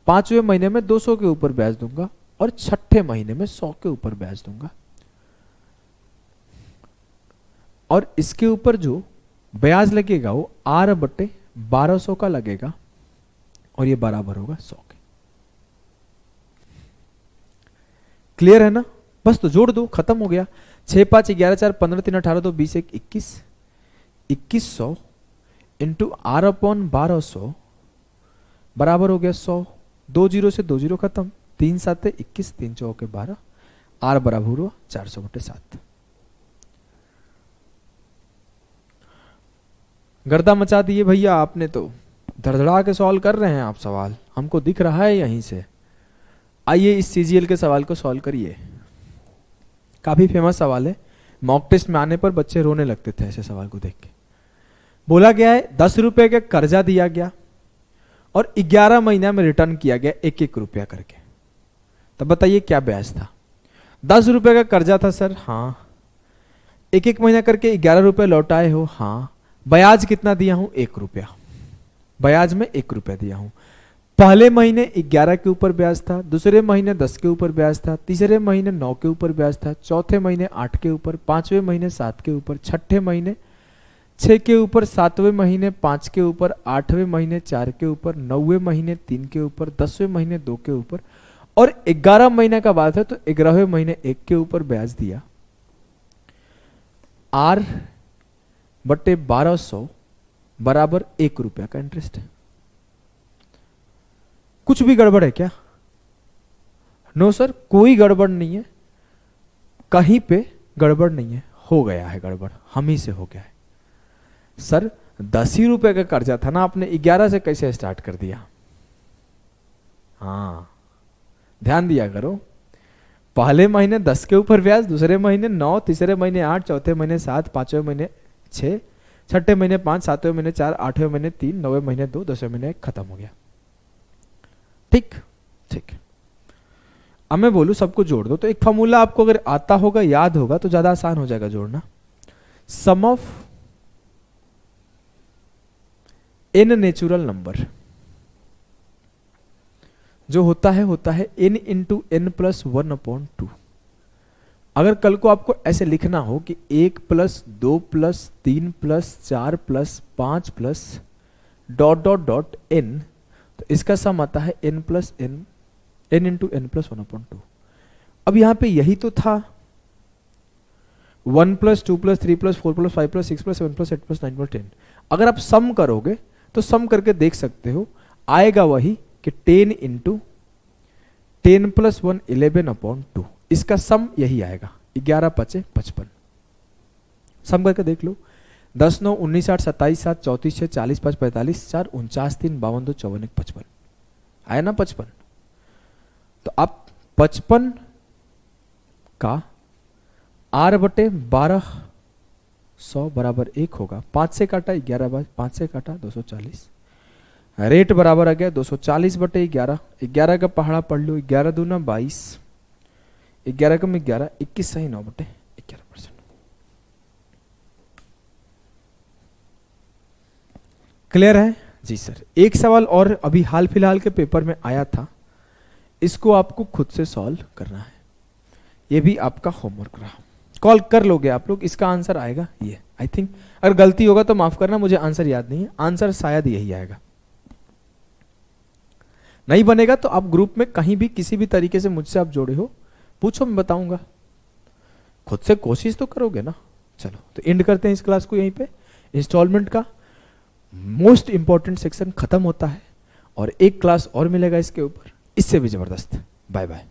पांचवें महीने में 200 के ऊपर ब्याज दूंगा, और छठे महीने में 100 के ऊपर ब्याज दूंगा। और इसके ऊपर जो ब्याज लगेगा वो R बटे 1200 का लगेगा, और ये बराबर होगा 100 के। क्लियर है ना? बस तो जोड़ दो, खत्म हो गया। 6 5 11 4 15 3 18 2 20 1 21, 2100 इंटू R अपॉन 1200 बराबर हो गया 100। 2 जीरो से 2 जीरो खत्म, 3 7 21, 3 चौके 12, R बराबर हुआ 400 बटे 7। गर्दा मचा दिए भैया आपने, तो धड़धड़ा के सॉल्व कर रहे हैं आप सवाल, हमको दिख रहा है यहीं से। आइए इस CGL के सवाल को सॉल्व करिए। काफी फेमस सवाल है, मॉक टेस्ट में आने पर बच्चे रोने लगते थे ऐसे सवाल को देख के। बोला गया है 10 रुपए का कर्जा दिया गया और 11 महीना में रिटर्न किया गया 1-1 रुपया करके। तब बताइए क्या ब्याज था? 10 रुपए का कर्जा था सर, हाँ। 1-1 महीना करके 11 रुपए लौटाए हो, हाँ। ब्याज कितना दिया हूं? 1 रुपया। ब्याज में 1 रुपया दिया हूं। पहले महीने 11 के ऊपर ब्याज था, दूसरे महीने 10 के ऊपर ब्याज था, तीसरे महीने 9 के ऊपर ब्याज था, चौथे महीने 8 के ऊपर, पांचवें महीने 7 के ऊपर, छठे महीने 6 के ऊपर, सातवें महीने 5 के ऊपर, आठवें महीने 4 के ऊपर, नौवें महीने 3 के ऊपर, 10वें महीने 2 के ऊपर, और 11 महीने का बात है तो 11वें महीने 1 के ऊपर ब्याज दिया। R बटे 1200 बराबर 1 रुपया का इंटरेस्ट है। कुछ भी गड़बड़ है क्या? नो सर, कोई गड़बड़ नहीं है, कहीं पे गड़बड़ नहीं है। हो गया है गड़बड़, हम ही से हो गया है। सर 10 ही रुपए का कर्जा था ना, आपने 11 से कैसे स्टार्ट कर दिया? हाँ, ध्यान दिया करो। पहले महीने 10 के ऊपर ब्याज, दूसरे महीने 9, तीसरे महीने 8, चौथे महीने 7, पांचवें महीने 6, छठे महीने 5, सातवें महीने 4, आठवें महीने 3, नौवें महीने 2, 10वें महीने 1, खत्म हो गया। ठीक ठीक। अब मैं बोलूं सबको जोड़ दो, तो एक फॉर्मूला आपको अगर आता होगा, याद होगा, तो ज्यादा आसान हो जाएगा जोड़ना। सम ऑफ n नेचुरल नंबर जो होता है n इंटू n प्लस 1/2। अगर कल को आपको ऐसे लिखना हो कि 1 plus 2 plus 3 plus 4 plus 5 plus dot dot dot n, तो इसका सम आता है n plus n, n into n plus 1/2। अब यहां पे यही तो था, 1 plus 2 plus 3 plus 4 plus 5 plus 6 plus 7 plus 8 plus 9 plus 10। अगर आप सम करोगे तो सम करके देख सकते हो, आएगा वही कि 10 इंटू 10 प्लस 1 11/2। इसका सम यही आएगा, 11 पचे 55। सम करके देख लो, 10 9 19 8 27 7 34 6 40 5 45 4 49 3 52 2 54 1 55 आया ना 55। तो आप 55 का R बटे 1200 बराबर 1 होगा। 5 से काटा 11 बार 5 से काटा 240, रेट बराबर आ गया 240 बटे 11। 11 का पहाड़ा पढ़ लो, 11 दूना 22, 11 कम 11 21 सही 9 बटे 11%। क्लियर है जी सर? एक सवाल और अभी हाल फिलहाल के पेपर में आया था, इसको आपको खुद से सॉल्व करना है। ये भी आपका होमवर्क रहा, कॉल कर लोगे आप लोग, इसका आंसर आएगा ये। आई थिंक अगर गलती होगा तो माफ करना, मुझे आंसर याद नहीं है, आंसर शायद यही आएगा। नहीं बनेगा तो आप ग्रुप में कहीं भी किसी भी तरीके से मुझसे आप जोड़े हो, पूछो, मैं बताऊंगा। खुद से कोशिश तो करोगे ना। चलो तो एंड करते हैं इस क्लास को यहीं पे। इंस्टॉलमेंट का मोस्ट इंपॉर्टेंट सेक्शन खत्म होता है और एक क्लास और मिलेगा इसके ऊपर, इससे भी जबरदस्त। Bye bye.